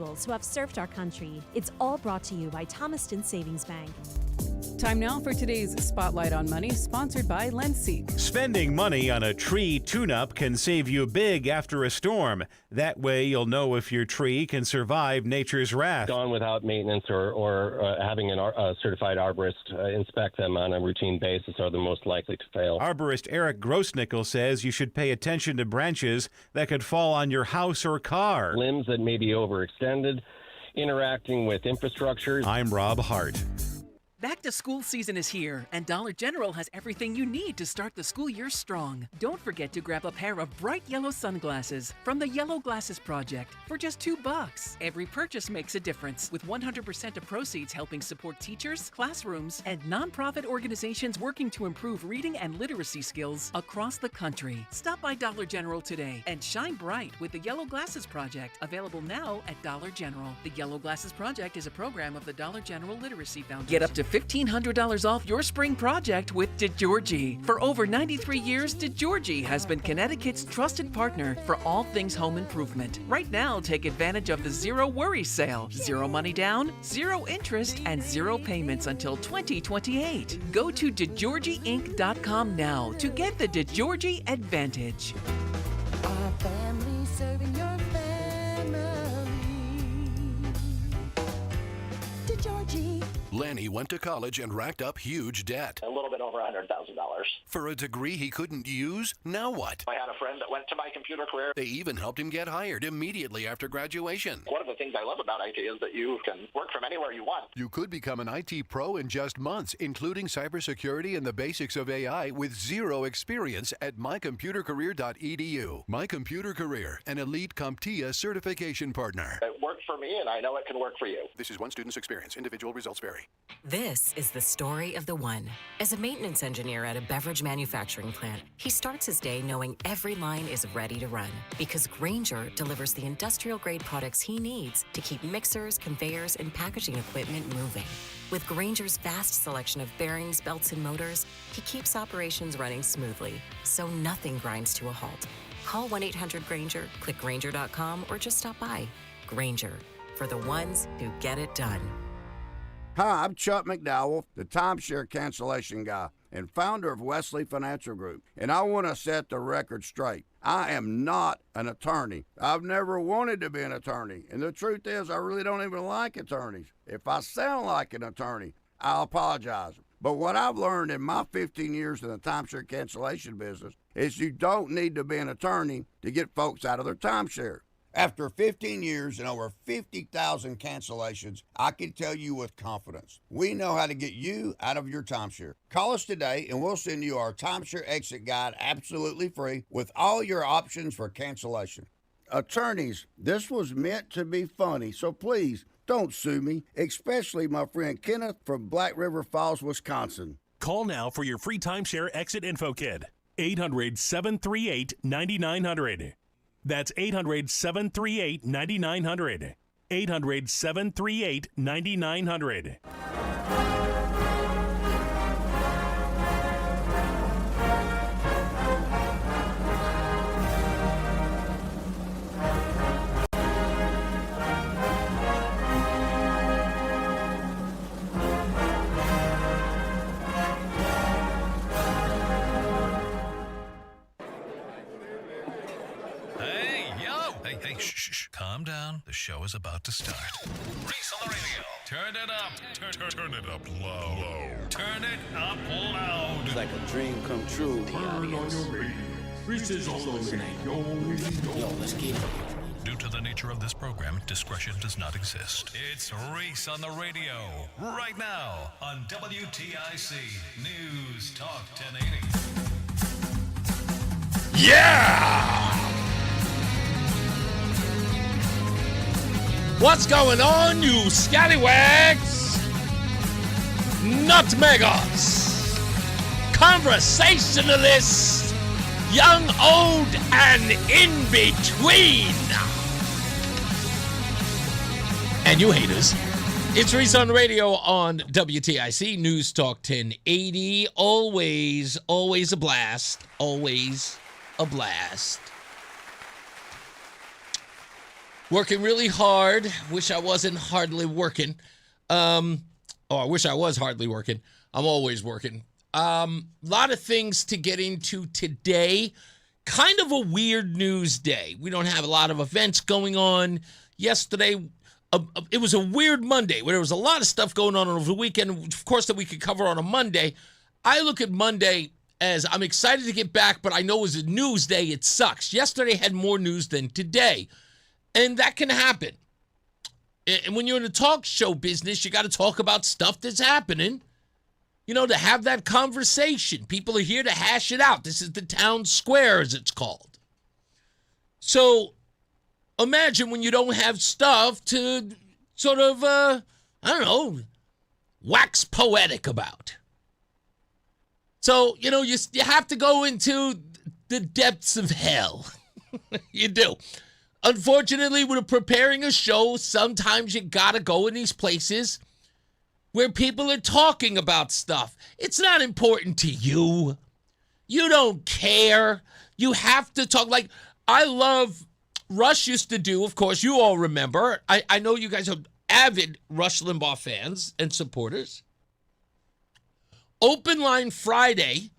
who have served our country. It's all brought to you by Thomaston Savings Bank. Time now for today's Spotlight on Money, sponsored by Lenseek. Spending money on a tree tune-up can save you big after a storm. That way you'll know if your tree can survive nature's wrath. Gone without maintenance or having a certified arborist inspect them on a routine basis are the most likely to fail. Arborist Eric Grossnickel says you should pay attention to branches that could fall on your house or car. Limbs that may be overextended, interacting with infrastructure. I'm Rob Hart. Back to school season is here, and Dollar General has everything you need to start the school year strong. Don't forget to grab a pair of bright yellow sunglasses from the Yellow Glasses Project for just $2. Every purchase makes a difference, with 100% of proceeds helping support teachers, classrooms, and nonprofit organizations working to improve reading and literacy skills across the country. Stop by Dollar General today and shine bright with the Yellow Glasses Project, available now at Dollar General. The Yellow Glasses Project is a program of the Dollar General Literacy Foundation. Get up to $1,500 off your spring project with DeGiorgi. For over 93 years, DeGiorgi has been Connecticut's trusted partner for all things home improvement. Right now, take advantage of the Zero Worry Sale. 0 money down, 0 interest, and 0 payments until 2028. Go to DeGiorgiInc.com now to get the DeGiorgi advantage. Our family serving your family. DeGiorgi. Lanny went to college and racked up huge debt. A little bit over $100,000. For a degree he couldn't use, now what? I had a friend that went to my computer career. They even helped him get hired immediately after graduation. One of the things I love about IT is that you can work from anywhere you want. You could become an IT pro in just months, including cybersecurity and the basics of AI with zero experience at mycomputercareer.edu. My Computer Career, an elite CompTIA certification partner. It worked for me, and I know it can work for you. This is one student's experience. Individual results vary. This is the story of the one. As a maintenance engineer at a beverage manufacturing plant, he starts his day knowing every line is ready to run because Grainger delivers the industrial-grade products he needs to keep mixers, conveyors, and packaging equipment moving. With Grainger's vast selection of bearings, belts, and motors, he keeps operations running smoothly, so nothing grinds to a halt. Call 1-800-GRAINGER, click Grainger.com, or just stop by. Grainger, for the ones who get it done. Hi, I'm Chuck McDowell, the timeshare cancellation guy and founder of Wesley Financial Group, and I want to set the record straight. I am not an attorney. I've never wanted to be an attorney, and the truth is I really don't even like attorneys. If I sound like an attorney, I'll apologize. But what I've learned in my 15 years in the timeshare cancellation business is you don't need to be an attorney to get folks out of their timeshare. After 15 years and over 50,000 cancellations, I can tell you with confidence, we know how to get you out of your timeshare. Call us today and we'll send you our timeshare exit guide absolutely free with all your options for cancellation. Attorneys, this was meant to be funny, so please don't sue me, especially my friend Kenneth from Black River Falls, Wisconsin. Call now for your free timeshare exit info kit. 800-738-9900. That's 800-738-9900. 800-738-9900. Hey, shh. Calm down. The show is about to start. Reese on the radio. Turn it up. Turn it up low. Turn it up loud. It's like a dream come true. Turn on your radio. Reese is on the radio. Yo, let's get it. Due to the nature of this program, discretion does not exist. It's Reese on the radio. Right now on WTIC News Talk 1080. Yeah! What's going on, you scallywags? Nutmeggers, conversationalists, young, old, and in between. And you haters. It's Reese on the radio on WTIC News Talk 1080. Always a blast. Always a blast. Working really hard. Wish I wasn't hardly working. I wish I was hardly working. I'm always working. Lot of things to get into today. Kind of a weird news day. We don't have a lot of events going on. Yesterday, it was a weird Monday where there was a lot of stuff going on over the weekend, of course, that we could cover on a Monday. I look at Monday as I'm excited to get back, but I know as a news day, it sucks. Yesterday had more news than today, and that can happen. And when you're in the talk show business, you got to talk about stuff that's happening, to have that conversation. People are here to hash it out. This is the town square, as it's called. So imagine when you don't have stuff to sort of, wax poetic about. So, you have to go into the depths of hell. You do. Unfortunately, when preparing a show, sometimes you got to go in these places where people are talking about stuff. It's not important to you. You don't care. You have to talk. Like, I love, Rush used to do, of course, you all remember. I know you guys are avid Rush Limbaugh fans and supporters. Open Line Friday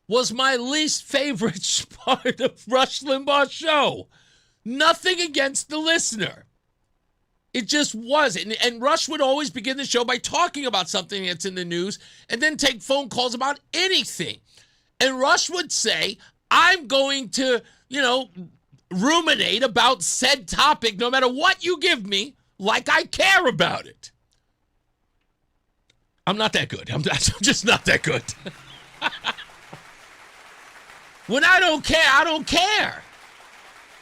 was my least favorite part of Rush Limbaugh's show. Nothing against the listener. It just wasn't. And Rush would always begin the show by talking about something that's in the news and then take phone calls about anything. And Rush would say, I'm going to, ruminate about said topic no matter what you give me, like I care about it. I'm not that good. I'm just not that good. When I don't care, I don't care.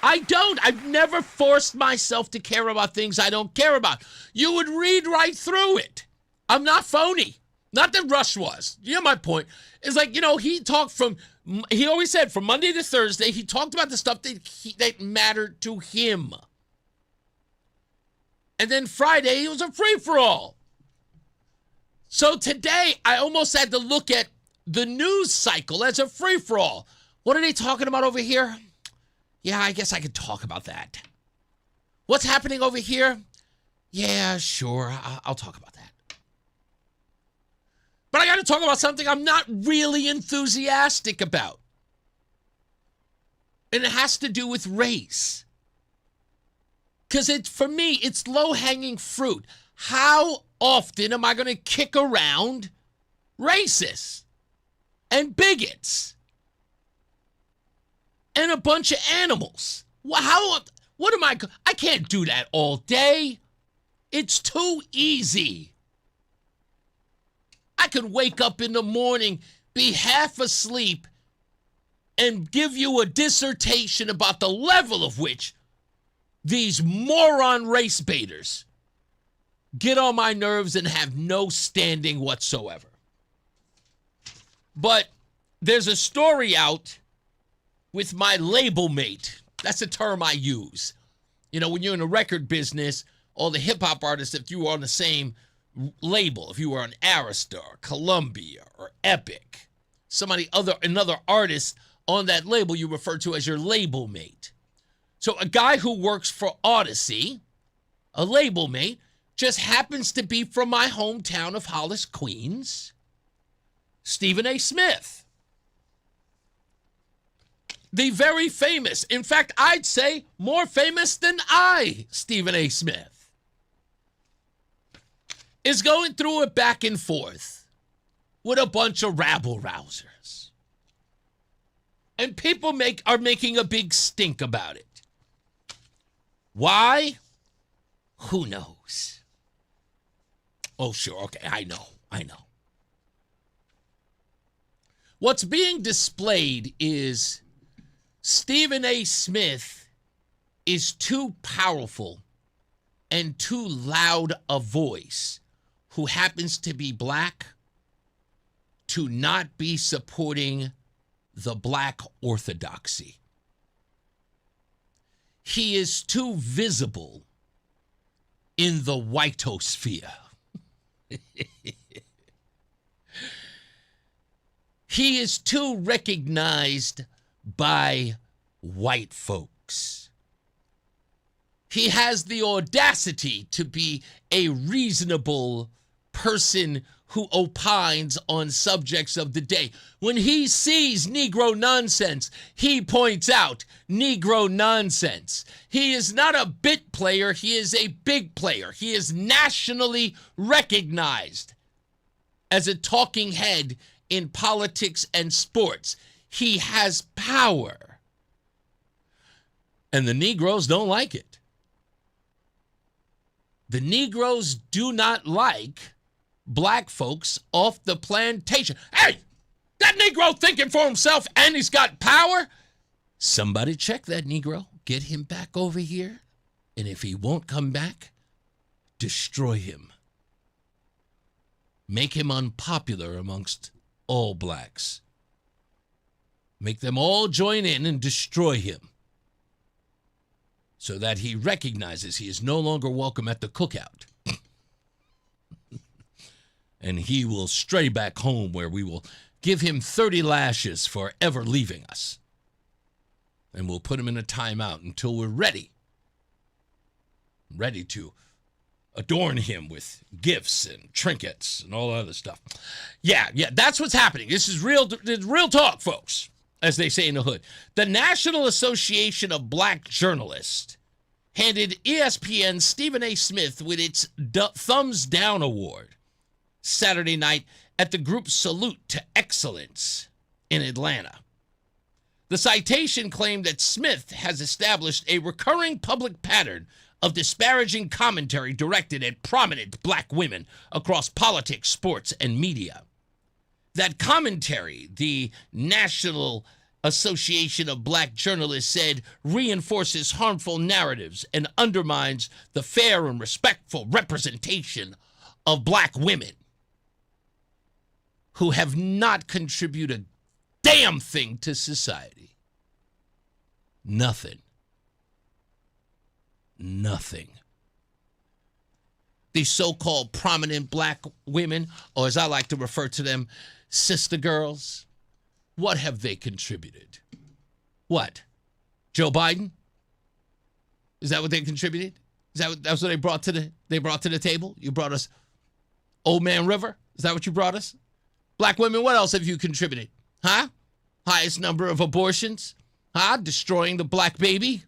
I don't. I've never forced myself to care about things I don't care about. You would read right through it. I'm not phony. Not that Rush was. You know my point. It's like, he always said from Monday to Thursday, he talked about the stuff that mattered to him. And then Friday, it was a free-for-all. So today, I almost had to look at the news cycle as a free-for-all. What are they talking about over here? Yeah, I guess I could talk about that. What's happening over here? Yeah, sure, I'll talk about that. But I got to talk about something I'm not really enthusiastic about. And it has to do with race. Because for me, it's low-hanging fruit. How often am I going to kick around racists and bigots and a bunch of animals? What am I can't do that all day. It's too easy. I could wake up in the morning, be half asleep, and give you a dissertation about the level of which these moron race baiters get on my nerves and have no standing whatsoever. But there's a story out with my label mate. That's a term I use. When you're in the record business, all the hip-hop artists, if you were on the same label, if you were on Arista or Columbia or Epic, another artist on that label you refer to as your label mate. So a guy who works for Odyssey, a label mate, just happens to be from my hometown of Hollis, Queens, Stephen A. Smith. The very famous, in fact, I'd say more famous than Stephen A. Smith, is going through it back and forth with a bunch of rabble-rousers. And people are making a big stink about it. Why? Who knows? Oh, sure, okay, I know. What's being displayed is Stephen A. Smith is too powerful and too loud a voice, who happens to be black, to not be supporting the black orthodoxy. He is too visible in the whitosphere. He is too recognized by white folks. He has the audacity to be a reasonable person who opines on subjects of the day. When he sees Negro nonsense, he points out Negro nonsense. He is not a bit player. He is a big player. He is nationally recognized as a talking head in politics and sports. He has power. And the Negroes don't like it. The Negroes do not like black folks off the plantation. Hey, that Negro thinking for himself and he's got power? Somebody check that Negro. Get him back over here. And if he won't come back, destroy him. Make him unpopular amongst all blacks. Make them all join in and destroy him, so that he recognizes he is no longer welcome at the cookout. And he will stray back home, where we will give him 30 lashes for ever leaving us. And we'll put him in a timeout until we're ready to adorn him with gifts and trinkets and all other stuff. Yeah, that's what's happening. This is real talk, folks, as they say in the hood. The National Association of Black Journalists handed ESPN's Stephen A. Smith with its Thumbs Down Award Saturday night at the group's Salute to Excellence in Atlanta. The citation claimed that Smith has established a recurring public pattern of disparaging commentary directed at prominent black women across politics, sports, and media. That commentary, the National Association of Black Journalists said, reinforces harmful narratives and undermines the fair and respectful representation of black women who have not contributed a damn thing to society. Nothing. These so-called prominent black women, or as I like to refer to them, sister girls, what have they contributed? What? Joe Biden? Is that what they contributed? That's what they brought to the table? You brought us Old Man River? Is that what you brought us? Black women, what else have you contributed? Huh? Highest number of abortions? Huh? Destroying the black baby?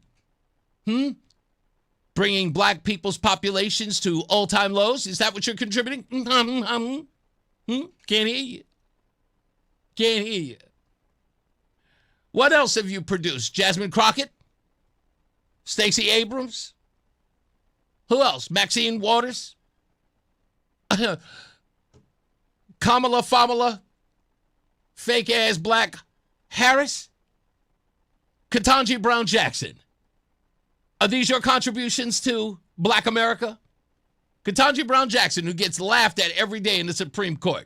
Bringing black people's populations to all-time lows? Is that what you're contributing? Can't hear you. What else have you produced? Jasmine Crockett? Stacey Abrams? Who else? Maxine Waters? Kamala, fake-ass black Harris? Ketanji Brown Jackson? Are these your contributions to black America? Ketanji Brown Jackson, who gets laughed at every day in the Supreme Court,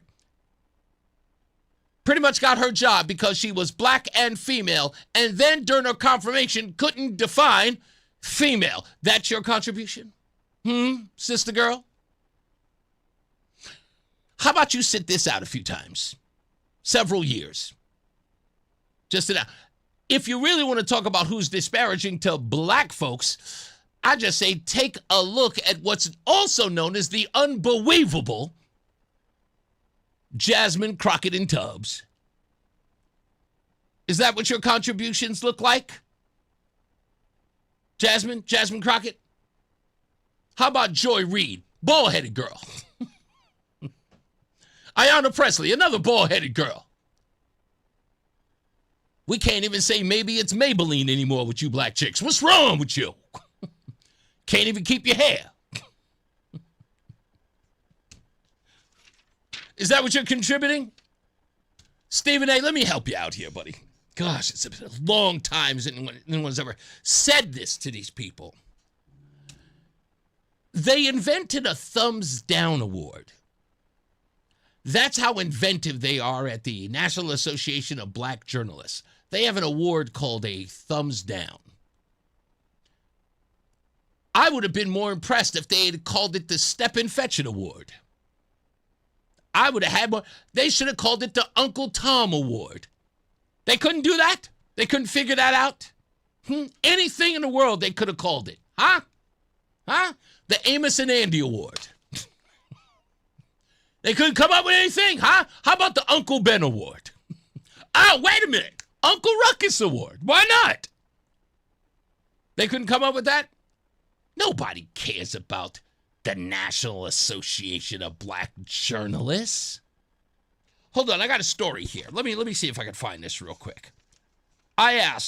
pretty much got her job because she was black and female, and then during her confirmation couldn't define female. That's your contribution? Sister girl? How about you sit this out a few times? Several years. Just sit out. If you really want to talk about who's disparaging to black folks, I just say take a look at what's also known as the unbelievable Jasmine Crockett and Tubbs. Is that what your contributions look like? Jasmine Crockett? How about Joy Reid? Bald-headed girl. Ayanna Presley, another bald-headed girl. We can't even say maybe it's Maybelline anymore with you black chicks. What's wrong with you? Can't even keep your hair. Is that what you're contributing? Stephen A., let me help you out here, buddy. Gosh, it's been a long time since anyone's ever said this to these people. They invented a thumbs down award. That's how inventive they are at the National Association of Black Journalists. They have an award called a thumbs down. I would have been more impressed if they had called it the Step and Fetch It Award. I would have had more. They should have called it the Uncle Tom Award. They couldn't do that? They couldn't figure that out? Anything in the world they could have called it. Huh? Huh? The Amos and Andy Award. They couldn't come up with anything, huh? How about the Uncle Ben Award? Oh, wait a minute. Uncle Ruckus Award. Why not? They couldn't come up with that? Nobody cares about the National Association of Black Journalists. Hold on, I got a story here. Let me see if I can find this real quick. I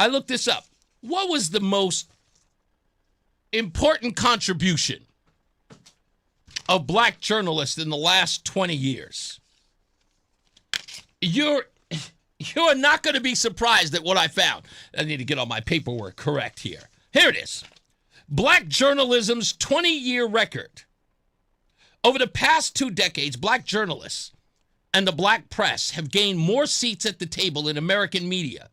looked this up. What was the most important contribution of black journalists in the last 20 years? You're not going to be surprised at what I found. I need to get all my paperwork correct here. Here it is. Black journalism's 20-year record. Over the past 2 decades, black journalists and the black press have gained more seats at the table in American media.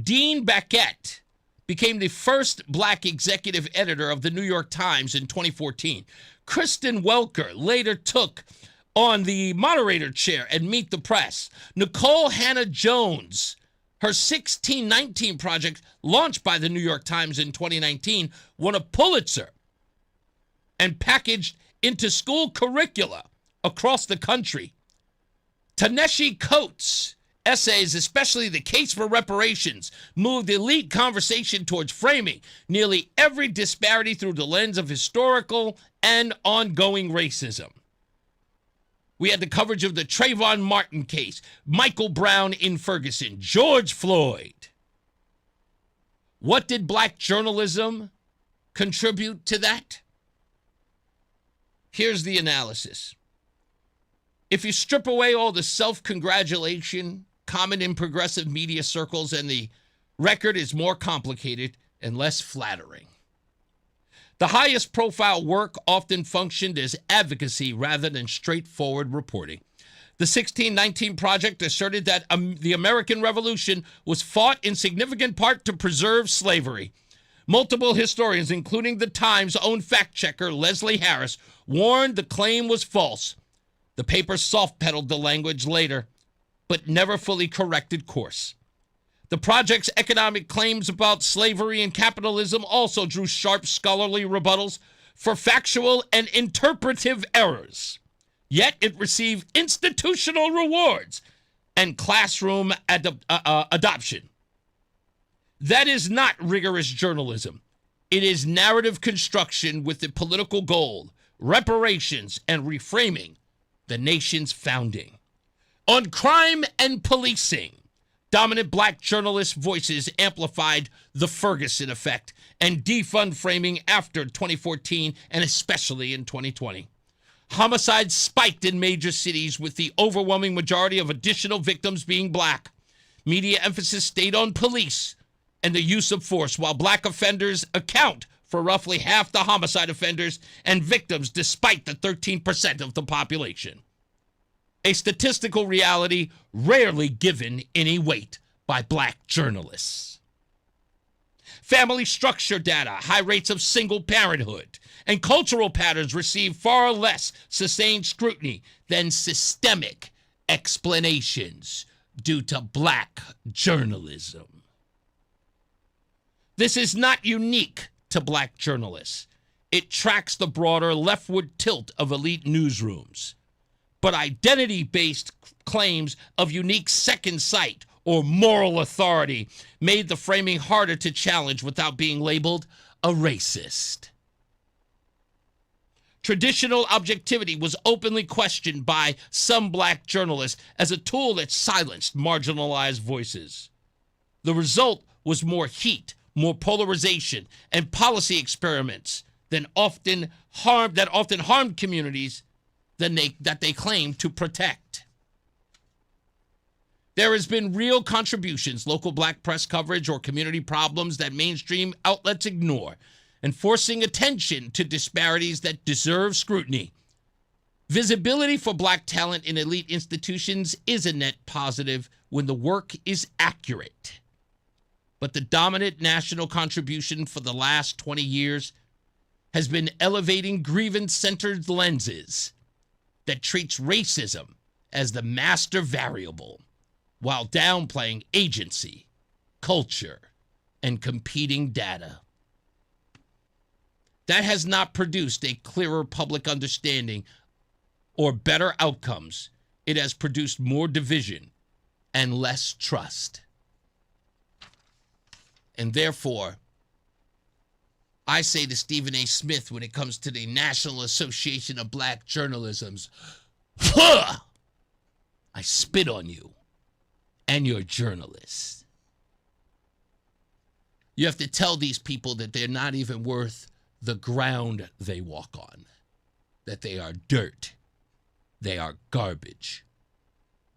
Dean Baquet became the first black executive editor of the New York Times in 2014. Kristen Welker later took on the moderator chair at Meet the Press. Nicole Hannah-Jones, her 1619 project, launched by the New York Times in 2019, won a Pulitzer and packaged into school curricula across the country. Ta-Nehisi Coates' essays, especially The Case for Reparations, moved elite conversation towards framing nearly every disparity through the lens of historical and ongoing racism. We had the coverage of the Trayvon Martin case, Michael Brown in Ferguson, George Floyd. What did black journalism contribute to that? Here's the analysis. If you strip away all the self-congratulation common in progressive media circles, and the record is more complicated and less flattering. The highest profile work often functioned as advocacy rather than straightforward reporting. The 1619 Project asserted that the American Revolution was fought in significant part to preserve slavery. Multiple historians, including the Times' own fact-checker Leslie Harris, warned the claim was false. The paper soft-pedaled the language later, but never fully corrected course. The project's economic claims about slavery and capitalism also drew sharp scholarly rebuttals for factual and interpretive errors. Yet it received institutional rewards and classroom adoption. That is not rigorous journalism. It is narrative construction with the political goal, reparations, and reframing the nation's founding. On crime and policing, dominant black journalist voices amplified the Ferguson effect and defund framing after 2014 and especially in 2020. Homicides spiked in major cities with the overwhelming majority of additional victims being black. Media emphasis stayed on police and the use of force, while black offenders account for roughly half the homicide offenders and victims despite the 13% of the population. A statistical reality rarely given any weight by black journalists. Family structure data, high rates of single parenthood, and cultural patterns receive far less sustained scrutiny than systemic explanations due to black journalism. This is not unique to black journalists. It tracks the broader leftward tilt of elite newsrooms. But identity-based claims of unique second sight or moral authority made the framing harder to challenge without being labeled a racist. Traditional objectivity was openly questioned by some black journalists as a tool that silenced marginalized voices. The result was more heat, more polarization, and policy experiments that often harmed communities that they claim to protect. There has been real contributions, local black press coverage, or community problems that mainstream outlets ignore, and forcing attention to disparities that deserve scrutiny. Visibility for black talent in elite institutions is a net positive when the work is accurate. But the dominant national contribution for the last 20 years has been elevating grievance-centered lenses that treats racism as the master variable while downplaying agency, culture, and competing data. That has not produced a clearer public understanding or better outcomes. It has produced more division and less trust. And therefore, I say to Stephen A. Smith when it comes to the National Association of Black Journalism's, I spit on you and your journalists. You have to tell these people that they're not even worth the ground they walk on, that they are dirt, they are garbage,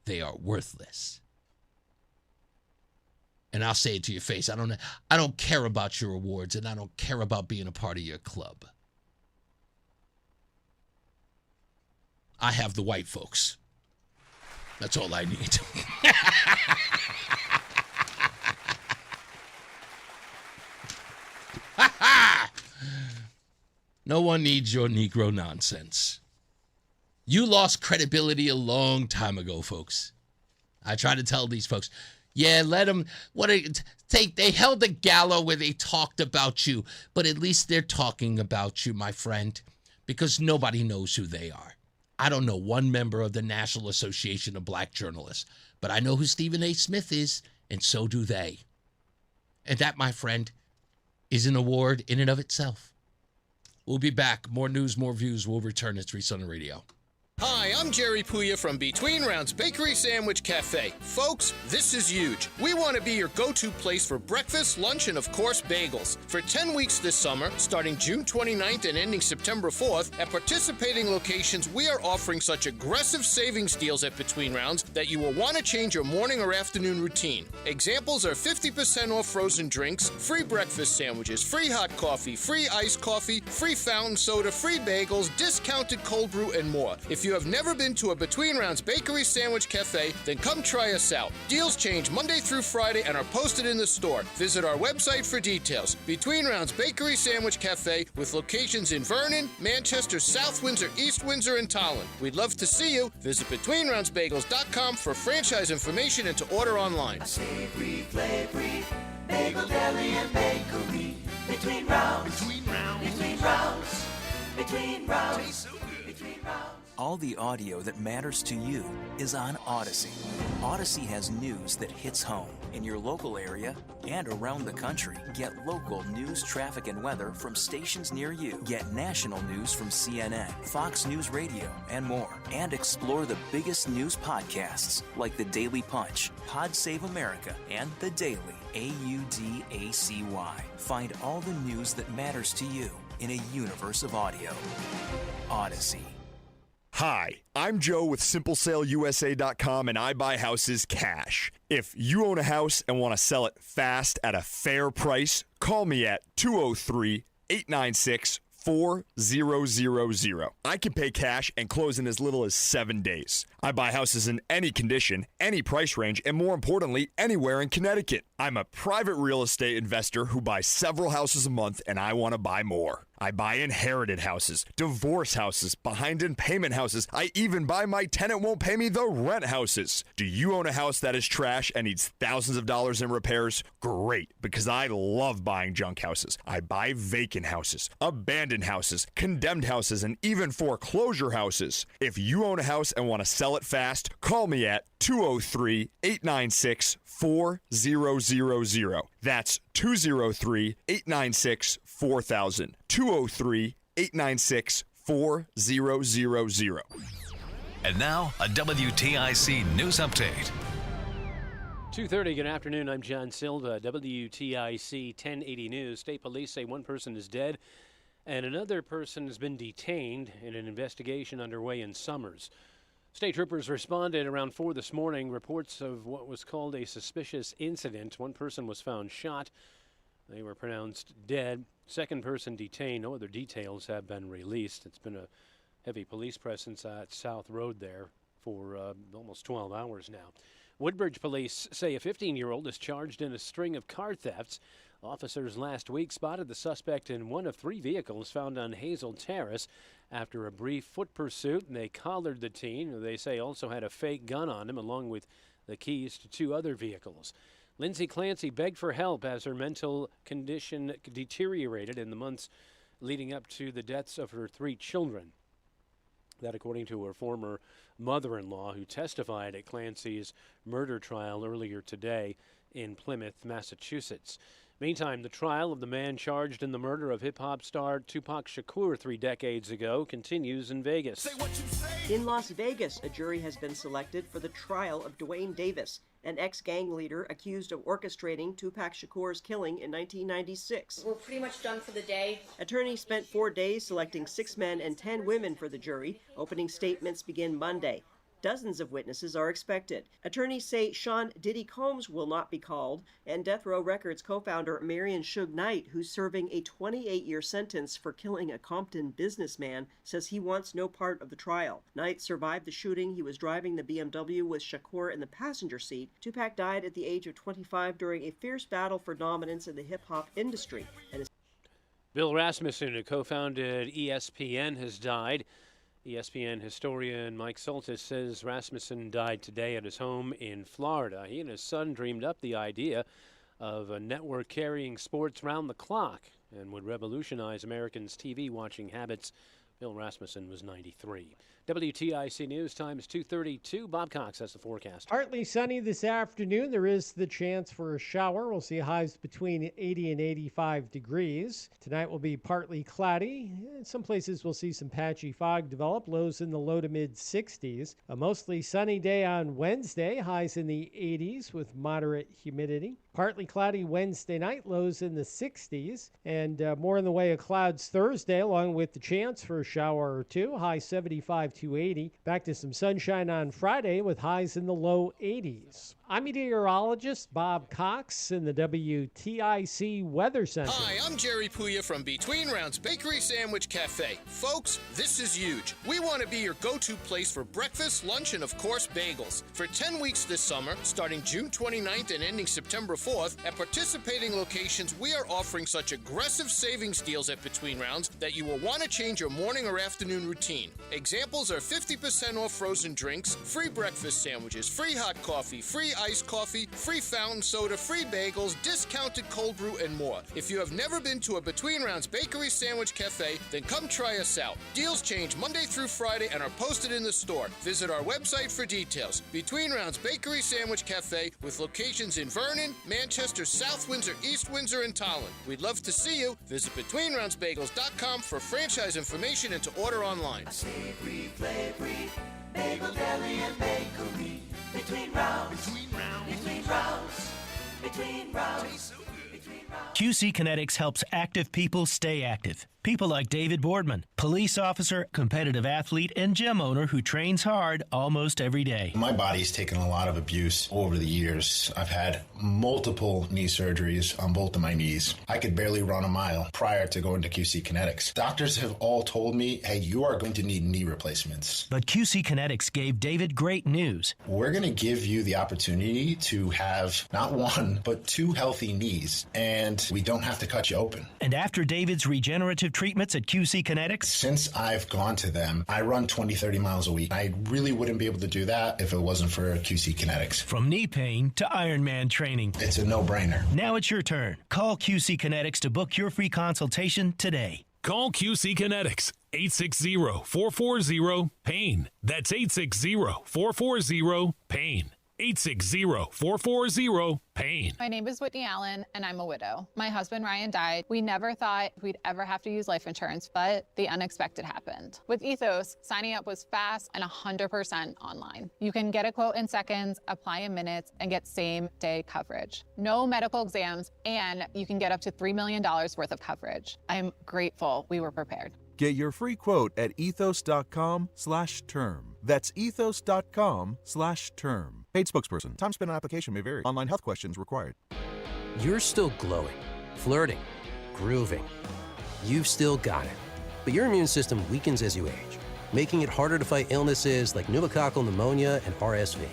they are worthless. And I'll say it to your face, I don't care about your awards, and I don't care about being a part of your club. I have the white folks. That's all I need. No one needs your Negro nonsense. You lost credibility a long time ago, folks. I try to tell these folks, yeah, let them, they held a gala where they talked about you, but at least they're talking about you, my friend, because nobody knows who they are. I don't know one member of the National Association of Black Journalists, but I know who Stephen A. Smith is, and so do they. And that, my friend, is an award in and of itself. We'll be back. More news, more views. We'll return. It's Reese on the Radio. Hi, I'm Jerry Puya from Between Rounds Bakery Sandwich Cafe. Folks, this is huge. We want to be your go-to place for breakfast, lunch, and of course, bagels. For 10 weeks this summer, starting June 29th and ending September 4th, at participating locations, we are offering such aggressive savings deals at Between Rounds that you will want to change your morning or afternoon routine. Examples are 50% off frozen drinks, free breakfast sandwiches, free hot coffee, free iced coffee, free fountain soda, free bagels, discounted cold brew, and more. If you have never been to a Between Rounds Bakery Sandwich Cafe, then come try us out. Deals change Monday through Friday and are posted in the store. Visit our website for details. Between Rounds Bakery Sandwich Cafe with locations in Vernon, Manchester, South Windsor, East Windsor, and Tolland. We'd love to see you. Visit BetweenRoundsBagels.com for franchise information and to order online. A savory, flavory, bagel deli and bakery. Between Rounds. Between Rounds. Between Rounds. Between Rounds. Tastes so good. Between Rounds. All the audio that matters to you is on Odyssey. Odyssey has news that hits home in your local area and around the country. Get local news, traffic, and weather from stations near you. Get national news from CNN, Fox News Radio, and more. And explore the biggest news podcasts like The Daily Punch, Pod Save America, and The Daily, AUDACY. Find all the news that matters to you in a universe of audio. Odyssey. Hi, I'm Joe with SimpleSaleUSA.com, and I buy houses cash. If you own a house and want to sell it fast at a fair price, call me at 203-896-4000. I can pay cash and close in as little as 7 days. I buy houses in any condition, any price range, and more importantly, anywhere in Connecticut. I'm a private real estate investor who buys several houses a month, and I want to buy more. I buy inherited houses, divorce houses, behind in payment houses. I even buy my tenant won't pay me the rent houses. Do you own a house that is trash and needs thousands of dollars in repairs? Great, because I love buying junk houses. I buy vacant houses, abandoned houses, condemned houses, and even foreclosure houses. If you own a house and want to sell it fast, call me at 203-896-4000. That's 203-896-4000. 203-896-4000. And now, a WTIC news update. 2:30, good afternoon. I'm John Silva, WTIC 1080 News. State police say one person is dead and another person has been detained in an investigation underway in Summers. State troopers responded around 4 this morning. Reports of what was called a suspicious incident. One person was found shot. They were pronounced dead. Second person detained. No other details have been released. It's been a heavy police presence at South Road there for almost 12 hours now. Woodbridge police say a 15-year-old is charged in a string of car thefts. Officers last week spotted the suspect in one of 3 vehicles found on Hazel Terrace. After a brief foot pursuit, they collared the teen, who they say also had a fake gun on him, along with the keys to 2 other vehicles. Lindsay Clancy begged for help as her mental condition deteriorated in the months leading up to the deaths of her 3 children. That according to her former mother-in-law, who testified at Clancy's murder trial earlier today in Plymouth, Massachusetts. Meantime, the trial of the man charged in the murder of hip-hop star Tupac Shakur 3 decades ago continues in Vegas. In Las Vegas, a jury has been selected for the trial of Dwayne Davis, an ex-gang leader accused of orchestrating Tupac Shakur's killing in 1996. We're pretty much done for the day. Attorneys spent 4 days selecting 6 men and 10 women for the jury. Opening statements begin Monday. Dozens of witnesses are expected. Attorneys say Sean Diddy Combs will not be called, and Death Row Records co-founder Marion Suge Knight, who's serving a 28-year sentence for killing a Compton businessman, says he wants no part of the trial. Knight survived the shooting. He was driving the BMW with Shakur in the passenger seat. Tupac died at the age of 25 during a fierce battle for dominance in the hip-hop industry. And Bill Rasmussen, who co-founded ESPN, has died. ESPN historian Mike Soltis says Rasmussen died today at his home in Florida. He and his son dreamed up the idea of a network carrying sports round the clock and would revolutionize Americans' TV watching habits. Bill Rasmussen was 93. WTIC News time is 2:32. Bob Cox has the forecast. Partly sunny this afternoon. There is the chance for a shower. We'll see highs between 80 and 85 degrees. Tonight will be partly cloudy. In some places we'll see some patchy fog develop. Lows in the low to mid 60s. A mostly sunny day on Wednesday. Highs in the 80s with moderate humidity. Partly cloudy Wednesday night. Lows in the 60s. And more in the way of clouds Thursday, along with the chance for a shower or two. High 75 to 80. Back to some sunshine on Friday with highs in the low 80s. I'm meteorologist Bob Cox in the WTIC Weather Center. Hi, I'm Jerry Puya from Between Rounds Bakery Sandwich Cafe. Folks, this is huge. We want to be your go-to place for breakfast, lunch, and of course, bagels. For 10 weeks this summer, starting June 29th and ending September 4th, at participating locations, we are offering such aggressive savings deals at Between Rounds that you will want to change your morning or afternoon routine. Examples are 50% off frozen drinks, free breakfast sandwiches, free hot coffee, free iced coffee, free fountain soda, free bagels, discounted cold brew, and more. If you have never been to a Between Rounds Bakery Sandwich Cafe, then come try us out. Deals change Monday through Friday and are posted in the store. Visit our website for details. Between Rounds Bakery Sandwich Cafe with locations in Vernon, Manchester, South Windsor, East Windsor, and Tolland. We'd love to see you. Visit BetweenRoundsBagels.com for franchise information and to order online. A savory, flavory, bagel, deli, and bakery. Between rounds, between rounds, between rounds, between rounds. QC Kinetics helps active people stay active. People like David Boardman, police officer, competitive athlete, and gym owner who trains hard almost every day. My body's taken a lot of abuse over the years. I've had multiple knee surgeries on both of my knees. I could barely run a mile prior to going to QC Kinetics. Doctors have all told me, hey, you are going to need knee replacements. But QC Kinetics gave David great news. We're going to give you the opportunity to have not one, but 2 healthy knees, and we don't have to cut you open. And after David's regenerative treatments at QC Kinetics? Since I've gone to them, I run 20, 30 miles a week. I really wouldn't be able to do that if it wasn't for QC Kinetics. From knee pain to Ironman training. It's a no-brainer. Now it's your turn. Call QC Kinetics to book your free consultation today. Call QC Kinetics, 860-440-PAIN. That's 860-440-PAIN. 860-440-PAIN. My name is Whitney Allen, and I'm a widow. My husband, Ryan, died. We never thought we'd ever have to use life insurance, but the unexpected happened. With Ethos, signing up was fast and 100% online. You can get a quote in seconds, apply in minutes, and get same-day coverage. No medical exams, and you can get up to $3 million worth of coverage. I'm grateful we were prepared. Get your free quote at ethos.com/term. That's ethos.com/term. Paid spokesperson. Time spent on application may vary. Online health questions required. You're still glowing, flirting, grooving. You've still got it. But your immune system weakens as you age, making it harder to fight illnesses like pneumococcal pneumonia and RSV.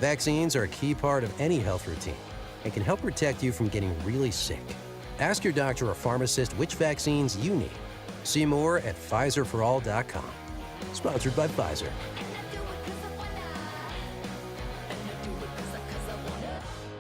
Vaccines are a key part of any health routine and can help protect you from getting really sick. Ask your doctor or pharmacist which vaccines you need. See more at PfizerForAll.com. Sponsored by Pfizer.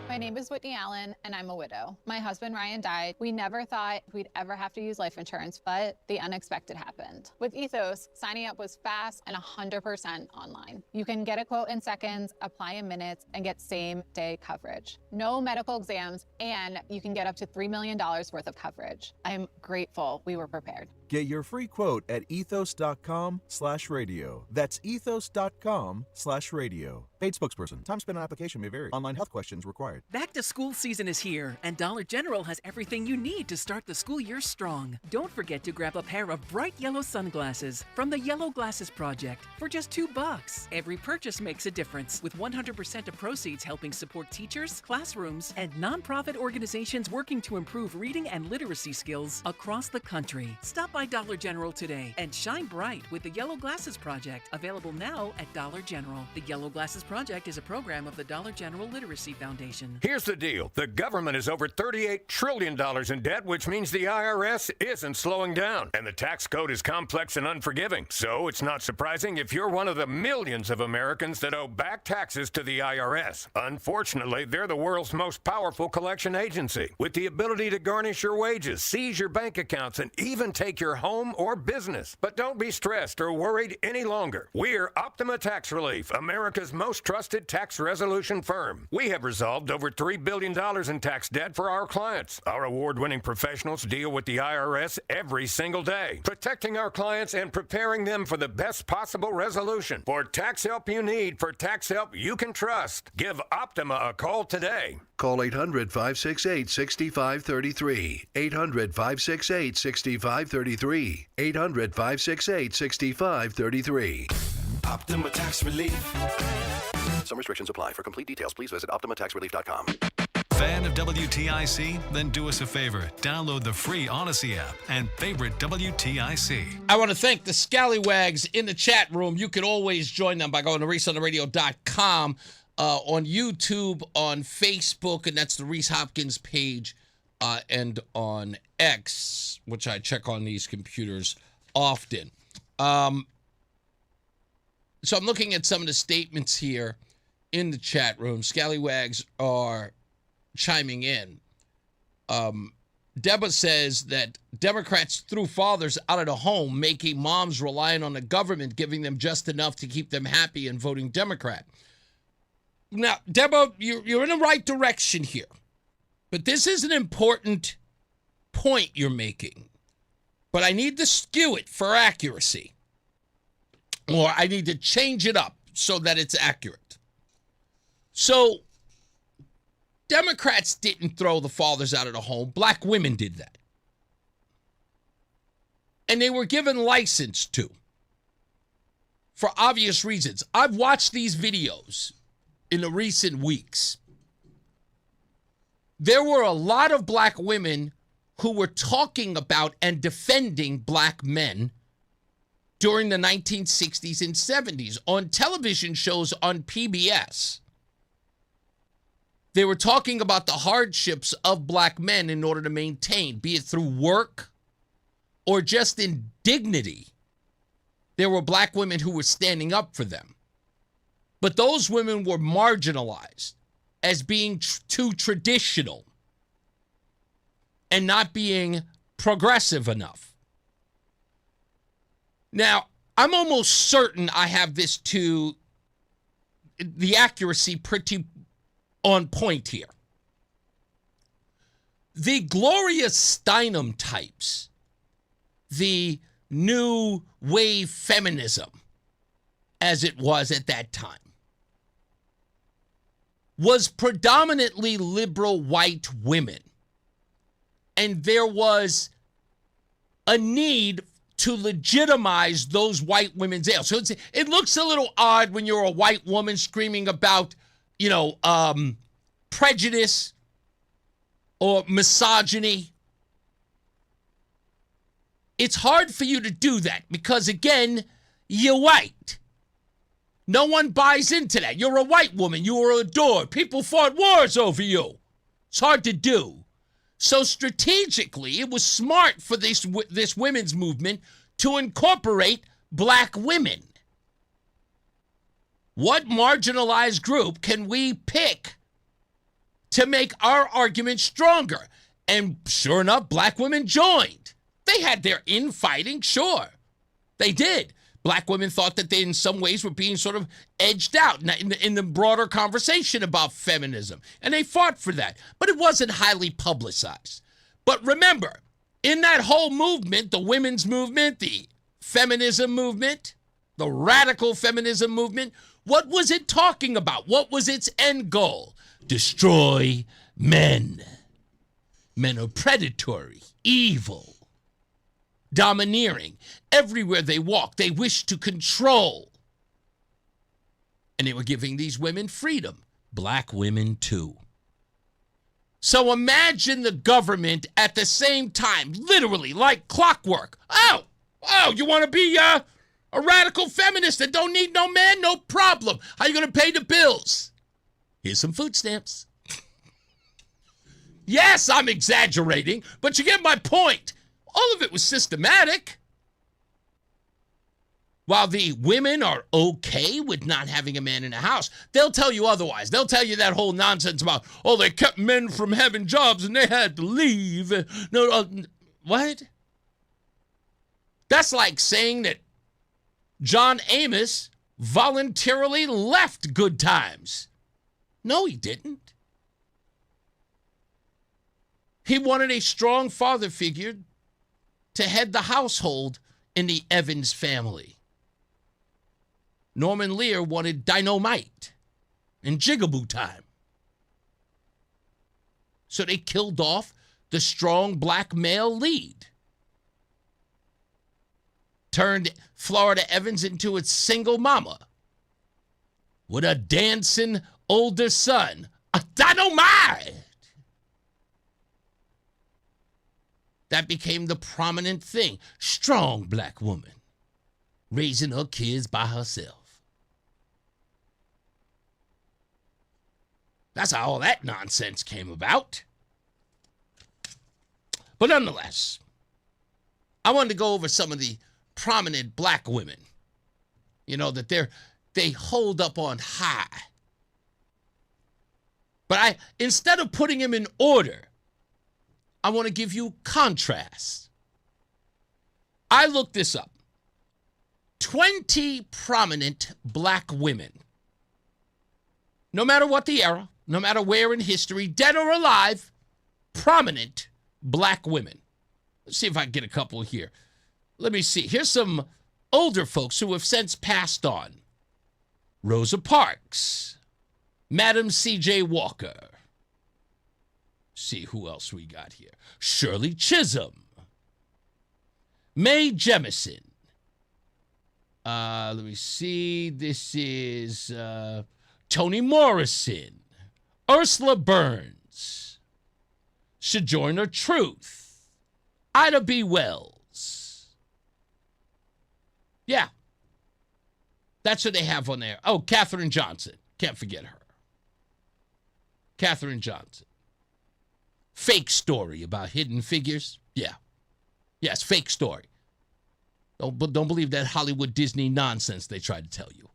My My name is Whitney Allen, and I'm a widow. My husband, Ryan, died. We never thought we'd ever have to use life insurance, but the unexpected happened. With Ethos, signing up was fast and 100% online. You can get a quote in seconds, apply in minutes, and get same-day coverage. No medical exams, and you can get up to $3 million worth of coverage. I'm grateful we were prepared. Get your free quote at ethos.com/radio. That's ethos.com/radio. Paid spokesperson. Time spent on application may vary. Online health questions required. Back to school season is here, and Dollar General has everything you need to start the school year strong. Don't forget to grab a pair of bright yellow sunglasses from the Yellow Glasses Project for just $2. Every purchase makes a difference, with 100% of proceeds helping support teachers, classrooms, and nonprofit organizations working to improve reading and literacy skills across the country. Stop by Dollar General today and shine bright with the Yellow Glasses Project, available now at Dollar General. The Yellow Glasses Project is a program of the Dollar General Literacy Foundation. Here's the deal. The government is over $38 trillion in debt, which means the IRS isn't slowing down. And the tax code is complex and unforgiving. So it's not surprising if you're one of the millions of Americans that owe back taxes to the IRS. Unfortunately, they're the world's most powerful collection agency, with the ability to garnish your wages, seize your bank accounts, and even take your home or business. But don't be stressed or worried any longer. We're Optima Tax Relief, America's most trusted tax resolution firm. We have resolved over $3 billion in tax debt for our clients. Our award-winning professionals deal with the IRS every single day, protecting our clients and preparing them for the best possible resolution. For tax help you need, for tax help you can trust, give Optima a call today. Call 800-568-6533. 800-568-6533. 800-568-6533. Optima Tax Relief. Some restrictions apply. For complete details, please visit OptimaTaxRelief.com. Fan of WTIC? Then do us a favor. Download the free Odyssey app and favorite WTIC. I want to thank the Scallywags in the chat room. You can always join them by going to ReeseOnTheRadio.com, on YouTube, on Facebook, and that's the Reese Hopkins page, and on X, which I check on these computers often. So I'm looking at some of the statements here in the chat room. Scallywags are chiming in. Deborah says that Democrats threw fathers out of the home, making moms reliant on the government, giving them just enough to keep them happy and voting Democrat. Now, Deborah, you're in the right direction here. But this is an important point you're making. But I need to skew it for accuracy. Or I need to change it up so that it's accurate. So, Democrats didn't throw the fathers out of the home. Black women did that. And they were given license to. For obvious reasons. I've watched these videos in the recent weeks. There were a lot of black women who were talking about and defending black men during the 1960s and 70s on television shows on PBS. They were talking about the hardships of black men in order to maintain, be it through work or just in dignity. There were black women who were standing up for them. But those women were marginalized as being too traditional and not being progressive enough. Now, I'm almost certain I have this to the accuracy pretty on point here. The Gloria Steinem types, the new wave feminism, as it was at that time, was predominantly liberal white women. And there was a need to legitimize those white women's ale. So it looks a little odd when you're a white woman screaming about, prejudice or misogyny. It's hard for you to do that because, again, you're white. No one buys into that. You're a white woman. You were adored. People fought wars over you. It's hard to do. So strategically, it was smart for this women's movement to incorporate black women. What marginalized group can we pick to make our argument stronger. And sure enough, black women joined. They had their infighting, sure. They did. Black women thought that they, in some ways, were being sort of edged out in the broader conversation about feminism. And they fought for that. But it wasn't highly publicized. But remember, in that whole movement, the women's movement, the feminism movement, the radical feminism movement, what was it talking about? What was its end goal? Destroy men. Men are predatory, evil, domineering. Everywhere they walk, they wish to control. And they were giving these women freedom. Black women, too. So imagine the government at the same time, literally like clockwork. Oh, you want to be a radical feminist that don't need no man? No problem. How you going to pay the bills? Here's some food stamps. Yes, I'm exaggerating, but you get my point. All of it was systematic. While the women are okay with not having a man in the house, they'll tell you otherwise. They'll tell you that whole nonsense about, they kept men from having jobs and they had to leave. What? That's like saying that John Amos voluntarily left Good Times. No, he didn't. He wanted a strong father figure to head the household in the Evans family. Norman Lear wanted dynamite and jigaboo time. So they killed off the strong black male lead. Turned Florida Evans into its single mama with a dancing older son. A dynamite! That became the prominent thing. Strong black woman raising her kids by herself. That's how all that nonsense came about. But nonetheless, I wanted to go over some of the prominent black women, that they hold up on high. But instead of putting them in order, I want to give you contrasts. I looked this up. 20 prominent black women. No matter what the era, no matter where in history, dead or alive, prominent black women. Let's see if I can get a couple here. Let me see. Here's some older folks who have since passed on. Rosa Parks. Madam C.J. Walker. See who else we got here. Shirley Chisholm. Mae Jemison. Let me see. This is Toni Morrison. Ursula Burns. Sojourner Truth. Ida B. Wells. Yeah. That's what they have on there. Oh, Katherine Johnson. Can't forget her. Katherine Johnson. Fake story about hidden figures. Yeah. Yes, fake story. Don't believe that Hollywood Disney nonsense they tried to tell you.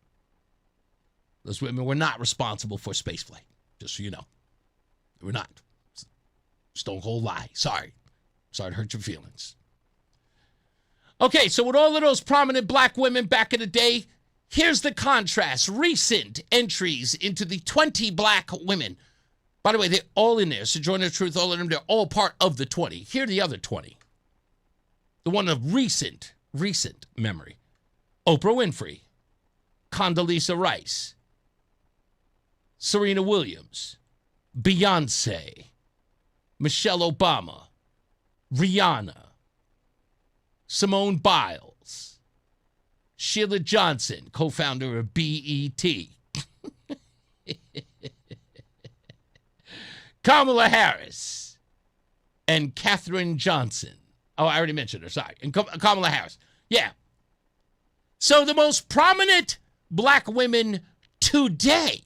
Those women were not responsible for spaceflight, just so you know. They were not. Stone cold lie. Sorry to hurt your feelings. Okay, so with all of those prominent black women back in the day, here's the contrast. Recent entries into the 20 black women. By the way, they're all in there. Sojourner Truth, all of them, they're all part of the 20. Here are the other 20. The one of recent memory. Oprah Winfrey, Condoleezza Rice, Serena Williams, Beyonce, Michelle Obama, Rihanna, Simone Biles, Sheila Johnson, co-founder of BET, Kamala Harris, and Katherine Johnson. Oh, I already mentioned her, sorry. And Kamala Harris. Yeah. So the most prominent black women today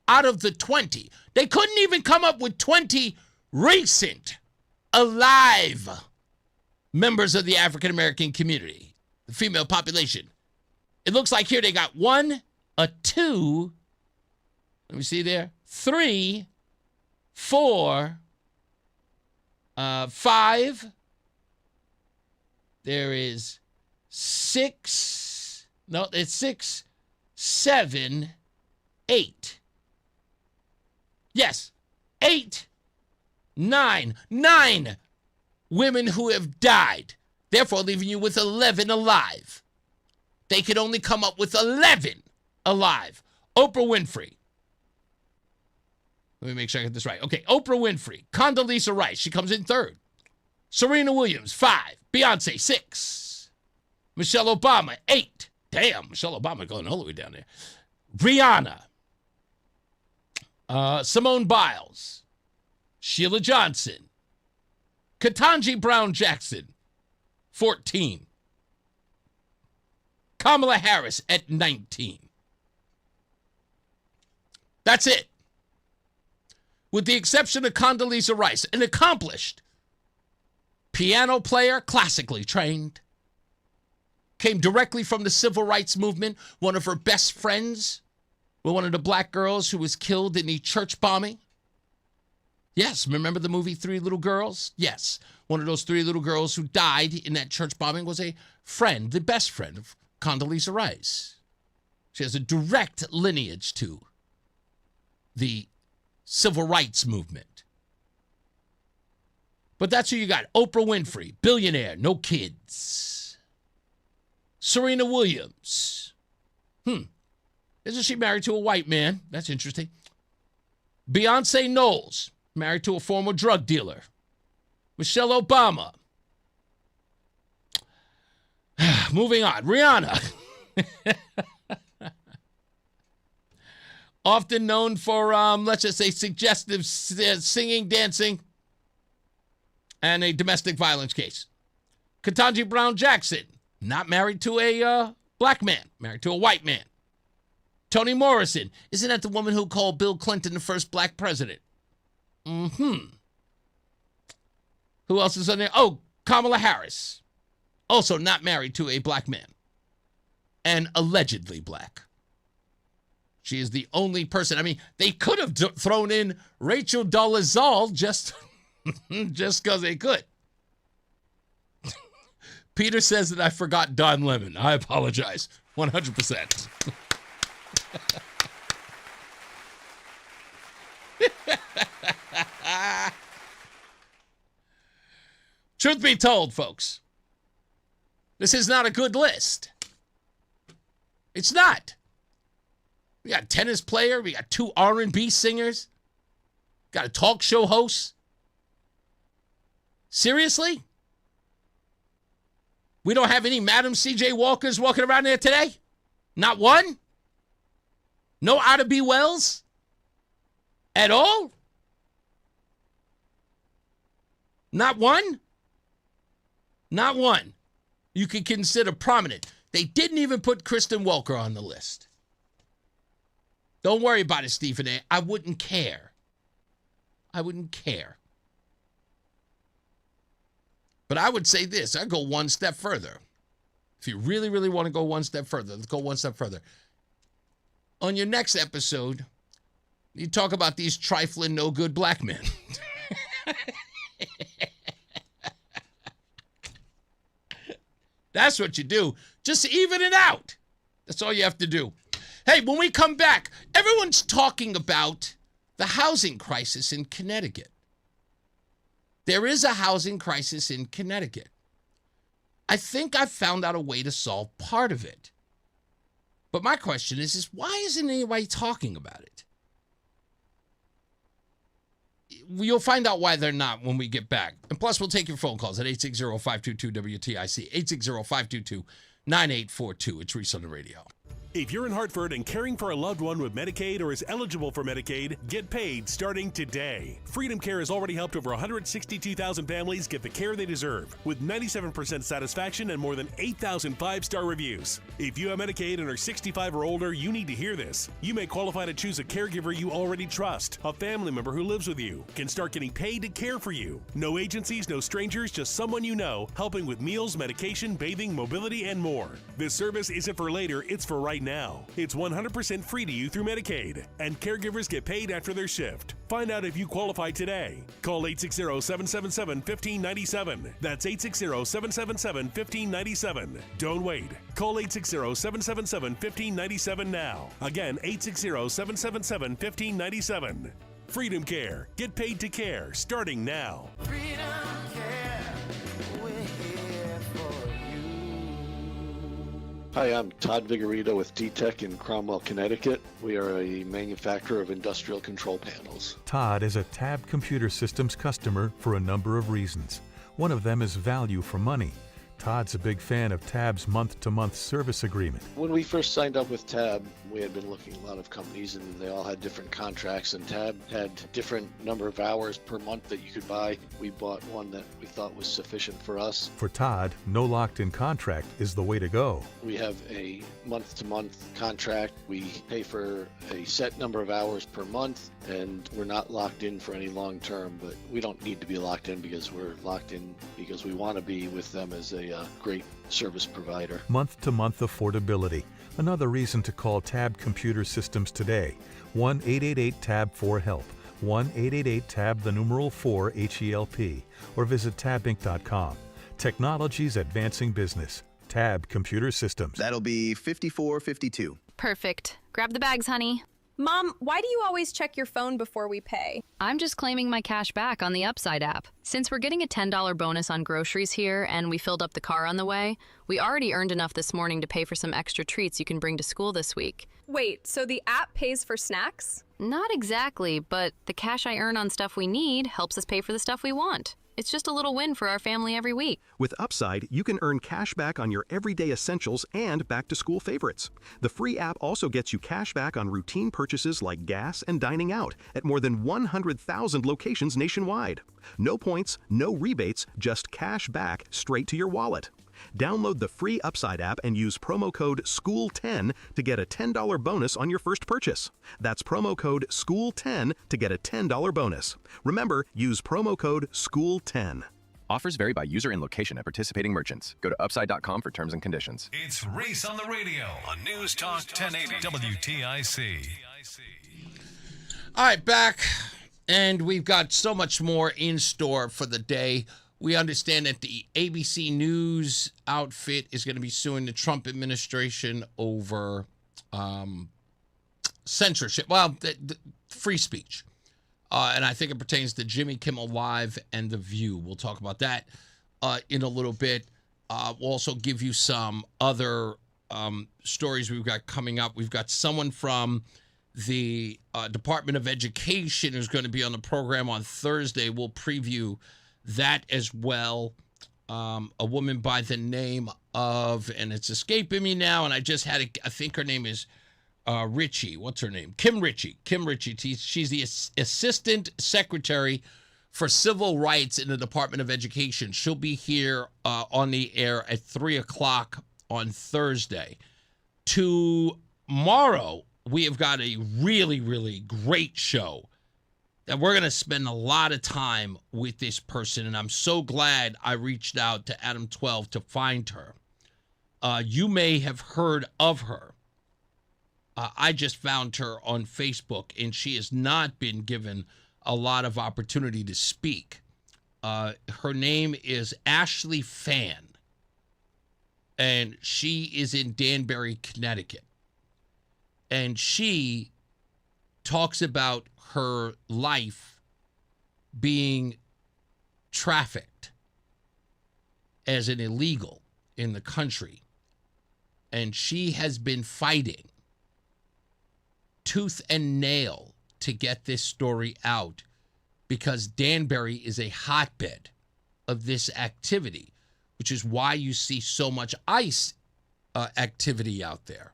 out of the 20, they couldn't even come up with 20 recent, alive members of the African American community, the female population. It looks like here they got 1, 2, let me see there, 3, 4, 5. There is 6. No, it's 6, 7, 8. Yes, 8, 9. 9 women who have died, therefore leaving you with 11 alive. They could only come up with 11 alive. Oprah Winfrey. Let me make sure I get this right. Okay, Oprah Winfrey. Condoleezza Rice. She comes in 3rd. Serena Williams, 5. Beyonce, 6. Michelle Obama, 8. Damn, Michelle Obama going all the way down there. Rihanna. Simone Biles. Sheila Johnson. Ketanji Brown Jackson, 14. Kamala Harris at 19. That's it. With the exception of Condoleezza Rice, an accomplished piano player, classically trained, came directly from the civil rights movement. One of her best friends was one of the black girls who was killed in the church bombing. Yes, remember the movie 3 Little Girls? Yes, one of those 3 little girls who died in that church bombing was a friend, the best friend of Condoleezza Rice. She has a direct lineage to the civil rights movement. But that's who you got. Oprah Winfrey, billionaire, no kids. Serena Williams. Isn't she married to a white man? That's interesting. Beyonce Knowles, married to a former drug dealer. Michelle Obama. Moving on. Rihanna. Often known for, let's just say, suggestive singing, dancing, and a domestic violence case. Ketanji Brown Jackson, not married to a black man, married to a white man. Toni Morrison, isn't that the woman who called Bill Clinton the first black president? Who else is on there? Oh, Kamala Harris, also not married to a black man, and allegedly black. She is the only person. I mean, they could have thrown in Rachel Dolezal just because they could. Peter says that I forgot Don Lemon. I apologize. 100%. Truth be told, folks, this is not a good list. It's not. We got a tennis player. We got 2 R&B singers. Got a talk show host. Seriously? We don't have any Madam C.J. Walkers walking around there today? Not one? No Ida B. Wells? At all? Not one? Not one. You could consider prominent. They didn't even put Kristen Welker on the list. Don't worry about it, Stephen A. I wouldn't care. I wouldn't care. But I would say this. I'd go one step further. If you really, really want to go one step further, let's go one step further. On your next episode, you talk about these trifling, no good black men. That's what you do. Just even it out. That's all you have to do. Hey, when we come back, everyone's talking about the housing crisis in Connecticut. There is a housing crisis in Connecticut. I think I've found out a way to solve part of it. But my question is why isn't anybody talking about it? You'll find out why they're not when we get back. And plus, we'll take your phone calls at 860-522-WTIC, 860-522-9842. It's Reese on the radio. If you're in Hartford and caring for a loved one with Medicaid or is eligible for Medicaid, get paid starting today. Freedom Care has already helped over 162,000 families get the care they deserve, with 97% satisfaction and more than 8,000 5-star reviews. If you have Medicaid and are 65 or older, you need to hear this. You may qualify to choose a caregiver you already trust. A family member who lives with you can start getting paid to care for you. No agencies, no strangers, just someone you know, helping with meals, medication, bathing, mobility, and more. This service isn't for later, it's for right now. now. It's 100% free to you through Medicaid, and caregivers get paid after their shift. Find out if you qualify today. Call 860-777-1597. That's 860-777-1597. Don't wait. Call 860-777-1597 now. Again, 860-777-1597. Freedom Care. Get paid to care starting now. Freedom Care, we're here for you. Hi, I'm Todd Vigorito with DTEC in Cromwell, Connecticut. We are a manufacturer of industrial control panels. Todd is a Tab Computer Systems customer for a number of reasons. One of them is value for money. Todd's a big fan of Tab's month-to-month service agreement. When we first signed up with Tab, we had been looking at a lot of companies and they all had different contracts, and Tab had different number of hours per month that you could buy. We bought one that we thought was sufficient for us. For Todd, no locked-in contract is the way to go. We have a month-to-month contract. We pay for a set number of hours per month, and we're not locked in for any long term, but we don't need to be locked in because we're locked in because we want to be with them as a great service provider. Month-to-month affordability. Another reason to call Tab Computer Systems today. 1-888-TAB-4-HELP. 1-888-TAB-4-HELP. Or visit tabinc.com. Technology's advancing business. Tab Computer Systems. That'll be 5452. Perfect. Grab the bags, honey. Mom, why do you always check your phone before we pay? I'm just claiming my cash back on the Upside app. Since we're getting a $10 bonus on groceries here and we filled up the car on the way, we already earned enough this morning to pay for some extra treats you can bring to school this week. Wait, so the app pays for snacks? Not exactly, but the cash I earn on stuff we need helps us pay for the stuff we want. It's just a little win for our family every week. With Upside, you can earn cash back on your everyday essentials and back-to-school favorites. The free app also gets you cash back on routine purchases like gas and dining out at more than 100,000 locations nationwide. No points, no rebates, just cash back straight to your wallet. Download the free Upside app and use promo code SCHOOL10 to get a $10 bonus on your first purchase. That's promo code SCHOOL10 to get a $10 bonus. Remember, use promo code SCHOOL10. Offers vary by user and location at participating merchants. Go to upside.com for terms and conditions. It's Reese on the radio on News Talk 1080 WTIC. All right, back. And we've got so much more in store for the day. We understand that the ABC News outfit is going to be suing the Trump administration over censorship. Well, the free speech. And I think it pertains to Jimmy Kimmel Live and The View. We'll talk about that in a little bit. We'll also give you some other stories we've got coming up. We've got someone from the Department of Education who's going to be on the program on Thursday. We'll preview that as well. A woman by the name of, and it's escaping me now, and I just had it, I think her name is Ritchie. What's her name? Kim Ritchie. Kim Ritchie. She's the Assistant Secretary for Civil Rights in the Department of Education. She'll be here on the air at 3 o'clock on Thursday. Tomorrow, we have got a really, really great show that we're going to spend a lot of time with this person, and I'm so glad I reached out to Adam 12 to find her. You may have heard of her. I just found her on Facebook, and she has not been given a lot of opportunity to speak. Her name is Ashley Fan, and she is in Danbury, Connecticut. And she talks about her life being trafficked as an illegal in the country. And she has been fighting tooth and nail to get this story out because Danbury is a hotbed of this activity, which is why you see so much ICE activity out there.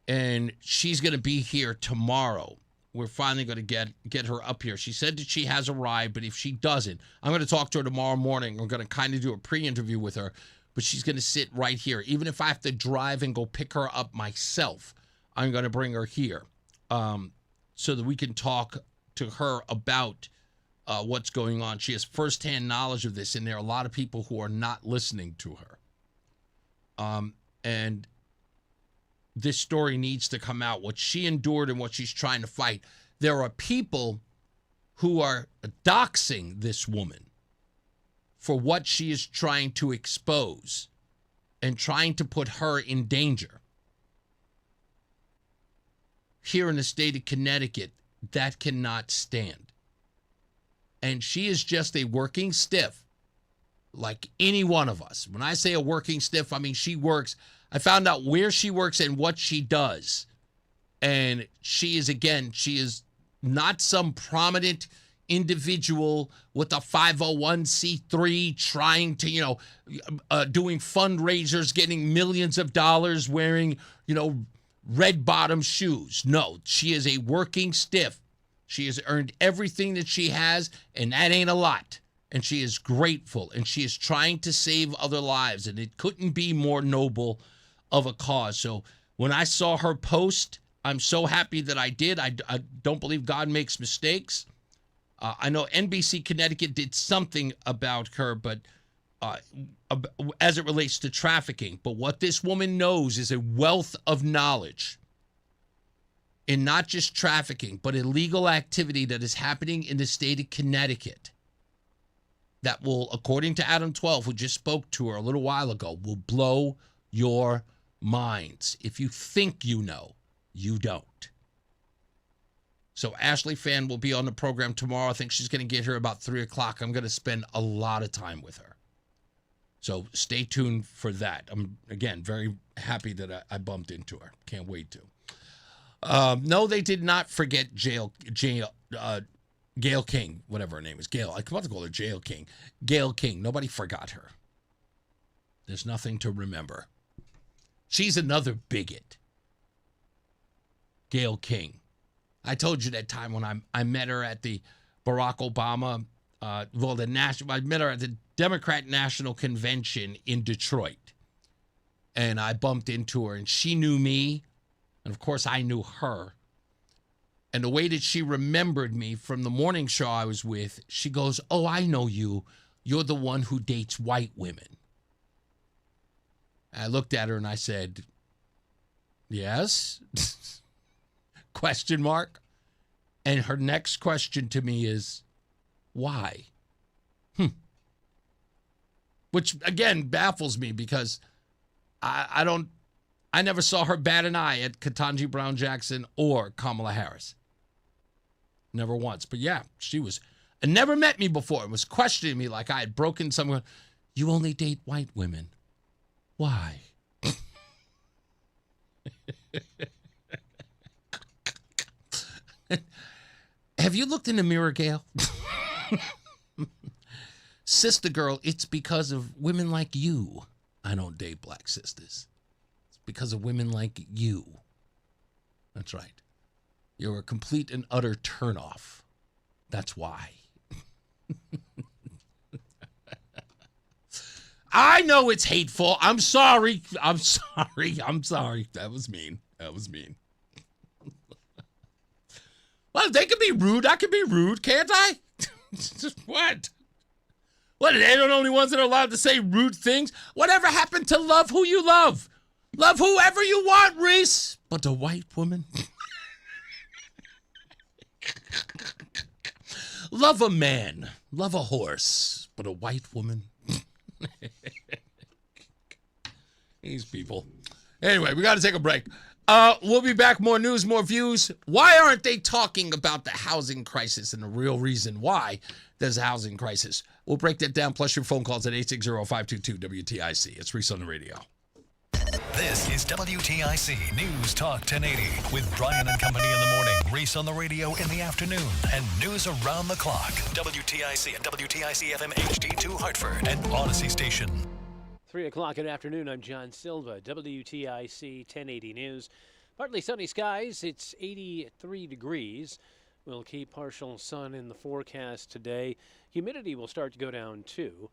And she's going to be here tomorrow. We're finally going to get her up here. She said that she has arrived, but if she doesn't, I'm going to talk to her tomorrow morning. We're going to kind of do a pre-interview with her, but she's going to sit right here. Even if I have to drive and go pick her up myself, I'm going to bring her here so that we can talk to her about what's going on. She has firsthand knowledge of this, and there are a lot of people who are not listening to her. And this story needs to come out, what she endured and what she's trying to fight. There are people who are doxing this woman for what she is trying to expose and trying to put her in danger. Here in the state of Connecticut, that cannot stand. And she is just a working stiff like any one of us. When I say a working stiff, I mean she works. I found out where she works and what she does. And she is not some prominent individual with a 501c3 trying to, doing fundraisers, getting millions of dollars, wearing, red bottom shoes. No, she is a working stiff. She has earned everything that she has, and that ain't a lot. And she is grateful, and she is trying to save other lives, and it couldn't be more noble of a cause. So when I saw her post, I'm so happy that I did. I don't believe God makes mistakes. I know NBC Connecticut did something about her, but as it relates to trafficking. But what this woman knows is a wealth of knowledge in not just trafficking, but illegal activity that is happening in the state of Connecticut that will, according to Adam 12, who just spoke to her a little while ago, will blow your minds. If you think you know, you don't. So Ashley Fan will be on the program tomorrow. I think she's going to get here about 3 o'clock. I'm going to spend a lot of time with her. So stay tuned for that. I'm, again, very happy that I bumped into her. Can't wait to. No, they did not forget Gail King, whatever her name is. Gail. I come about to call her Gail King. Gail King. Nobody forgot her. There's nothing to remember. She's another bigot. Gail King. I told you that time when I met her at the Barack Obama, I met her at the Democrat National Convention in Detroit. And I bumped into her, and she knew me. And, of course, I knew her. And the way that she remembered me from the morning show I was with, she goes, "Oh, I know you. You're the one who dates white women." I looked at her and I said, "Yes?" Question mark. And her next question to me is, "Why?" Which, again, baffles me because I never saw her bat an eye at Ketanji Brown Jackson or Kamala Harris. Never once. But yeah, she was, and never met me before and was questioning me like I had broken someone. "You only date white women. Why?" Have you looked in the mirror, Gail? Sister girl, it's because of women like you I don't date black sisters. It's because of women like you. That's right. You're a complete and utter turnoff. That's why. I know it's hateful. I'm sorry. I'm sorry. That was mean. Well, they can be rude. I can be rude, can't I? What? What, they're the only ones that are allowed to say rude things? Whatever happened to love who you love? Love whoever you want, Reese. But a white woman? Love a man. Love a horse. But a white woman? These people. Anyway, we got to take a break. We'll be back. More news, more views. Why aren't they talking about the housing crisis and the real reason why there's a housing crisis? We'll break that down, plus your phone calls at 860-522-WTIC. It's Reese on the radio. This is WTIC News Talk 1080 with Brian and Company in the morning, Reese on the radio in the afternoon, and news around the clock. WTIC and WTIC FM HD2 Hartford and Odyssey Station. 3 o'clock in the afternoon, I'm John Silva, WTIC 1080 News. Partly sunny skies, it's 83 degrees. We'll keep partial sun in the forecast today. Humidity will start to go down too.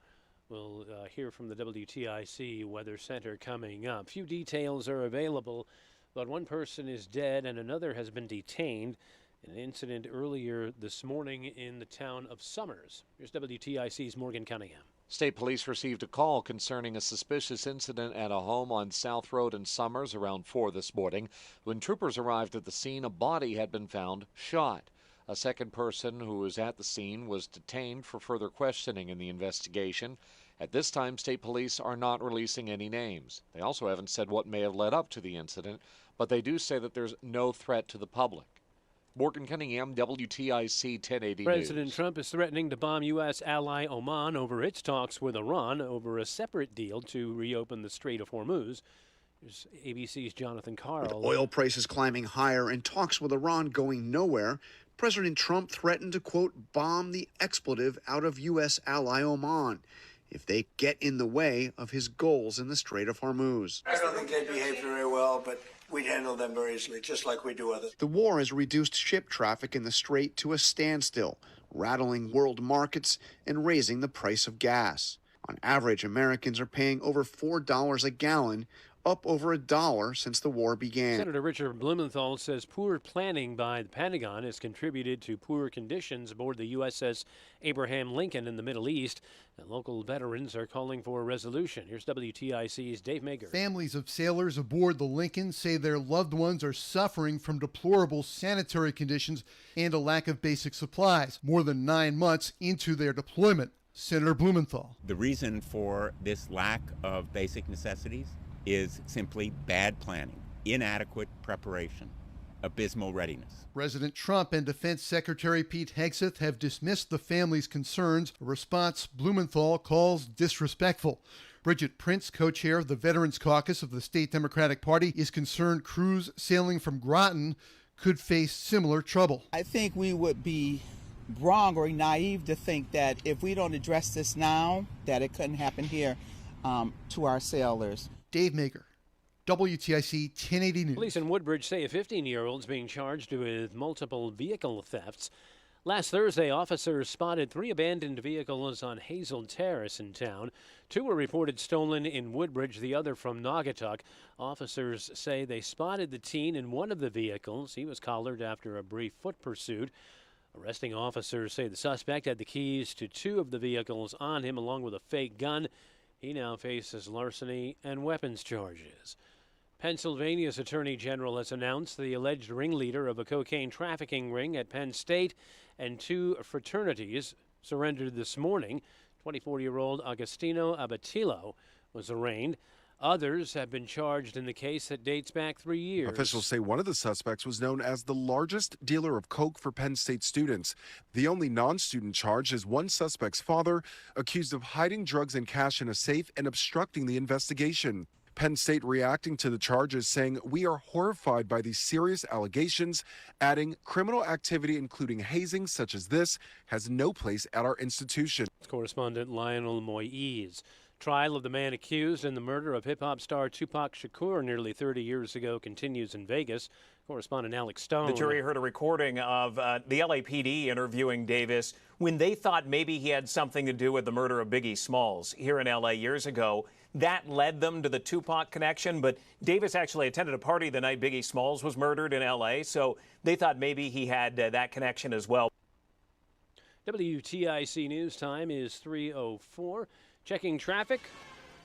We'll hear from the WTIC Weather Center coming up. Few details are available, but one person is dead and another has been detained in an incident earlier this morning in the town of Summers. Here's WTIC's Morgan Cunningham. State police received a call concerning a suspicious incident at a home on South Road in Summers around 4 this morning. When troopers arrived at the scene, a body had been found shot. A second person who was at the scene was detained for further questioning in the investigation. At this time, state police are not releasing any names. They also haven't said what may have led up to the incident, but they do say that there's no threat to the public. Morgan Cunningham, WTIC 1080 President News. Trump is threatening to bomb U.S. ally Oman over its talks with Iran over a separate deal to reopen the Strait of Hormuz. Here's ABC's Jonathan Carl. With oil prices climbing higher and talks with Iran going nowhere, President Trump threatened to, quote, bomb the expletive out of U.S. ally Oman if they get in the way of his goals in the Strait of Hormuz. I don't think they behave very well, but we'd handle them very easily, just like we do others. The war has reduced ship traffic in the strait to a standstill, rattling world markets and raising the price of gas. On average, Americans are paying over $4 a gallon, up over $1 since the war began. Senator Richard Blumenthal says poor planning by the Pentagon has contributed to poor conditions aboard the USS Abraham Lincoln in the Middle East, and local veterans are calling for a resolution. Here's WTIC's Dave Mager. Families of sailors aboard the Lincoln say their loved ones are suffering from deplorable sanitary conditions and a lack of basic supplies, more than 9 months into their deployment. Senator Blumenthal. The reason for this lack of basic necessities is simply bad planning, inadequate preparation, abysmal readiness. President Trump and Defense Secretary Pete Hegseth have dismissed the family's concerns, a response Blumenthal calls disrespectful. Bridget Prince, co-chair of the Veterans Caucus of the state Democratic Party, is concerned crews sailing from Groton could face similar trouble. I think we would be wrong or naive to think that if we don't address this now, that it couldn't happen here to our sailors. Dave Mager, WTIC 1080 News. Police in Woodbridge say a 15-year-old is being charged with multiple vehicle thefts. Last Thursday, officers spotted 3 abandoned vehicles on Hazel Terrace in town. 2 were reported stolen in Woodbridge, the other from Naugatuck. Officers say they spotted the teen in one of the vehicles. He was collared after a brief foot pursuit. Arresting officers say the suspect had the keys to 2 of the vehicles on him, along with a fake gun. He now faces larceny and weapons charges. Pennsylvania's Attorney General has announced the alleged ringleader of a cocaine trafficking ring at Penn State and 2 fraternities surrendered this morning. 24-year-old Agostino Abatillo was arraigned. Others have been charged in the case that dates back 3 years. Officials say one of the suspects was known as the largest dealer of coke for Penn State students. The only non-student charge is one suspect's father, accused of hiding drugs and cash in a safe and obstructing the investigation. Penn State reacting to the charges, saying, "We are horrified by these serious allegations," adding, "Criminal activity, including hazing such as this, has no place at our institution." Correspondent Lionel Moyes. Trial of the man accused in the murder of hip-hop star Tupac Shakur nearly 30 years ago continues in Vegas. Correspondent Alex Stone. The jury heard a recording of the LAPD interviewing Davis when they thought maybe he had something to do with the murder of Biggie Smalls here in L.A. years ago. That led them to the Tupac connection, but Davis actually attended a party the night Biggie Smalls was murdered in L.A., so they thought maybe he had that connection as well. WTIC News time is 3:04. Checking traffic.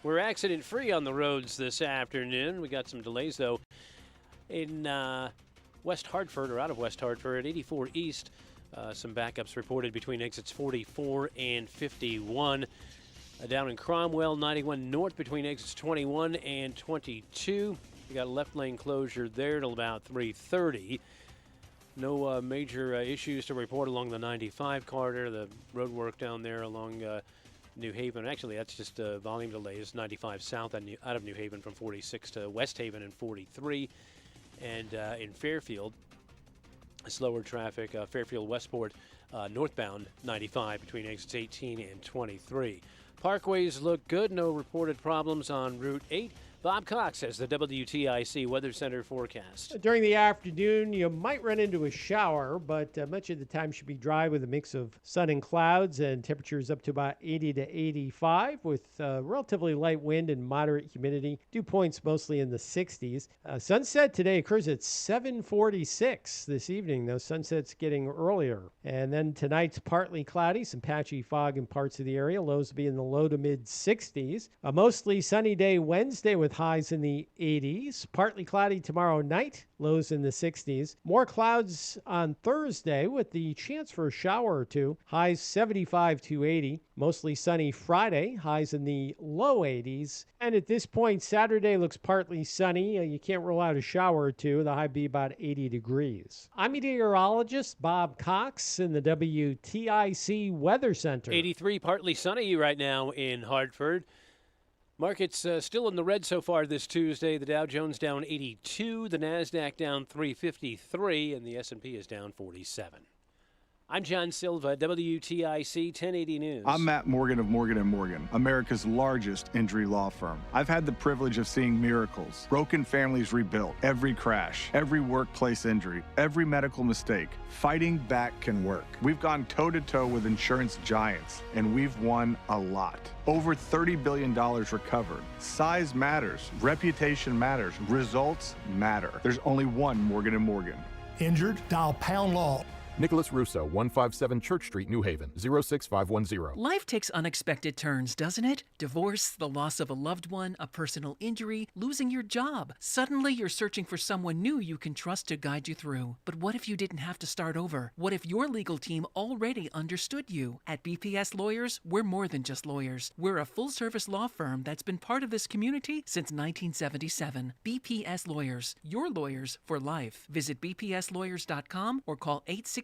We're accident-free on the roads this afternoon. We got some delays, though, in West Hartford, or out of West Hartford, 84 East. Some backups reported between exits 44 and 51. Down in Cromwell, 91 North between exits 21 and 22. We got a left lane closure there till about 3:30. No major issues to report along the 95 corridor. The road work down there along New Haven. Actually, that's just volume delays. 95 south out of New Haven from 46 to West Haven and 43. And in Fairfield, slower traffic. Fairfield Westport northbound 95 between exits 18 and 23. Parkways look good. No reported problems on Route 8. Bob Cox has the WTIC Weather Center forecast. During the afternoon, you might run into a shower, but much of the time should be dry with a mix of sun and clouds, and temperatures up to about 80 to 85 with relatively light wind and moderate humidity. Dew points mostly in the 60s. Sunset today occurs at 7:46 this evening, though sunset's getting earlier. And then tonight's partly cloudy, some patchy fog in parts of the area. Lows will be in the low to mid 60s. A mostly sunny day Wednesday with highs in the 80s. Partly cloudy tomorrow night, lows in the 60s. More clouds on Thursday with the chance for a shower or two. Highs 75 to 80. Mostly sunny Friday, highs in the low 80s. And at this point, Saturday looks partly sunny. You can't rule out a shower or two. The high be about 80 degrees. I'm meteorologist Bob Cox in the WTIC Weather Center. 83, partly sunny right now in Hartford. Markets still in the red so far this Tuesday. The Dow Jones down 82, the NASDAQ down 353, and the S&P is down 47. I'm John Silva, WTIC 1080 News. I'm Matt Morgan of Morgan & Morgan, America's largest injury law firm. I've had the privilege of seeing miracles, broken families rebuilt, every crash, every workplace injury, every medical mistake. Fighting back can work. We've gone toe-to-toe with insurance giants, and we've won a lot. Over $30 billion recovered. Size matters. Reputation matters. Results matter. There's only one Morgan & Morgan. Injured? Dial pound law. Nicholas Russo, 157 Church Street, New Haven, 06510. Life takes unexpected turns, doesn't it? Divorce, the loss of a loved one, a personal injury, losing your job. Suddenly you're searching for someone new you can trust to guide you through. But what if you didn't have to start over? What if your legal team already understood you? At BPS Lawyers, we're more than just lawyers. We're a full-service law firm that's been part of this community since 1977. BPS Lawyers, your lawyers for life. Visit bpslawyers.com or call 860-CALL-BPS.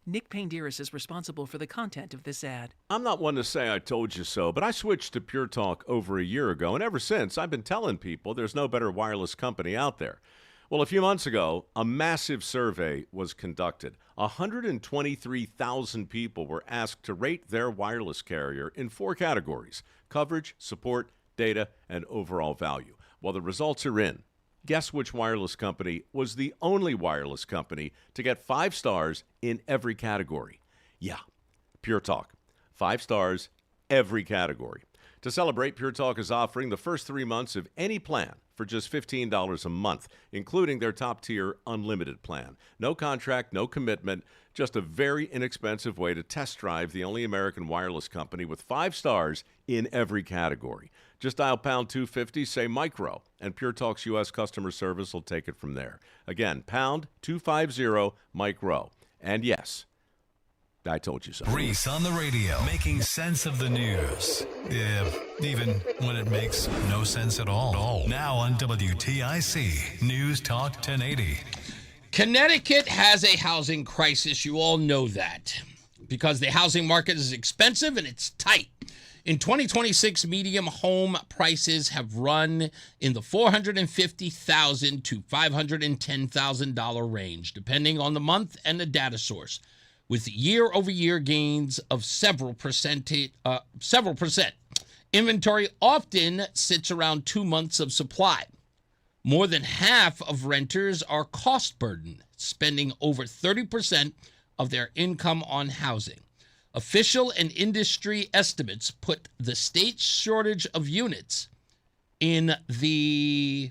Nick Painderis is responsible for the content of this ad. I'm not one to say I told you so, but I switched to Pure Talk over a year ago, and ever since I've been telling people there's no better wireless company out there. Well, a few months ago, a massive survey was conducted. 123,000 people were asked to rate their wireless carrier in 4 categories: coverage, support, data, and overall value. Well, the results are in. Guess which wireless company was the only wireless company to get 5 stars in every category? Yeah, Pure Talk. 5 stars, every category. To celebrate, Pure Talk is offering the first 3 months of any plan for just $15 a month, including their top-tier unlimited plan. No contract, no commitment, just a very inexpensive way to test drive the only American wireless company with 5 stars in every category. Just dial pound 250, say micro, and Pure Talk's U.S. customer service will take it from there. Again, pound 250 micro. And yes, I told you so. Reese on the radio, making sense of the news. Yeah, even when it makes no sense at all. Now on WTIC News Talk 1080. Connecticut has a housing crisis. You all know that because the housing market is expensive and it's tight. In 2026, median home prices have run in the $450,000 to $510,000 range, depending on the month and the data source, with year-over-year gains of several percent. Inventory often sits around 2 months of supply. More than half of renters are cost-burdened, spending over 30% of their income on housing. Official and industry estimates put the state's shortage of units in the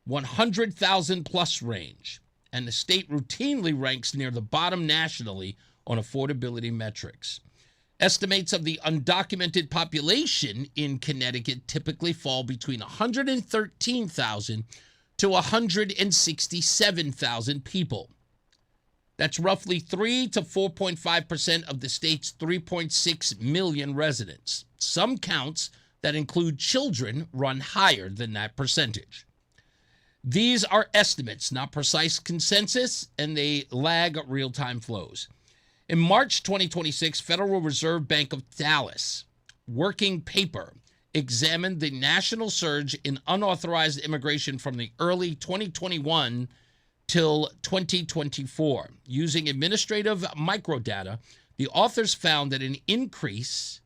100,000 plus range, and the state routinely ranks near the bottom nationally on affordability metrics. Estimates of the undocumented population in Connecticut typically fall between 113,000 to 167,000 people. That's roughly 3 to 4.5% of the state's 3.6 million residents. Some counts that include children run higher than that percentage. These are estimates, not precise consensus, and they lag real-time flows. In March 2026, Federal Reserve Bank of Dallas working paper examined the national surge in unauthorized immigration from the early 2021 till 2024. Using administrative microdata, the authors found that an increase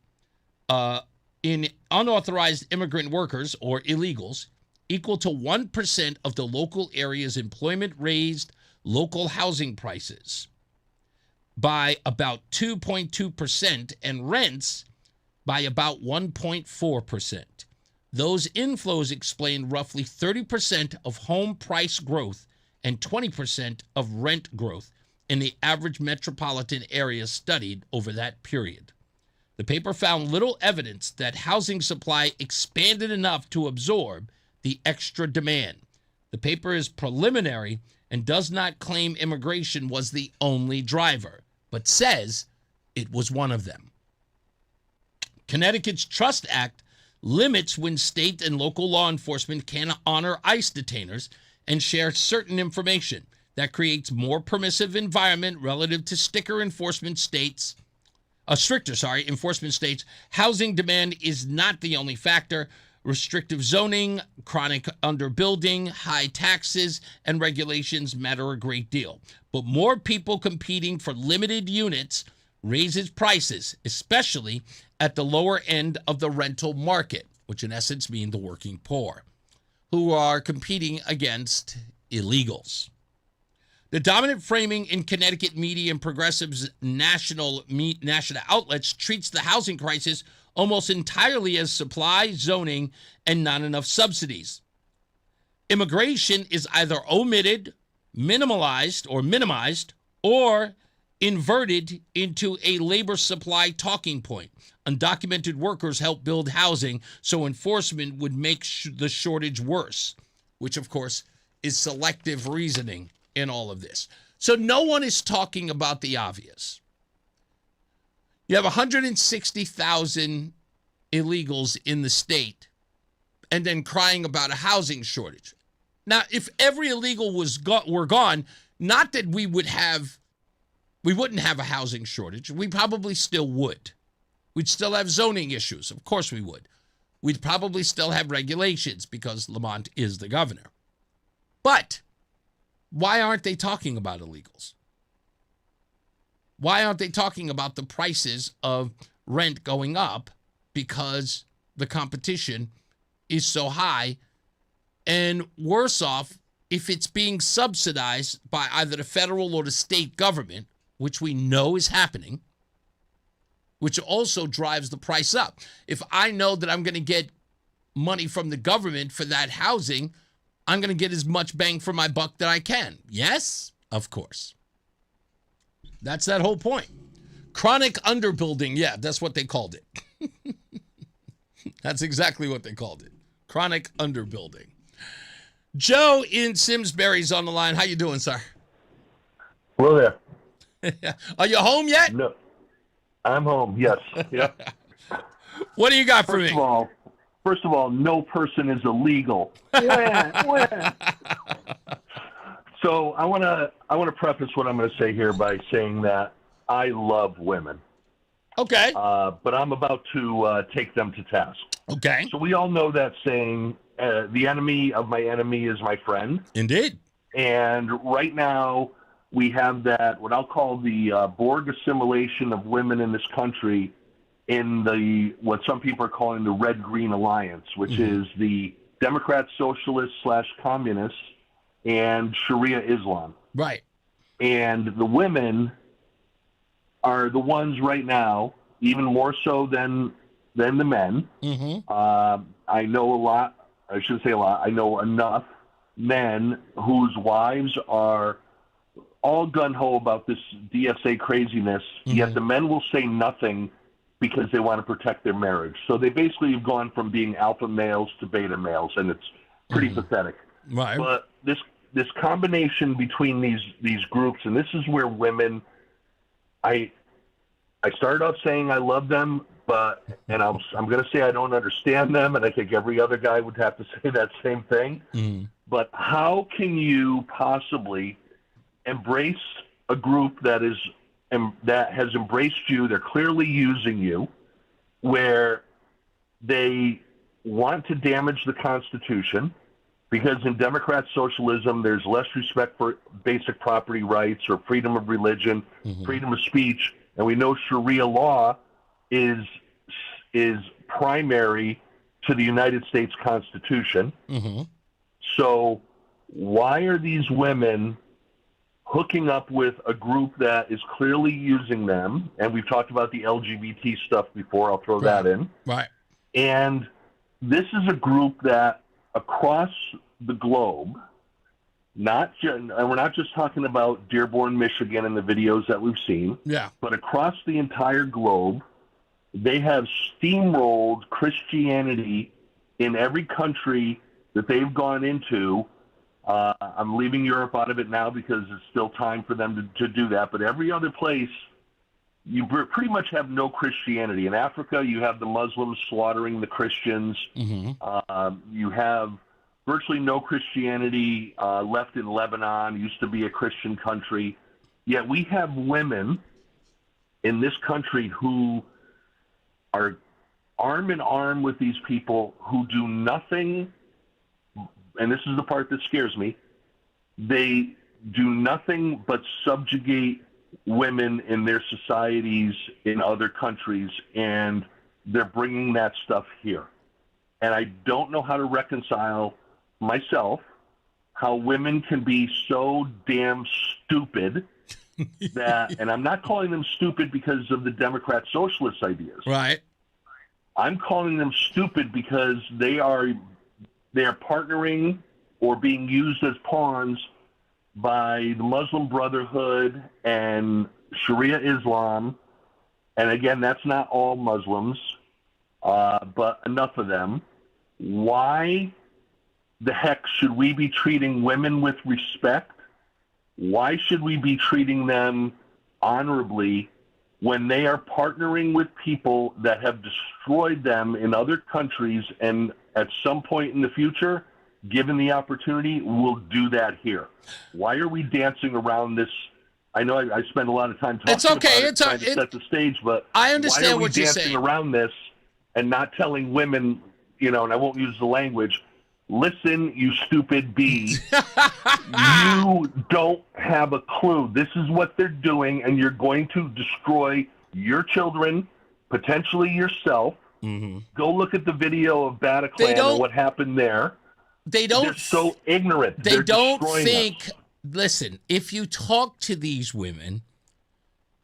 in unauthorized immigrant workers, or illegals, equal to 1% of the local area's employment-raised local housing prices by about 2.2% and rents by about 1.4%. Those inflows explain roughly 30% of home price growth and 20% of rent growth in the average metropolitan area studied over that period. The paper found little evidence that housing supply expanded enough to absorb the extra demand. The paper is preliminary and does not claim immigration was the only driver, but says it was one of them. Connecticut's Trust Act limits when state and local law enforcement can honor ICE detainers and share certain information. That creates more permissive environment relative to stricter enforcement states. Housing demand is not the only factor. Restrictive zoning, chronic underbuilding, high taxes, and regulations matter a great deal. But more people competing for limited units raises prices, especially at the lower end of the rental market, which in essence mean the working poor, who are competing against illegals. The dominant framing in Connecticut media and progressives' national outlets treats the housing crisis almost entirely as supply, zoning, and not enough subsidies. Immigration is either omitted, minimized, or inverted into a labor supply talking point. Undocumented workers help build housing, so enforcement would make the shortage worse, which, of course, is selective reasoning in all of this. So no one is talking about the obvious. You have 160,000 illegals in the state and then crying about a housing shortage. Now, if every illegal were gone, not that we wouldn't have a housing shortage. We probably still would. We'd still have zoning issues. Of course we would. We'd probably still have regulations because Lamont is the governor. But why aren't they talking about illegals? Why aren't they talking about the prices of rent going up because the competition is so high, and worse off if it's being subsidized by either the federal or the state government, which we know is happening, which also drives the price up. If I know that I'm going to get money from the government for that housing, I'm going to get as much bang for my buck that I can. Yes, of course. That's that whole point. Chronic underbuilding, yeah, that's what they called it. That's exactly what they called it. Chronic underbuilding. Joe in Simsbury's on the line. How you doing, sir? Hello there. Are you home yet? No, I'm home. Yes. Yep. What do you got for me? First of all, no person is illegal. So I want to preface what I'm going to say here by saying that I love women. Okay. But I'm about to take them to task. Okay. So we all know that saying, the enemy of my enemy is my friend. Indeed. And right now we have that, what I'll call the Borg assimilation of women in this country in the, what some people are calling the Red-Green Alliance, which is the Democrat Socialists / Communists and Sharia Islam. Right. And the women are the ones right now, even more so than the men. I know a lot, I shouldn't say a lot, I know enough men whose wives are all gung-ho about this DSA craziness, yet the men will say nothing because they want to protect their marriage. So they basically have gone from being alpha males to beta males, and it's pretty pathetic. Right. But this combination between these groups, and this is where women, I started off saying I love them, and I'm going to say I don't understand them, and I think every other guy would have to say that same thing. But how can you possibly embrace a group that has embraced you? They're clearly using you, where they want to damage the Constitution, because in Democrat socialism, there's less respect for basic property rights or freedom of religion, freedom of speech, and we know Sharia law is primary to the United States Constitution. Mm-hmm. So why are these women hooking up with a group that is clearly using them? And we've talked about the LGBT stuff before. I'll throw that in. Right. And this is a group that across the globe, and we're not just talking about Dearborn, Michigan and the videos that we've seen, but across the entire globe, they have steamrolled Christianity in every country that they've gone into. I'm leaving Europe out of it now because it's still time for them to do that. But every other place, you pretty much have no Christianity. In Africa, you have the Muslims slaughtering the Christians. You have virtually no Christianity left in Lebanon. It used to be a Christian country. Yet we have women in this country who are arm in arm with these people who do nothing, and this is the part that scares me, they do nothing but subjugate women in their societies in other countries, and they're bringing that stuff here. And I don't know how to reconcile myself how women can be so damn stupid that, and I'm not calling them stupid because of the Democrat socialist ideas. Right. I'm calling them stupid because they are partnering or being used as pawns by the Muslim Brotherhood and Sharia Islam. And again, that's not all Muslims, but enough of them. Why the heck should we be treating women with respect? Why should we be treating them honorably when they are partnering with people that have destroyed them in other countries, and at some point in the future, given the opportunity, will do that here? Why are we dancing around this? I know I spend a lot of time talking about it, trying to set the stage, but I understand why are we what you're dancing saying around this and not telling women, and I won't use the language, listen, you stupid bee, you don't have a clue. This is what they're doing, and you're going to destroy your children, potentially yourself. Go look at the video of Bataclan and what happened there. They're so ignorant. They don't destroying think, us. listen, if you talk to these women,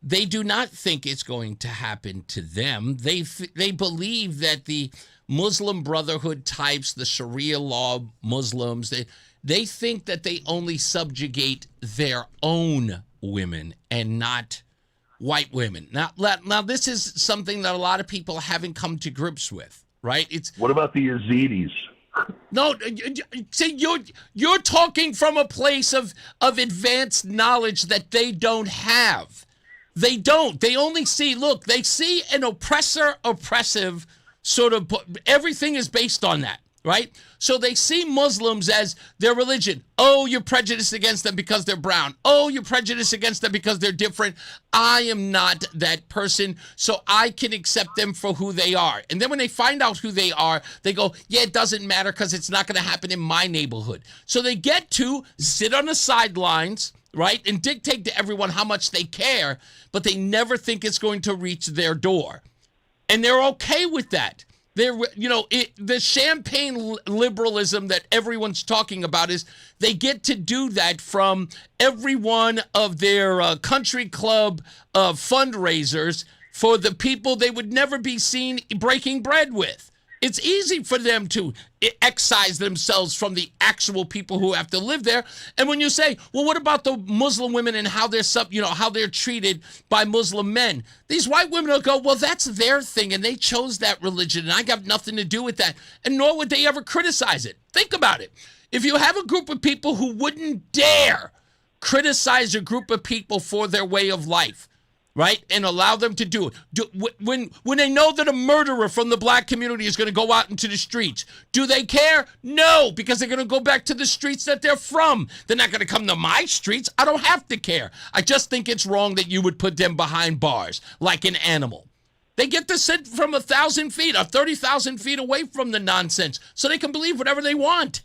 they do not think it's going to happen to them. They believe that the Muslim Brotherhood types, the Sharia law Muslims, they think that they only subjugate their own women and not white women. Now this is something that a lot of people haven't come to grips with, right? What about the Yazidis? No, see, you're talking from a place of advanced knowledge that they don't have. They don't. They only see, they see an oppressive sort of, everything is based on that, right? So they see Muslims as their religion. Oh, you're prejudiced against them because they're brown. Oh, you're prejudiced against them because they're different. I am not that person, so I can accept them for who they are. And then when they find out who they are, they go, yeah, it doesn't matter because it's not going to happen in my neighborhood. So they get to sit on the sidelines, right, and dictate to everyone how much they care, but they never think it's going to reach their door. And they're okay with that. The champagne liberalism that everyone's talking about is they get to do that from every one of their country club fundraisers for the people they would never be seen breaking bread with. It's easy for them to excise themselves from the actual people who have to live there. And when you say, well, what about the Muslim women and how they're treated by Muslim men? These white women will go, well, that's their thing, and they chose that religion, and I got nothing to do with that. And nor would they ever criticize it. Think about it. If you have a group of people who wouldn't dare criticize a group of people for their way of life, right, and allow them to do it. When they know that a murderer from the black community is going to go out into the streets, do they care? No, because they're going to go back to the streets that they're from. They're not going to come to my streets. I don't have to care. I just think it's wrong that you would put them behind bars like an animal. They get to sit from 1,000 feet or 30,000 feet away from the nonsense so they can believe whatever they want.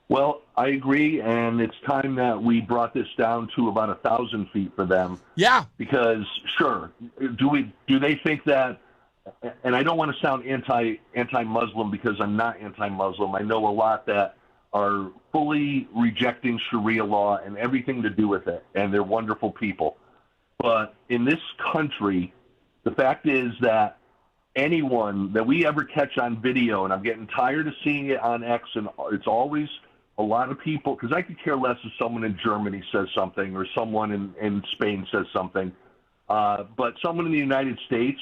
Well, I agree, and it's time that we brought this down to about 1,000 feet for them. Yeah. Because, sure, do they think that and I don't want to sound anti-Muslim because I'm not anti-Muslim. I know a lot that are fully rejecting Sharia law and everything to do with it, and they're wonderful people. But in this country, the fact is that anyone that we ever catch on video, and I'm getting tired of seeing it on X, and it's always a lot of people, because I could care less if someone in Germany says something or someone in Spain says something, but someone in the United States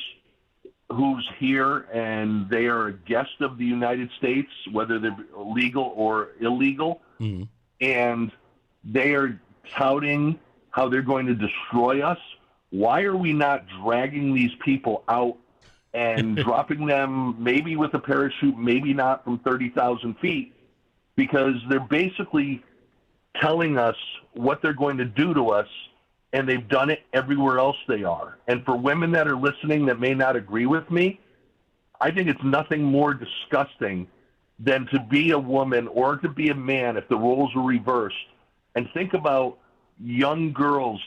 who's here and they are a guest of the United States, whether they're legal or illegal, and they are touting how they're going to destroy us. Why are we not dragging these people out and dropping them maybe with a parachute, maybe not, from 30,000 feet? Because they're basically telling us what they're going to do to us, and they've done it everywhere else they are. And for women that are listening that may not agree with me, I think it's nothing more disgusting than to be a woman or to be a man if the roles were reversed. And think about young girls,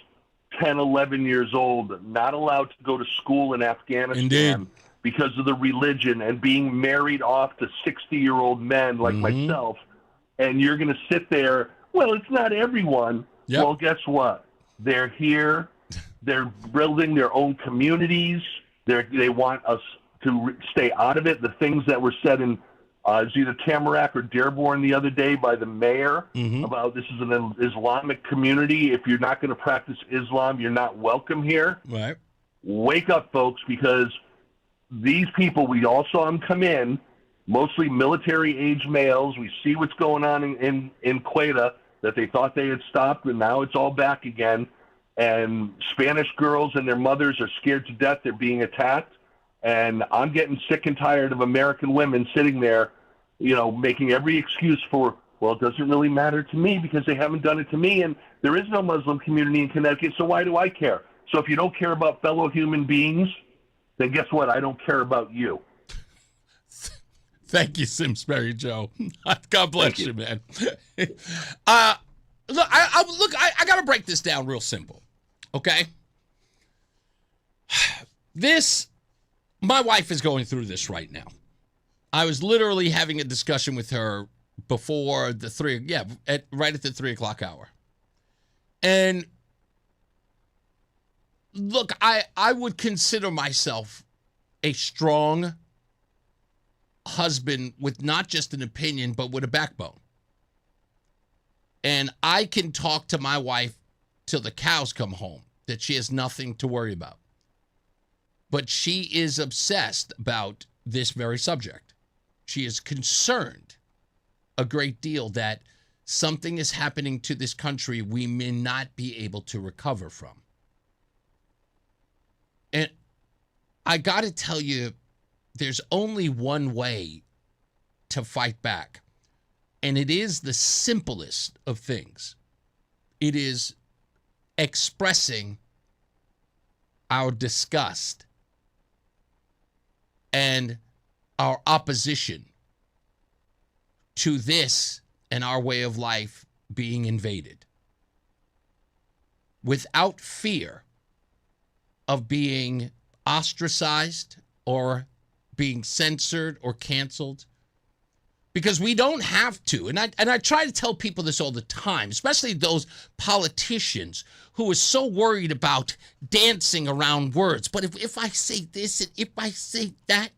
10, 11 years old, not allowed to go to school in Afghanistan because of the religion, and being married off to 60-year-old men like myself. And you're going to sit there, well, it's not everyone. Yep. Well, guess what? They're here. They're building their own communities. They want us to stay out of it. The things that were said in it's either Tamarack or Dearborn the other day by the mayor about this is an Islamic community. If you're not going to practice Islam, you're not welcome here. Right. Wake up, folks, because these people, we all saw them come in, mostly military-age males. We see what's going on in Quetta, that they thought they had stopped, and now it's all back again. And Spanish girls and their mothers are scared to death. They're being attacked. And I'm getting sick and tired of American women sitting there, making every excuse for, well, it doesn't really matter to me because they haven't done it to me. And there is no Muslim community in Connecticut, so why do I care? So if you don't care about fellow human beings, then guess what? I don't care about you. Thank you, Simsbury Joe. God bless you, man. I got to break this down real simple, okay? My wife is going through this right now. I was literally having a discussion with her before right at the 3 o'clock hour. And look, I would consider myself a strong husband with not just an opinion, but with a backbone. And I can talk to my wife till the cows come home that she has nothing to worry about. But she is obsessed about this very subject. She is concerned a great deal that something is happening to this country we may not be able to recover from. And I got to tell you, there's only one way to fight back. And it is the simplest of things. It is expressing our disgust and our opposition to this and our way of life being invaded, without fear of being ostracized or being censored or canceled. Because we don't have to. And I try to tell people this all the time, especially those politicians who are so worried about dancing around words. But if I say this and if I say that,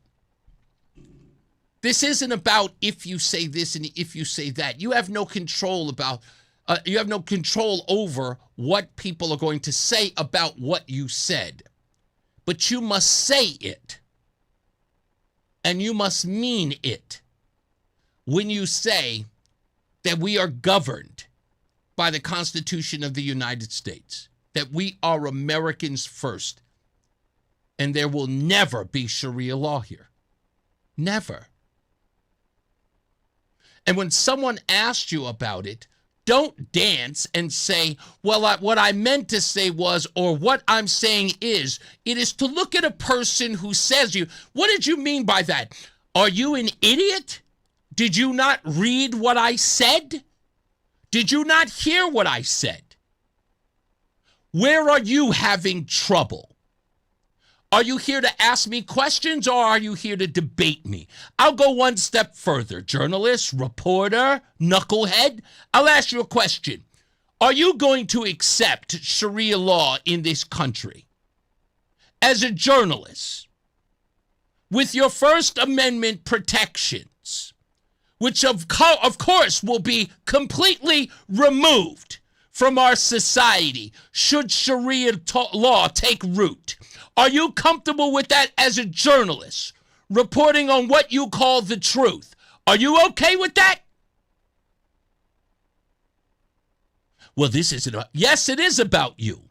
this isn't about if you say this and if you say that. You have no control you have no control over what people are going to say about what you said. But you must say it. And you must mean it. When you say that we are governed by the Constitution of the United States, that we are Americans first, and there will never be Sharia law here. Never. And when someone asks you about it, don't dance and say, well, what I meant to say was, or what I'm saying is. It is to look at a person who says what did you mean by that? Are you an idiot? Did you not read what I said? Did you not hear what I said? Where are you having trouble? Are you here to ask me questions or are you here to debate me? I'll go one step further. Journalist, reporter, knucklehead, I'll ask you a question. Are you going to accept Sharia law in this country? As a journalist, with your First Amendment protections, which of course will be completely removed from our society should Sharia law take root. Are you comfortable with that as a journalist, reporting on what you call the truth? Are you okay with that? Well, this isn't yes, it is about you.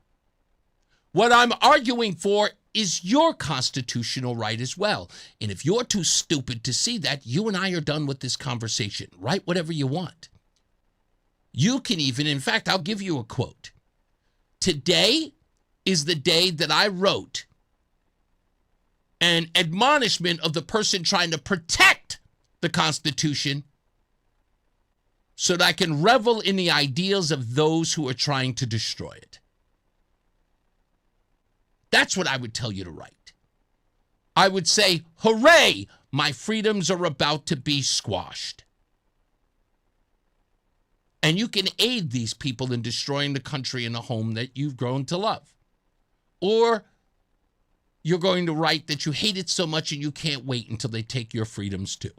What I'm arguing for is your constitutional right as well. And if you're too stupid to see that, you and I are done with this conversation. Write whatever you want. You can even, in fact, I'll give you a quote. Today is the day that I wrote an admonishment of the person trying to protect the Constitution so that I can revel in the ideals of those who are trying to destroy it. That's what I would tell you to write. I would say, hooray, my freedoms are about to be squashed. And you can aid these people in destroying the country and the home that you've grown to love. Or you're going to write that you hate it so much and you can't wait until they take your freedoms too.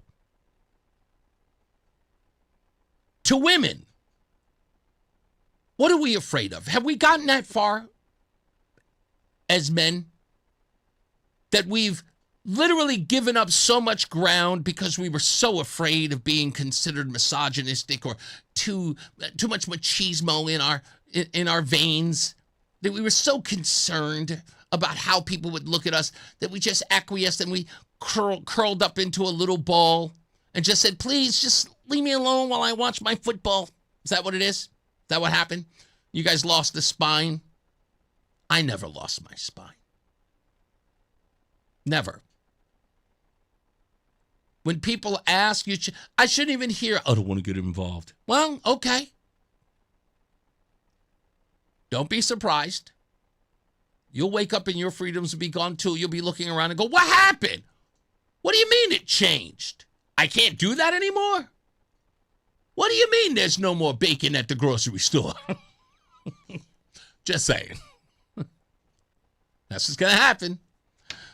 To women, what are we afraid of? Have we gotten that far as men that we've literally given up so much ground because we were so afraid of being considered misogynistic or too much machismo in our veins, that we were so concerned about how people would look at us that we just acquiesced and we curled up into a little ball and just said, please just leave me alone while I watch my football. Is that what it is? Is that what happened? You guys lost the spine? I never lost my spine. Never. When people ask, I shouldn't even hear, I don't want to get involved. Well, okay. Don't be surprised. You'll wake up and your freedoms will be gone too. You'll be looking around and go, what happened? What do you mean it changed? I can't do that anymore? What do you mean there's no more bacon at the grocery store? Just saying. That's what's going to happen.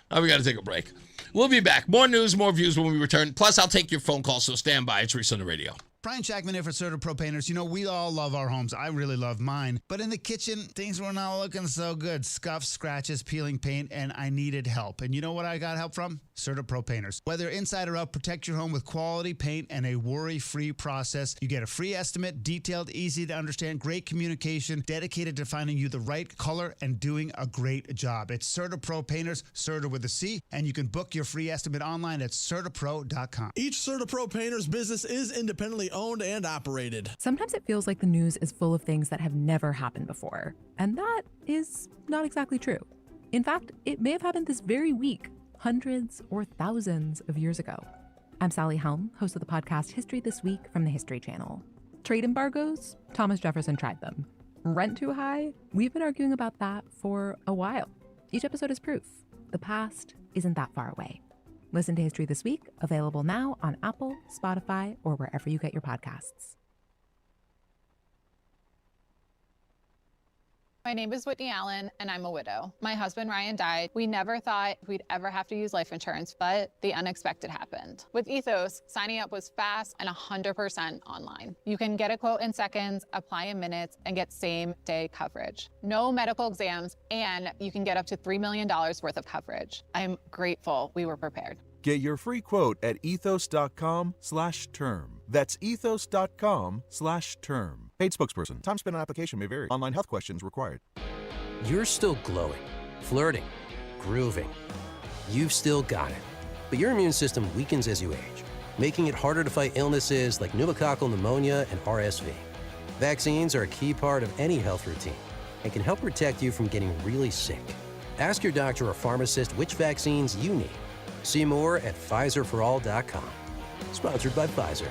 Now we got to take a break. We'll be back. More news, more views when we return. Plus, I'll take your phone call, so stand by. It's Reese on the radio. Brian Shackman here for CertaPro Painters. You know, we all love our homes. I really love mine. But in the kitchen, things were not looking so good. Scuffs, scratches, peeling paint, and I needed help. And you know what I got help from? CertaPro Painters. Whether inside or out, protect your home with quality paint and a worry-free process. You get a free estimate, detailed, easy to understand, great communication, dedicated to finding you the right color and doing a great job. It's CertaPro Painters, Certa with a C, and you can book your free estimate online at CertaPro.com. Each CertaPro Painters business is independently owned and operated. Sometimes it feels like the news is full of things that have never happened before, and that is not exactly true. In fact, it may have happened this very week, hundreds or thousands of years ago. I'm Sally Helm, host of the podcast History This Week from the History Channel. Trade embargoes? Thomas Jefferson tried them. Rent too high? We've been arguing about that for a while. Each episode is proof. The past isn't that far away. Listen to History This Week, available now on Apple, Spotify, or wherever you get your podcasts. My name is Whitney Allen, and I'm a widow. My husband, Ryan, died. We never thought we'd ever have to use life insurance, but the unexpected happened. With Ethos, signing up was fast and 100% online. You can get a quote in seconds, apply in minutes, and get same-day coverage. No medical exams, and you can get up to $3 million worth of coverage. I'm grateful we were prepared. Get your free quote at ethos.com/term. That's ethos.com/term. Paid spokesperson. Time spent on application may vary. Online health questions required. You're still glowing, flirting, grooving. You've still got it. But your immune system weakens as you age, making it harder to fight illnesses like pneumococcal pneumonia and RSV. Vaccines are a key part of any health routine and can help protect you from getting really sick. Ask your doctor or pharmacist which vaccines you need. See more at PfizerForAll.com. Sponsored by Pfizer.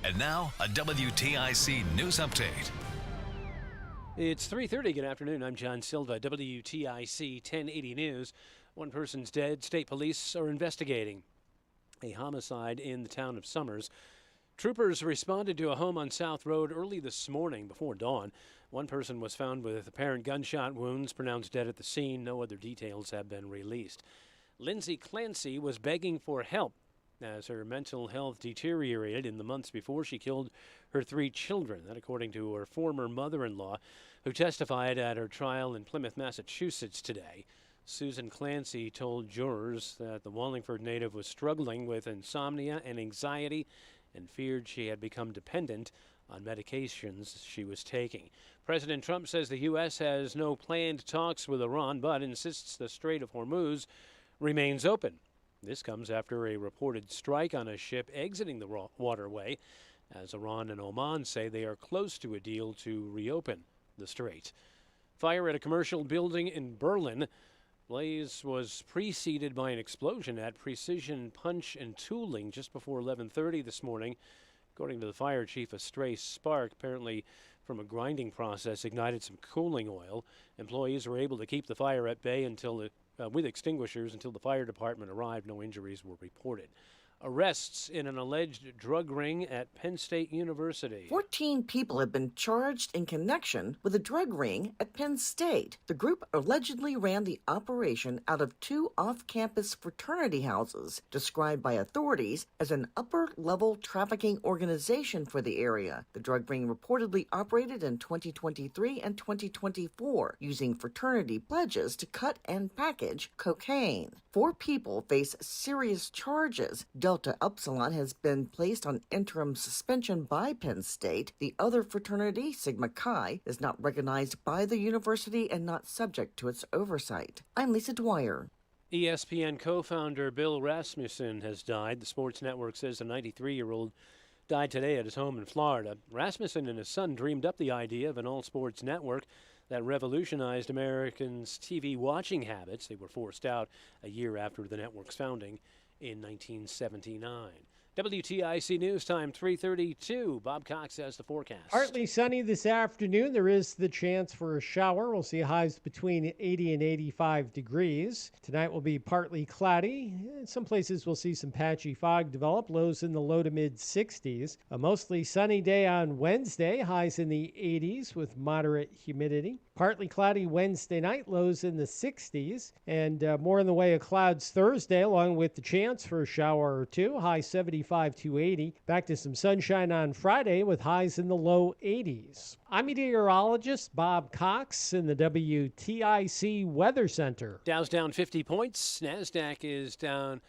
And now, a WTIC news update. It's 3:30. Good afternoon. I'm John Silva, WTIC 1080 News. One person's dead. State police are investigating a homicide in the town of Summers. Troopers responded to a home on South Road early this morning before dawn. One person was found with apparent gunshot wounds, pronounced dead at the scene. No other details have been released. Lindsay Clancy was begging for help as her mental health deteriorated in the months before she killed her 3 children. That according to her former mother-in-law, who testified at her trial in Plymouth, Massachusetts today. Susan Clancy told jurors that the Wallingford native was struggling with insomnia and anxiety and feared she had become dependent on medications she was taking. President Trump says the U.S. has no planned talks with Iran, but insists the Strait of Hormuz remains open. This comes after a reported strike on a ship exiting the waterway, as Iran and Oman say they are close to a deal to reopen the strait. Fire at a commercial building in Berlin. Blaze was preceded by an explosion at Precision Punch and Tooling just before 11:30 this morning. According to the fire chief, a stray spark, apparently from a grinding process, ignited some cooling oil. Employees were able to keep the fire at bay with extinguishers until the fire department arrived. No injuries were reported. Arrests in an alleged drug ring at Penn State University. 14 people have been charged in connection with a drug ring at Penn State. The group allegedly ran the operation out of 2 off-campus fraternity houses, described by authorities as an upper-level trafficking organization for the area. The drug ring reportedly operated in 2023 and 2024, using fraternity pledges to cut and package cocaine. 4 people face serious charges. Delta Upsilon has been placed on interim suspension by Penn State. The other fraternity, Sigma Chi, is not recognized by the university and not subject to its oversight. I'm Lisa Dwyer. ESPN co-founder Bill Rasmussen has died. The sports network says the 93-year-old died today at his home in Florida. Rasmussen and his son dreamed up the idea of an all-sports network that revolutionized Americans' TV watching habits. They were forced out a year after the network's founding in 1979. WTIC News Time 3:32. Bob Cox has the forecast. Partly sunny this afternoon. There is the chance for a shower. We'll see highs between 80 and 85 degrees. Tonight will be partly cloudy. In some places we'll see some patchy fog develop. Lows in the low to mid 60s. A mostly sunny day on Wednesday. Highs in the 80s with moderate humidity. Partly cloudy Wednesday night, lows in the 60s, and more in the way of clouds Thursday, along with the chance for a shower or two, high 75 to 80. Back to some sunshine on Friday with highs in the low 80s. I'm meteorologist Bob Cox in the WTIC Weather Center. Dow's down 50 points. NASDAQ is down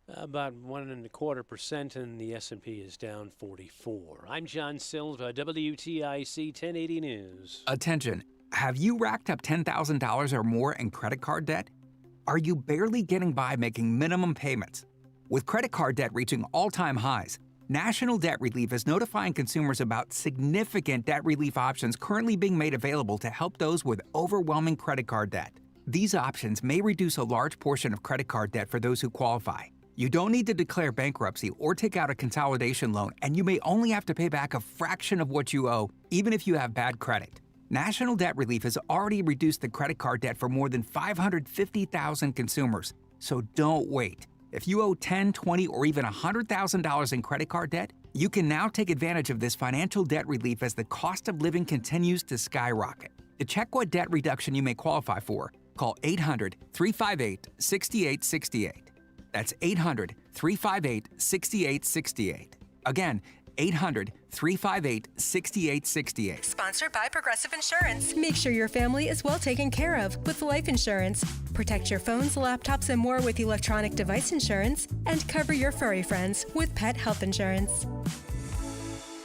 about 1.25%, and the S&P is down 44. I'm John Silva, WTIC 1080 News. Attention. Have you racked up $10,000 or more in credit card debt? Are you barely getting by making minimum payments? With credit card debt reaching all-time highs, National Debt Relief is notifying consumers about significant debt relief options currently being made available to help those with overwhelming credit card debt. These options may reduce a large portion of credit card debt for those who qualify. You don't need to declare bankruptcy or take out a consolidation loan, and you may only have to pay back a fraction of what you owe, even if you have bad credit. National Debt Relief has already reduced the credit card debt for more than 550,000 consumers. So don't wait. If you owe $10,000, $20,000, or even $100,000 in credit card debt, you can now take advantage of this financial debt relief as the cost of living continues to skyrocket. To check what debt reduction you may qualify for, call 800-358-6868. That's 800-358-6868. Again, 800-358-6868. Sponsored by Progressive Insurance. Make sure your family is well taken care of with life insurance. Protect your phones, laptops, and more with electronic device insurance. And cover your furry friends with pet health insurance.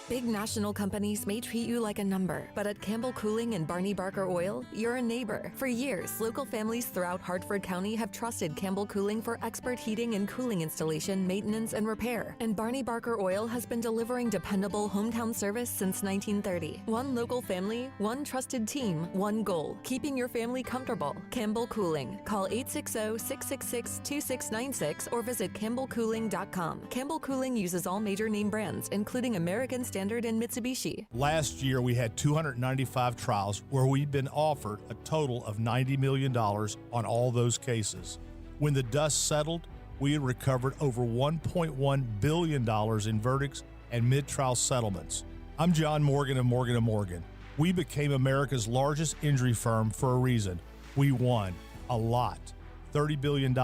Big national companies may treat you like a number, but at Campbell Cooling and Barney Barker Oil, you're a neighbor. For years, local families throughout Hartford County have trusted Campbell Cooling for expert heating and cooling installation, maintenance, and repair. And Barney Barker Oil has been delivering dependable hometown service since 1930. One local family, one trusted team, one goal, keeping your family comfortable. Campbell Cooling. Call 860-666-2696 or visit campbellcooling.com. Campbell Cooling uses all major name brands, including American Standard and Mitsubishi. Last year, we had 295 trials where we'd been offered a total of $90 million on all those cases. When the dust settled, we had recovered over $1.1 billion in verdicts and mid-trial settlements. I'm John Morgan of Morgan & Morgan. We became America's largest injury firm for a reason. We won a lot, $30 billion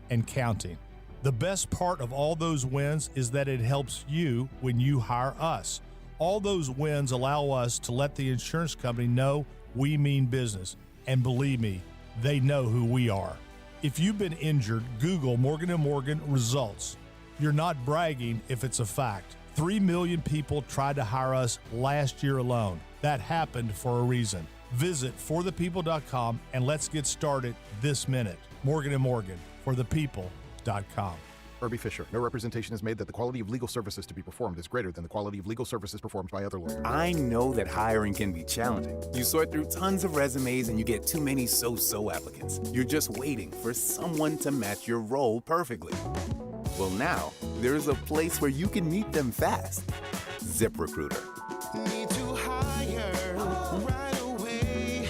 and counting. The best part of all those wins is that it helps you when you hire us. All those wins allow us to let the insurance company know we mean business. And believe me, they know who we are. If you've been injured, Google Morgan & Morgan results. You're not bragging if it's a fact. 3 million people tried to hire us last year alone. That happened for a reason. Visit forthepeople.com and let's get started this minute. Morgan & Morgan, forthepeople.com. Irby Fisher. No representation is made that the quality of legal services to be performed is greater than the quality of legal services performed by other lawyers. I know that hiring can be challenging. You sort through tons of resumes and you get too many so-so applicants. You're just waiting for someone to match your role perfectly. Well, now, there's a place where you can meet them fast. ZipRecruiter. Need to hire right away.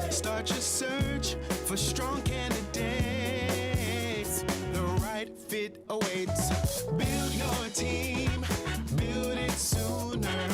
Start your search for strong candidates. The right fit awaits. Build your team, build it sooner.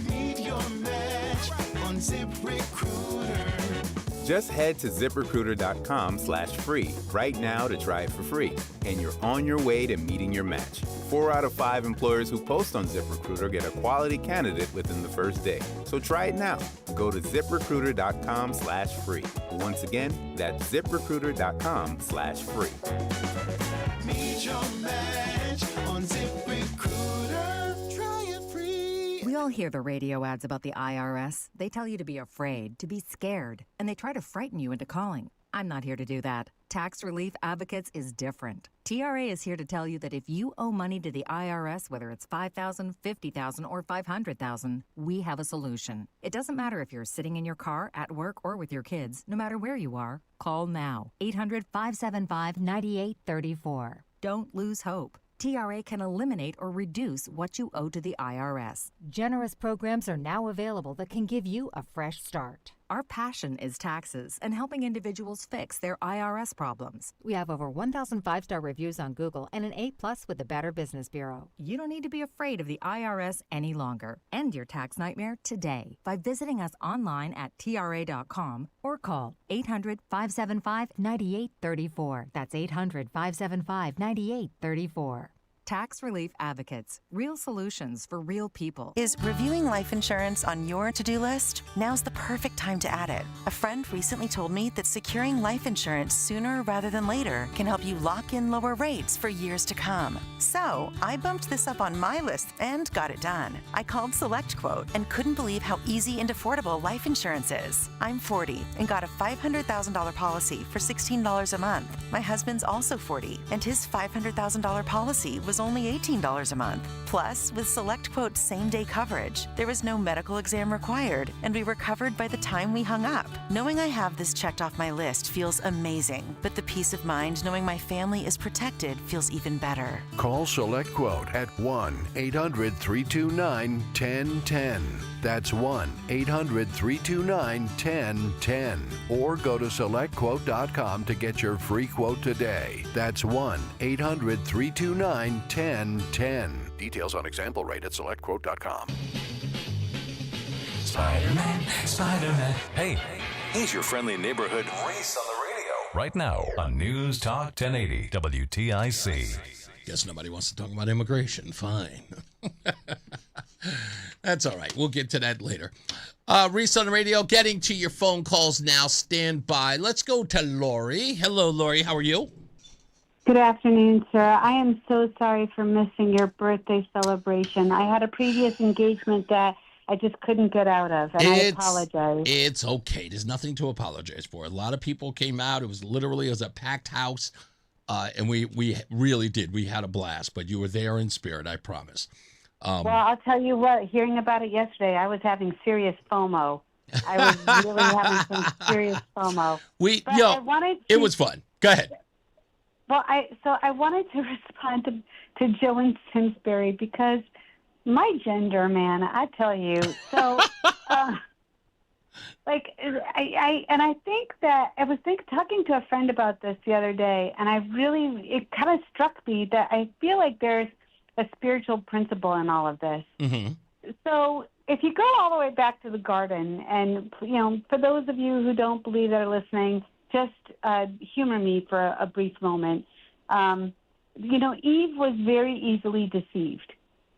Meet your match on ZipRecruiter. Just head to ZipRecruiter.com/free right now to try it for free, and you're on your way to meeting your match. 4 out of 5 employers who post on ZipRecruiter get a quality candidate within the first day. So try it now. Go to ZipRecruiter.com/free. Once again, that's ZipRecruiter.com/free. Meet your match on ZipRecruiter. Try it free. We all hear the radio ads about the IRS. They tell you to be afraid, to be scared, and they try to frighten you into calling. I'm not here to do that. Tax Relief Advocates is different. TRA is here to tell you that if you owe money to the IRS, whether it's $5,000, $50,000, or $500,000, we have a solution. It doesn't matter if you're sitting in your car, at work, or with your kids. No matter where you are, call now. 800-575-9834. Don't lose hope. TRA can eliminate or reduce what you owe to the IRS. Generous programs are now available that can give you a fresh start. Our passion is taxes and helping individuals fix their IRS problems. We have over 1,000 five-star reviews on Google and an A+ with the Better Business Bureau. You don't need to be afraid of the IRS any longer. End your tax nightmare today by visiting us online at TRA.com or call 800-575-9834. That's 800-575-9834. Tax Relief Advocates. Real solutions for real people. Is reviewing life insurance on your to-do list? Now's the perfect time to add it. A friend recently told me that securing life insurance sooner rather than later can help you lock in lower rates for years to come. So I bumped this up on my list and got it done. I called SelectQuote and couldn't believe how easy and affordable life insurance is. I'm 40 and got a $500,000 policy for $16 a month. My husband's also 40 and his $500,000 policy was only $18 a month. Plus, with SelectQuote's same-day coverage, there was no medical exam required, and we were covered by the time we hung up. Knowing I have this checked off my list feels amazing, but the peace of mind knowing my family is protected feels even better. Call SelectQuote at 1-800-329-1010. That's 1-800-329-1010. Or go to SelectQuote.com to get your free quote today. That's 1-800-329-1010. Details on example rate at SelectQuote.com. Spider-Man, Spider-Man. Hey, he's your friendly neighborhood Reese on the radio. Right now on News Talk 1080 WTIC. Guess nobody wants to talk about immigration. Fine. That's all right. We'll get to that later. Reese on the radio, getting to your phone calls now. Stand by. Let's go to Lori. Hello, Lori. How are you? Good afternoon, sir. I am so sorry for missing your birthday celebration. I had a previous engagement that I just couldn't get out of, and I apologize. It's okay. There's nothing to apologize for. A lot of people came out. It was a packed house, and we really did. We had a blast, but you were there in spirit, I promise. Well, I'll tell you what, hearing about it yesterday, I was having serious FOMO. I was really having some serious FOMO. It was fun. Go ahead. Well, I wanted to respond to Joe in Simsbury because My gender, man, I tell you. So, I think that I was talking to a friend about this the other day, and it kind of struck me that I feel like there's a spiritual principle in all of this. Mm-hmm. So if you go all the way back to the garden, and, for those of you who don't believe that are listening, just humor me for a brief moment. Eve was very easily deceived.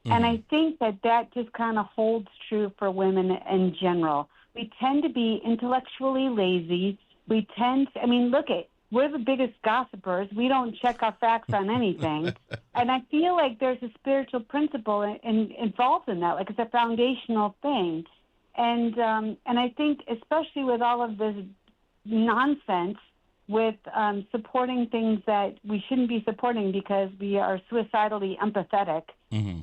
Mm-hmm. And I think that just kind of holds true for women in general. We tend to be intellectually lazy. We're the biggest gossipers. We don't check our facts on anything. And I feel like there's a spiritual principle involved in that, like it's a foundational thing. And I think especially with all of this nonsense with supporting things that we shouldn't be supporting because we are suicidally empathetic, mm-hmm.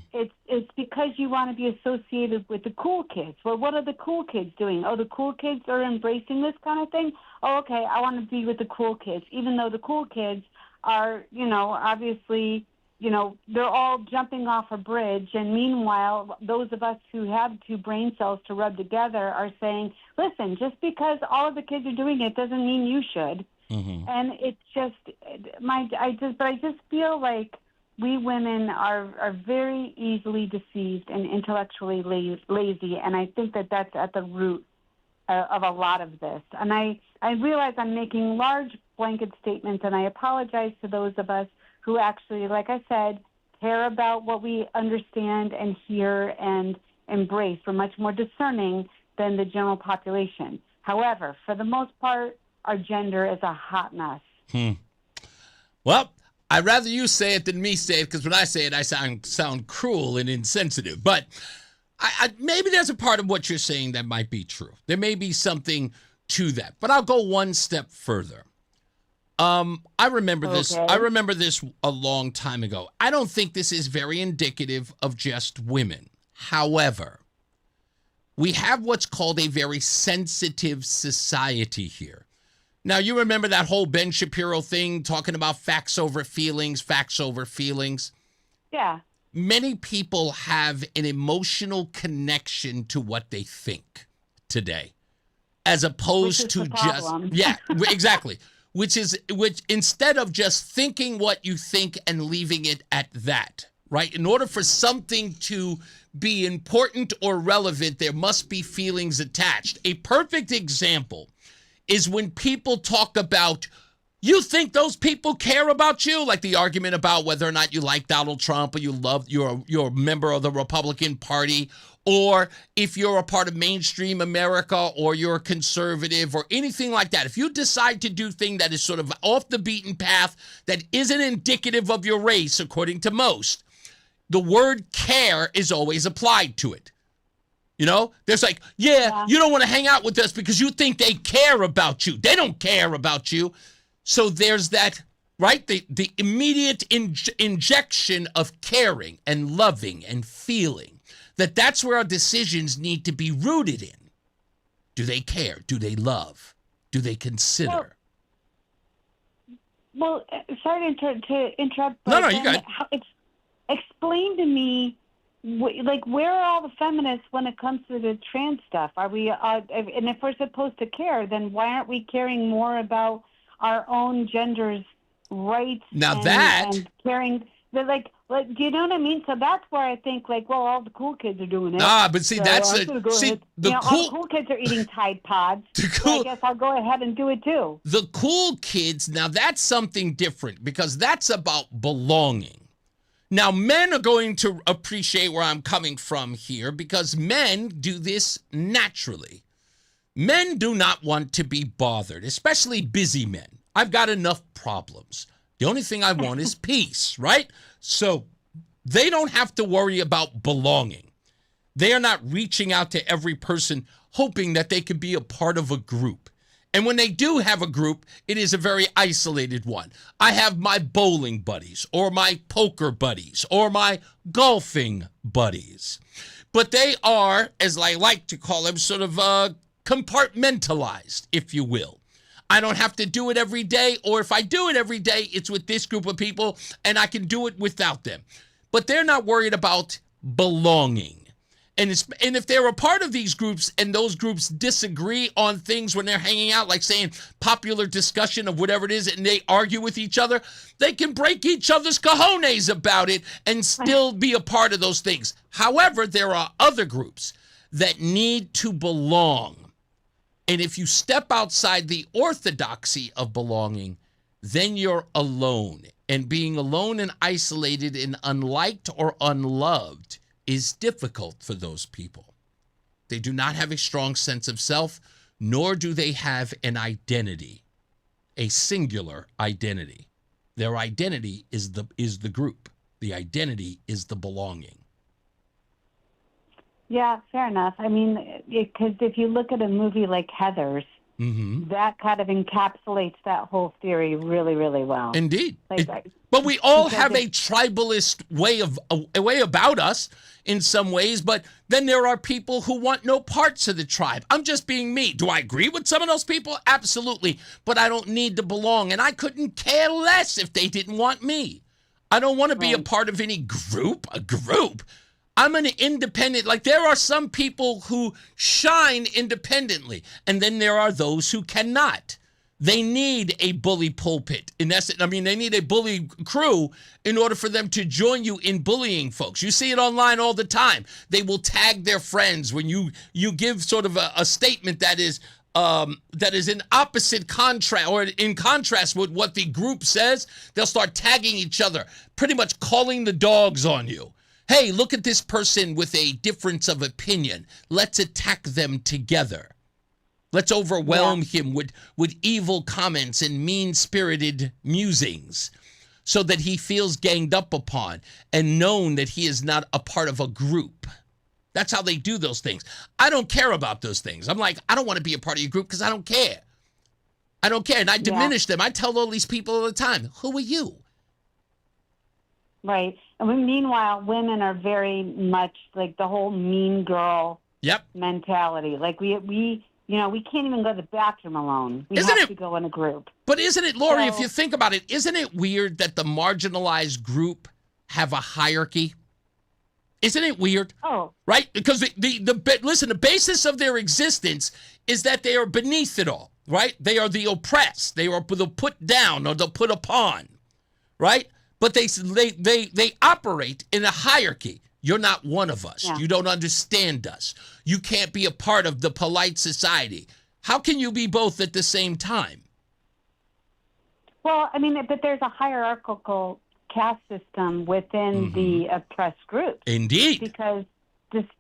It's because you want to be associated with the cool kids. Well, what are the cool kids doing? Oh, the cool kids are embracing this kind of thing? Oh, okay, I want to be with the cool kids, even though the cool kids are, obviously, they're all jumping off a bridge. And meanwhile, those of us who have two brain cells to rub together are saying, listen, just because all of the kids are doing it doesn't mean you should. Mm-hmm. And it's I just feel like we women are very easily deceived and intellectually lazy, and I think that that's at the root of a lot of this. And I realize I'm making large blanket statements, and I apologize to those of us who actually, like I said, care about what we understand and hear and embrace. We're much more discerning than the general population. However, for the most part, our gender is a hot mess. Well, I'd rather you say it than me say it, because when I say it, I sound cruel and insensitive. But I maybe there's a part of what you're saying that might be true. There may be something to that. But I'll go one step further. I remember this. I remember this a long time ago. I don't think this is very indicative of just women. However, we have what's called a very sensitive society here. Now, you remember that whole Ben Shapiro thing talking about facts over feelings. Yeah. Many people have an emotional connection to what they think today, as opposed to just, yeah, exactly. Which instead of just thinking what you think and leaving it at that, right? In order for something to be important or relevant, there must be feelings attached. A perfect example is when people talk about, you think those people care about you? Like the argument about whether or not you like Donald Trump or you're a member of the Republican Party, or if you're a part of mainstream America or you're a conservative or anything like that. If you decide to do things that is sort of off the beaten path, that isn't indicative of your race, according to most, the word care is always applied to it. There's like, yeah, you don't want to hang out with us because you think they care about you. They don't care about you. So there's that, right? The immediate injection of caring and loving and feeling. That's where our decisions need to be rooted in. Do they care? Do they love? Do they consider? Well, sorry to interrupt. No, you got it. Explain to me, where are all the feminists when it comes to the trans stuff? Are we? And if we're supposed to care, then why aren't we caring more about our own gender's rights? Now and caring. Do you know what I mean? So that's where I think, all the cool kids are doing it. But see, all the cool kids are eating Tide Pods. So I guess I'll go ahead and do it too. The cool kids, now that's something different because that's about belonging. Now, men are going to appreciate where I'm coming from here because men do this naturally. Men do not want to be bothered, especially busy men. I've got enough problems. The only thing I want is peace, right? So they don't have to worry about belonging. They are not reaching out to every person hoping that they could be a part of a group. And when they do have a group, it is a very isolated one. I have my bowling buddies or my poker buddies or my golfing buddies. But they are, as I like to call them, sort of compartmentalized, if you will. I don't have to do it every day, or if I do it every day, it's with this group of people, and I can do it without them. But they're not worried about belonging. And if they're a part of these groups and those groups disagree on things when they're hanging out, like saying popular discussion of whatever it is, and they argue with each other, they can break each other's cojones about it and still be a part of those things. However, there are other groups that need to belong. And if you step outside the orthodoxy of belonging, then you're alone. And being alone and isolated and unliked or unloved is difficult for those people. They do not have a strong sense of self, nor do they have an identity, a singular identity. Their identity is the group. The identity is the belonging. Yeah, fair enough. I mean, because if you look at a movie like Heathers, that kind of encapsulates that whole theory really, really well. Indeed. But we all have a tribalist way about us in some ways, but then there are people who want no parts of the tribe. I'm just being me. Do I agree with some of those people? Absolutely. But I don't need to belong, and I couldn't care less if they didn't want me. I don't want to be a part of any group. I'm an independent. Like, there are some people who shine independently, and then there are those who cannot. They need a bully pulpit. In essence, I mean, they need a bully crew in order for them to join you in bullying folks. You see it online all the time. They will tag their friends when you give sort of a statement that is in opposite contrast or in contrast with what the group says. They'll start tagging each other, pretty much calling the dogs on you. Hey, look at this person with a difference of opinion. Let's attack them together. Let's overwhelm him with evil comments and mean-spirited musings so that he feels ganged up upon and known that he is not a part of a group. That's how they do those things. I don't care about those things. I'm like, I don't want to be a part of your group because I don't care. I don't care. And I diminish them. I tell all these people all the time, who are you? Right. And meanwhile, women are very much like the whole mean girl mentality. Like we can't even go to the bathroom alone. We have to go in a group. But isn't it, Lori, if you think about it, isn't it weird that the marginalized group have a hierarchy? Isn't it weird? Oh. Right? Because the basis of their existence is that they are beneath it all, right? They are the oppressed. They are the put down or the put upon, right? But they operate in a hierarchy. You're not one of us. Yeah. You don't understand us. You can't be a part of the polite society. How can you be both at the same time? Well, I mean, but there's a hierarchical caste system within the oppressed groups. Indeed. Because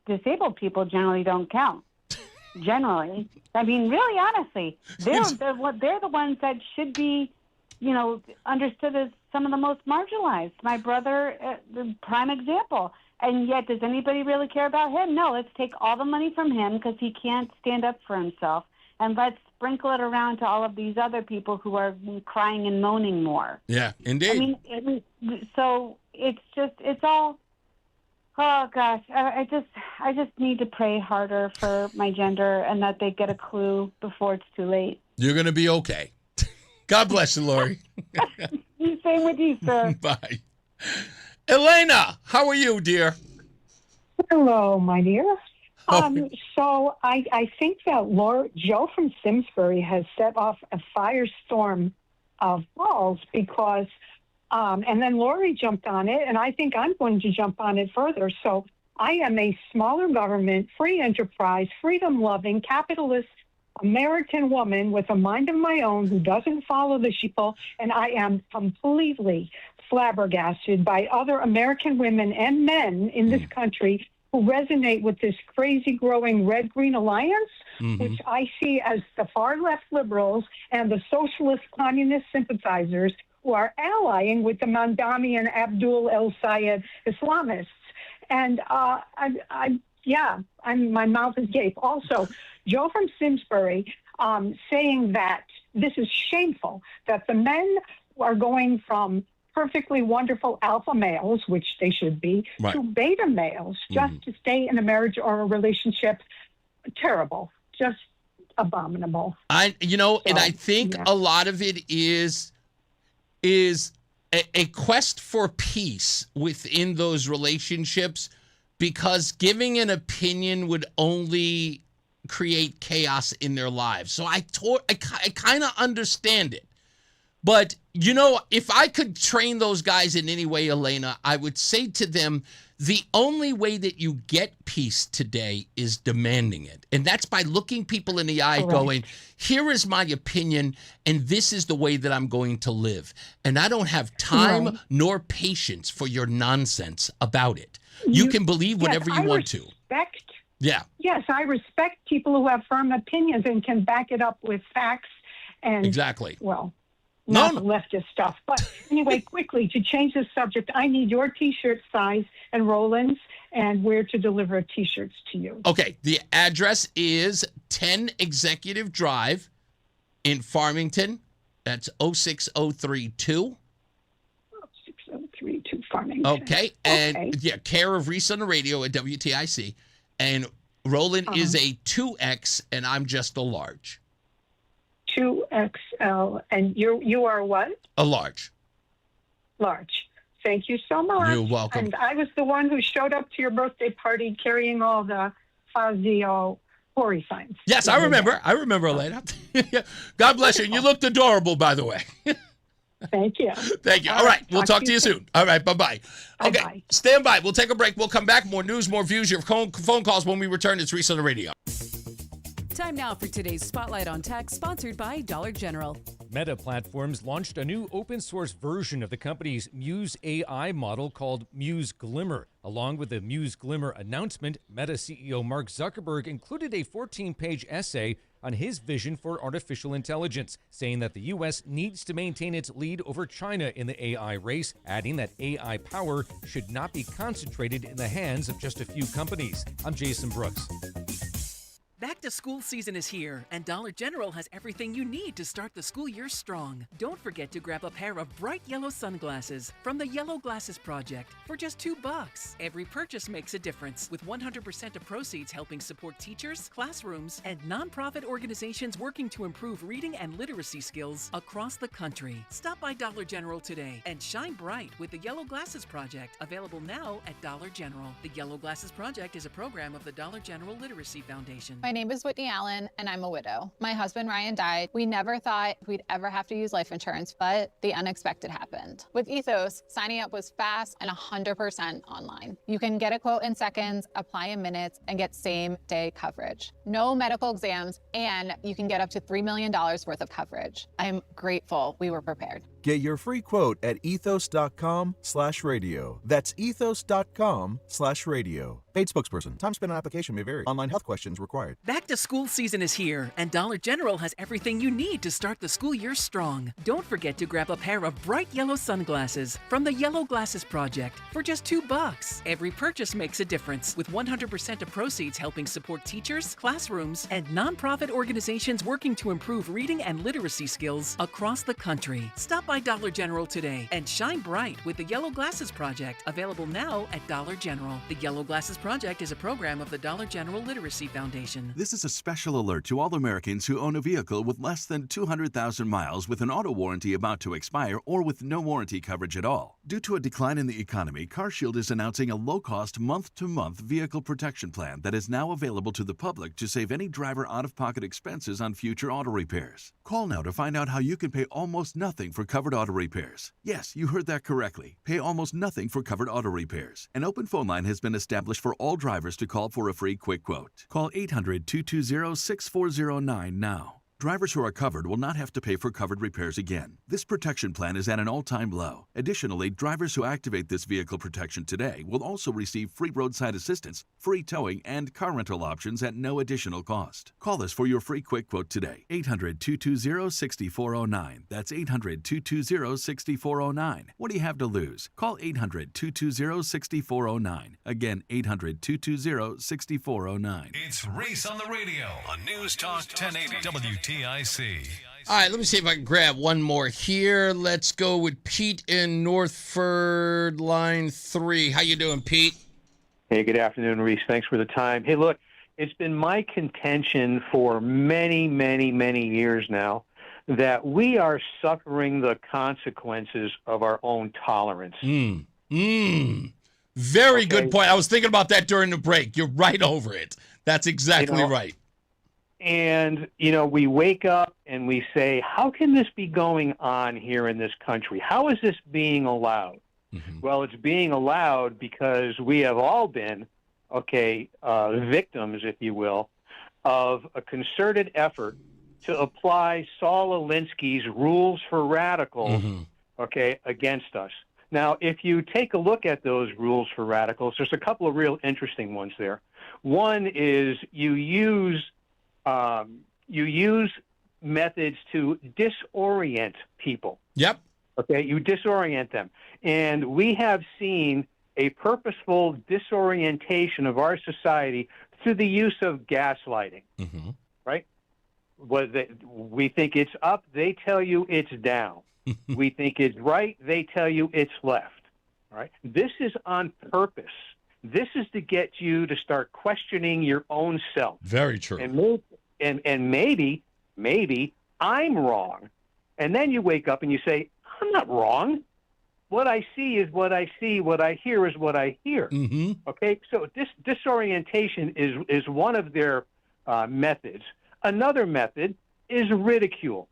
disabled people generally don't count. Generally. I mean, really, honestly, they're the ones that should be, understood as some of the most marginalized. My brother, the prime example. And yet, does anybody really care about him? No, let's take all the money from him because he can't stand up for himself. And let's sprinkle it around to all of these other people who are crying and moaning more. Yeah, indeed. I mean, so it's all, oh gosh, I just need to pray harder for my gender and that they get a clue before it's too late. You're going to be okay. God bless you, Lori. Same with you, sir. Bye. Elena, how are you, dear? Hello, my dear. So I think that Joe from Simsbury has set off a firestorm of balls because, and then Lori jumped on it, and I think I'm going to jump on it further. So I am a smaller government, free enterprise, freedom-loving, capitalist American woman with a mind of my own who doesn't follow the sheeple, and I am completely flabbergasted by other American women and men in this country who resonate with this crazy growing red-green alliance, which I see as the far-left liberals and the socialist communist sympathizers who are allying with the Mandami and Abdul el-Sayed Islamists. And my mouth is gape. Also, Joe from Simsbury saying that this is shameful, that the men are going from perfectly wonderful alpha males, which they should be, to beta males just to stay in a marriage or a relationship. Terrible. Just abominable. And I think a lot of it is a quest for peace within those relationships because giving an opinion would only create chaos in their lives. So I kind of understand it. But, you know, if I could train those guys in any way, Elena, I would say to them, the only way that you get peace today is demanding it. And that's by looking people in the eye, Correct. going, here is my opinion, and this is the way that I'm going to live. And I don't have time Right. nor patience for your nonsense about it. You can believe whatever you want to. Yeah. Yes, I respect people who have firm opinions and can back it up with facts and Exactly. well, not the leftist stuff. But anyway, quickly, to change the subject, I need your T-shirt size and Roland's and where to deliver T-shirts to you. Okay, the address is 10 Executive Drive in Farmington. That's 06032. 06032 Farmington. Okay, and yeah, care of Reese on the radio at WTIC. And Roland is a 2X, and I'm just a large. 2XL, and you are what? A large. Large. Thank you so much. You're welcome. And I was the one who showed up to your birthday party carrying all the Fazio Hori signs. Yes, I remember. I remember, Elena. God bless you. And you looked adorable, by the way. Thank you. Thank you. All right. We'll talk to you soon. All right. Bye-bye. Okay. Bye-bye. Stand by. We'll take a break. We'll come back. More news, more views, your phone calls when we return. It's Reese on the radio. Time now for today's Spotlight on Tech, sponsored by Dollar General. Meta Platforms launched a new open-source version of the company's Muse AI model called Muse Glimmer. Along with the Muse Glimmer announcement, Meta CEO Mark Zuckerberg included a 14-page essay on his vision for artificial intelligence, saying that the U.S. needs to maintain its lead over China in the AI race, adding that AI power should not be concentrated in the hands of just a few companies. I'm Jason Brooks. Back to school season is here, and Dollar General has everything you need to start the school year strong. Don't forget to grab a pair of bright yellow sunglasses from the Yellow Glasses Project for just $2. Every purchase makes a difference, with 100% of proceeds helping support teachers, classrooms, and nonprofit organizations working to improve reading and literacy skills across the country. Stop by Dollar General today and shine bright with the Yellow Glasses Project, available now at Dollar General. The Yellow Glasses Project is a program of the Dollar General Literacy Foundation. My name is Whitney Allen, and I'm a widow. My husband, Ryan, died. We never thought we'd ever have to use life insurance, but the unexpected happened. With Ethos, signing up was fast and 100% online. You can get a quote in seconds, apply in minutes, and get same-day coverage. No medical exams, and you can get up to $3 million worth of coverage. I'm grateful we were prepared. Get your free quote at ethos.com/radio. That's ethos.com/radio. Paid spokesperson. Time spent on application may vary. Online health questions required. Back to school season is here, and Dollar General has everything you need to start the school year strong. Don't forget to grab a pair of bright yellow sunglasses from the Yellow Glasses Project for just $2. Every purchase makes a difference, with 100% of proceeds helping support teachers, classrooms, and nonprofit organizations working to improve reading and literacy skills across the country. Stop by Dollar General today and shine bright with the Yellow Glasses Project, available now at Dollar General. The Yellow Glasses Project is a program of the Dollar General Literacy Foundation. This is a special alert to all Americans who own a vehicle with less than 200,000 miles with an auto warranty about to expire or with no warranty coverage at all. Due to a decline in the economy, CarShield is announcing a low-cost month-to-month vehicle protection plan that is now available to the public to save any driver out-of-pocket expenses on future auto repairs. Call now to find out how you can pay almost nothing for covered auto repairs. Yes, you heard that correctly. Pay almost nothing for covered auto repairs. An open phone line has been established for all drivers to call for a free quick quote. Call 800-220-6409 now. Drivers who are covered will not have to pay for covered repairs again. This protection plan is at an all-time low. Additionally, drivers who activate this vehicle protection today will also receive free roadside assistance, free towing, and car rental options at no additional cost. Call us for your free quick quote today. 800-220-6409. That's 800-220-6409. What do you have to lose? Call 800-220-6409. Again, 800-220-6409. It's Reese on the radio on News Talk 1080 WTIC. All right, let me see if I can grab one more here. Let's go with Pete in Northford, line 3. How you doing, Pete? Hey, good afternoon, Reese. Thanks for the time. Hey, look, it's been my contention for many, many, many years now that we are suffering the consequences of our own tolerance. Very good point. I was thinking about that during the break. You're right over it. That's exactly right. And, we wake up and we say, how can this be going on here in this country? How is this being allowed? Well, it's being allowed because we have all been, victims, if you will, of a concerted effort to apply Saul Alinsky's rules for radicals, against us. Now, if you take a look at those rules for radicals, there's a couple of real interesting ones there. One is you use methods to disorient people. Yep. Okay, you disorient them. And we have seen a purposeful disorientation of our society through the use of gaslighting, right? We think it's up, they tell you it's down. We think it's right, they tell you it's left. All right? This is on purpose. This is to get you to start questioning your own self. Very true. And maybe I'm wrong. And then you wake up and you say, I'm not wrong. What I see is what I see. What I hear is what I hear. Okay? So this disorientation is one of their methods. Another method is ridicule.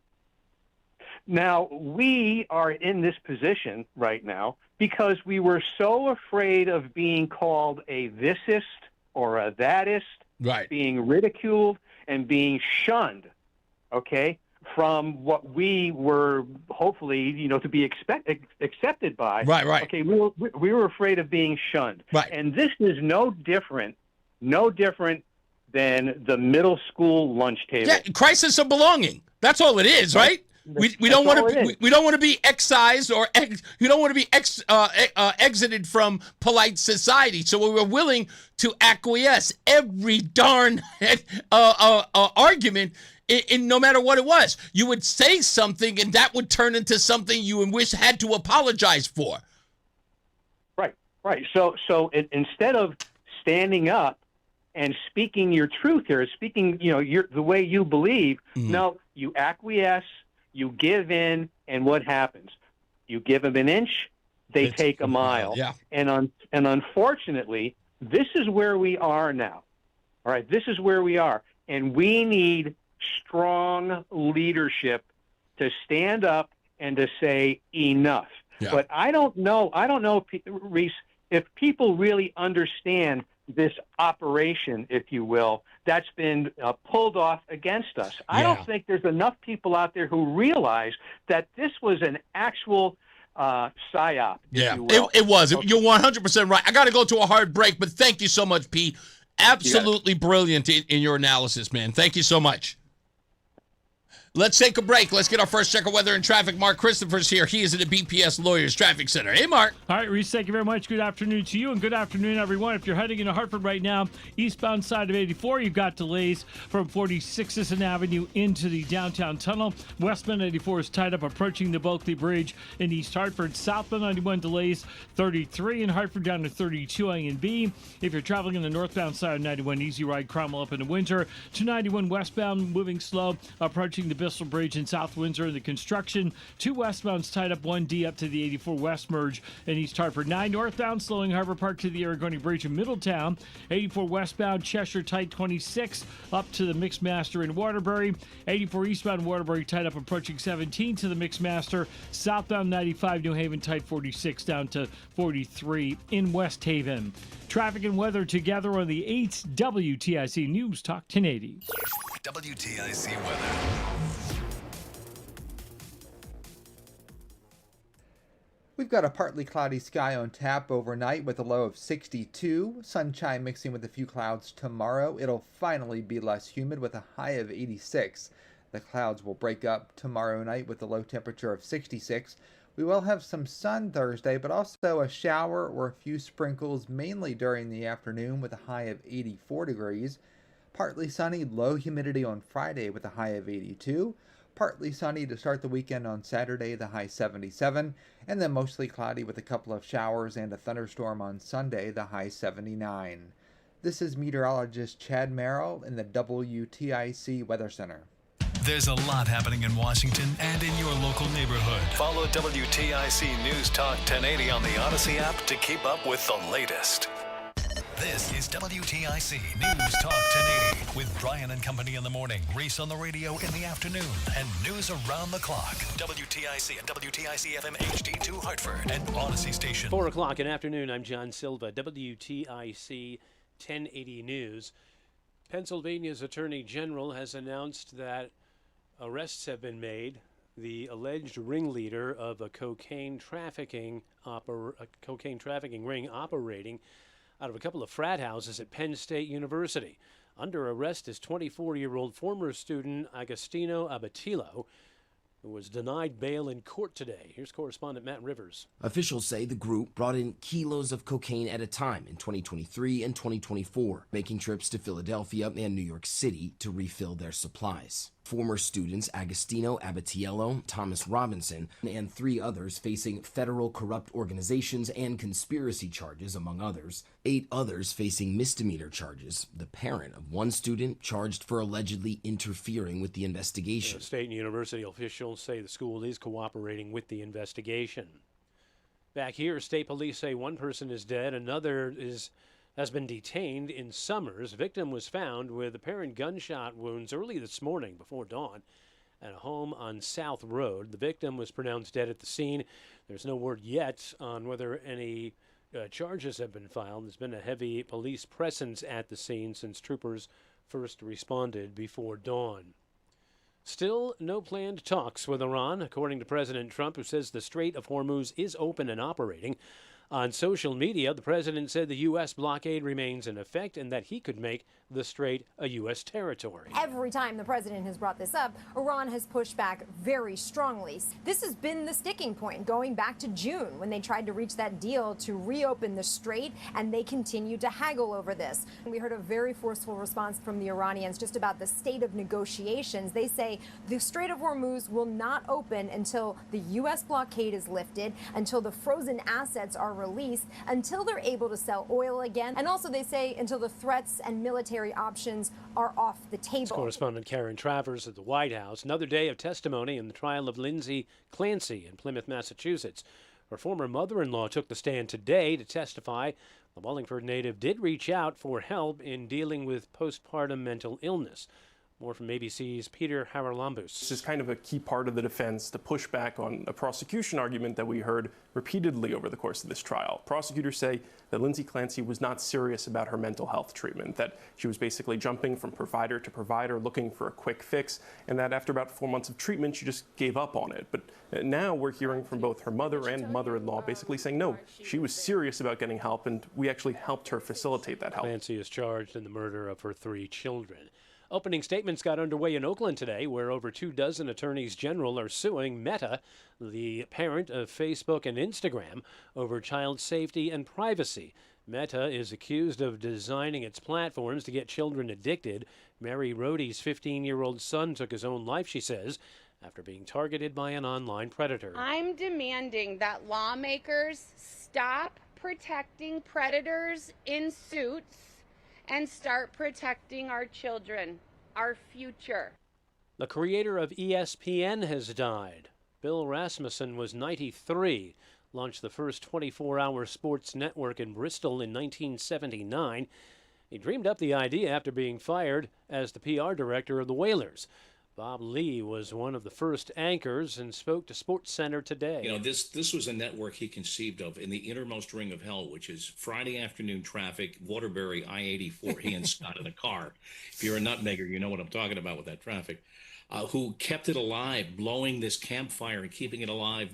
Now, we are in this position right now because we were so afraid of being called a thisist or a thatist, being ridiculed and being shunned, from what we were hopefully, to be accepted by. Right. Okay, we were afraid of being shunned. Right. And this is no different than the middle school lunch table. Yeah, crisis of belonging. That's all it is, right? We don't want to be excised or you don't want to be exited from polite society. So we were willing to acquiesce every darn argument in no matter what it was. You would say something and that would turn into something you had to apologize for. Right. So instead of standing up and speaking your truth here, speaking the way you believe, no, you acquiesce. You give in, and what happens? You give them an inch, they take a mile. Yeah. And unfortunately, this is where we are now. All right, this is where we are. And we need strong leadership to stand up and to say enough. Yeah. But I don't know, Reese, if people really understand this operation, if you will, that's been pulled off against us. I don't think there's enough people out there who realize that this was an actual psyop. Yeah, if you will. it was. You're 100% right. I got to go to a hard break, but thank you so much, Pete. Absolutely brilliant in your analysis, man. Thank you so much. Let's take a break. Let's get our first check of weather and traffic. Mark Christopher's here. He is at the BPS Lawyers Traffic Center. Hey, Mark. All right, Reese, thank you very much. Good afternoon to you, and good afternoon, everyone. If you're heading into Hartford right now, eastbound side of 84, you've got delays from 46th Avenue into the downtown tunnel. Westbound 84 is tied up approaching the Bulkley Bridge in East Hartford. Southbound 91 delays 33 in Hartford down to 32 A and B. If you're traveling in the northbound side of 91, easy ride Cromwell up in the winter. 291 westbound moving slow approaching the Bissell Bridge in South Windsor in the construction. 2 westbounds tied up 1D up to the 84 West merge in East Hartford. 9 northbound slowing Harbor Park to the Aragoni Bridge in Middletown. 84 westbound Cheshire tight 26 up to the Mixmaster in Waterbury. 84 eastbound Waterbury tied up approaching 17 to the Mixmaster. Southbound 95 New Haven tight 46 down to 43 in West Haven. Traffic and weather together on the 8th WTIC News Talk 1080. WTIC weather. We've got a partly cloudy sky on tap overnight with a low of 62. Sunshine mixing with a few clouds tomorrow. It'll finally be less humid with a high of 86. The clouds will break up tomorrow night with a low temperature of 66. We will have some sun Thursday, but also a shower or a few sprinkles mainly during the afternoon with a high of 84 degrees. Partly sunny, low humidity on Friday with a high of 82. Partly sunny to start the weekend on Saturday, the high 77. And then mostly cloudy with a couple of showers and a thunderstorm on Sunday, the high 79. This is meteorologist Chad Merrill in the WTIC Weather Center. There's a lot happening in Washington and in your local neighborhood. Follow WTIC News Talk 1080 on the Odyssey app to keep up with the latest. This is WTIC News Talk 1080 with Brian and Company in the morning, Reese on the radio in the afternoon, and news around the clock. WTIC and WTIC FM HD2 Hartford and Odyssey Station. 4 o'clock in the afternoon. I'm John Silva, WTIC 1080 News. Pennsylvania's Attorney General has announced that arrests have been made. The alleged ringleader of a cocaine trafficking ring operating out of a couple of frat houses at Penn State University. Under arrest is 24-year-old former student Agostino Abatillo, who was denied bail in court today. Here's correspondent Matt Rivers. Officials say the group brought in kilos of cocaine at a time in 2023 and 2024, making trips to Philadelphia and New York City to refill their supplies. Former students Agostino Abatiello, Thomas Robinson, and 3 others facing federal corrupt organizations and conspiracy charges, among others. 8 others facing misdemeanor charges. The parent of one student charged for allegedly interfering with the investigation. State and university officials say the school is cooperating with the investigation. Back here, state police say one person is dead, another has been detained in Summers. Victim was found with apparent gunshot wounds early this morning before dawn at a home on South Road. The victim was pronounced dead at the scene. There's no word yet on whether any charges have been filed. There's been a heavy police presence at the scene since troopers first responded before dawn. Still no planned talks with Iran, according to President Trump, who says the Strait of Hormuz is open and operating. On social media, the president said the U.S. blockade remains in effect and that he could make the strait a U.S. territory. Every time the president has brought this up, Iran has pushed back very strongly. This has been the sticking point going back to June when they tried to reach that deal to reopen the strait, and they continue to haggle over this. We heard a very forceful response from the Iranians just about the state of negotiations. They say the Strait of Hormuz will not open until the U.S. blockade is lifted, until the frozen assets are released, until they're able to sell oil again, and also they say until the threats and military options are off the table. Correspondent Karen Travers at the White House. Another day of testimony in the trial of Lindsay Clancy in Plymouth, Massachusetts. Her former mother-in-law took the stand today to testify. The Wallingford native did reach out for help in dealing with postpartum mental illness. More from ABC's Peter Haralambous. This is kind of a key part of the defense to push back on a prosecution argument that we heard repeatedly over the course of this trial. Prosecutors say that Lindsay Clancy was not serious about her mental health treatment, that she was basically jumping from provider to provider looking for a quick fix, and that after about 4 months of treatment, she just gave up on it. But now we're hearing from both her mother and mother-in-law basically saying, no, she was serious about getting help, and we actually helped her facilitate that help. Clancy is charged in the murder of her 3 children. Opening statements got underway in Oakland today, where over 24 attorneys general are suing Meta, the parent of Facebook and Instagram, over child safety and privacy. Meta is accused of designing its platforms to get children addicted. Mary Rohde's 15-year-old son took his own life, she says, after being targeted by an online predator. I'm demanding that lawmakers stop protecting predators in suits and start protecting our children, our future. The creator of ESPN has died. Bill Rasmussen was 93, launched the first 24-hour sports network in Bristol in 1979. He dreamed up the idea after being fired as the PR director of the Whalers. Bob Lee was one of the first anchors and spoke to SportsCenter today. You know, this was a network he conceived of in the innermost ring of hell, which is Friday afternoon traffic, Waterbury, I-84, he and Scott in a car. If you're a nutmegger, you know what I'm talking about with that traffic. Who kept it alive, blowing this campfire and keeping it alive,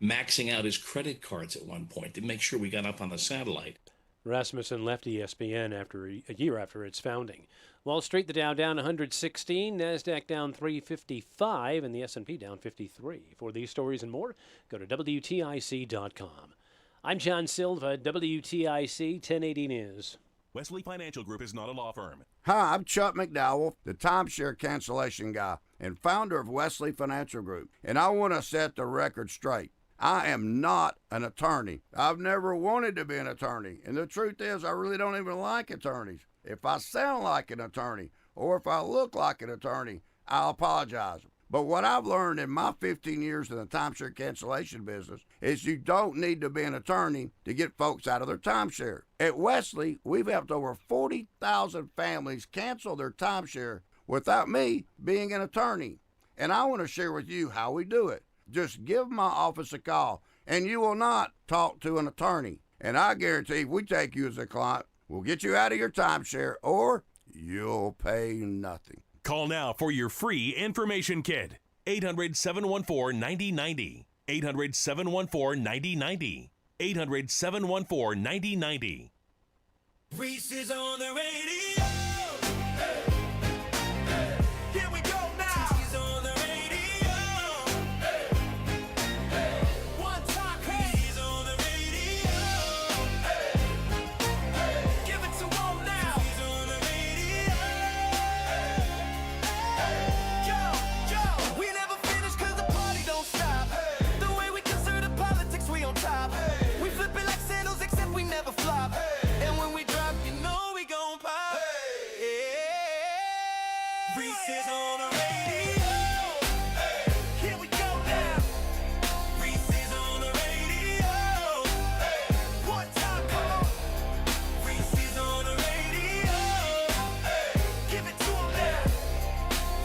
maxing out his credit cards at one point to make sure we got up on the satellite. Rasmussen left ESPN after a year after its founding. Wall Street, the Dow down 116, NASDAQ down 355, and the S&P down 53. For these stories and more, go to WTIC.com. I'm John Silva, WTIC 1080 News. Wesley Financial Group is not a law firm. Hi, I'm Chuck McDowell, the timeshare cancellation guy and founder of Wesley Financial Group, and I want to set the record straight. I am not an attorney. I've never wanted to be an attorney, and the truth is I really don't even like attorneys. If I sound like an attorney or if I look like an attorney, I'll apologize. But what I've learned in my 15 years in the timeshare cancellation business is you don't need to be an attorney to get folks out of their timeshare. At Wesley, we've helped over 40,000 families cancel their timeshare without me being an attorney. And I want to share with you how we do it. Just give my office a call, and you will not talk to an attorney. And I guarantee if we take you as a client, we'll get you out of your timeshare, or you'll pay nothing. Call now for your free information kit. 800-714-9090. 800-714-9090. 800-714-9090. Reese is on the radio. Here we go now. He's on the radio. One time, he's on the radio. Give it to him now. He's on the radio. We never finish 'cause the party don't stop. The way we consider the politics, we on top. We flip it like sandals, except we never flop. And when we drop, you know we gon' pop. Reese is on the radio. Here we go now. Reese is on the radio. One time, come on. Reese is on the radio. Give it to him now.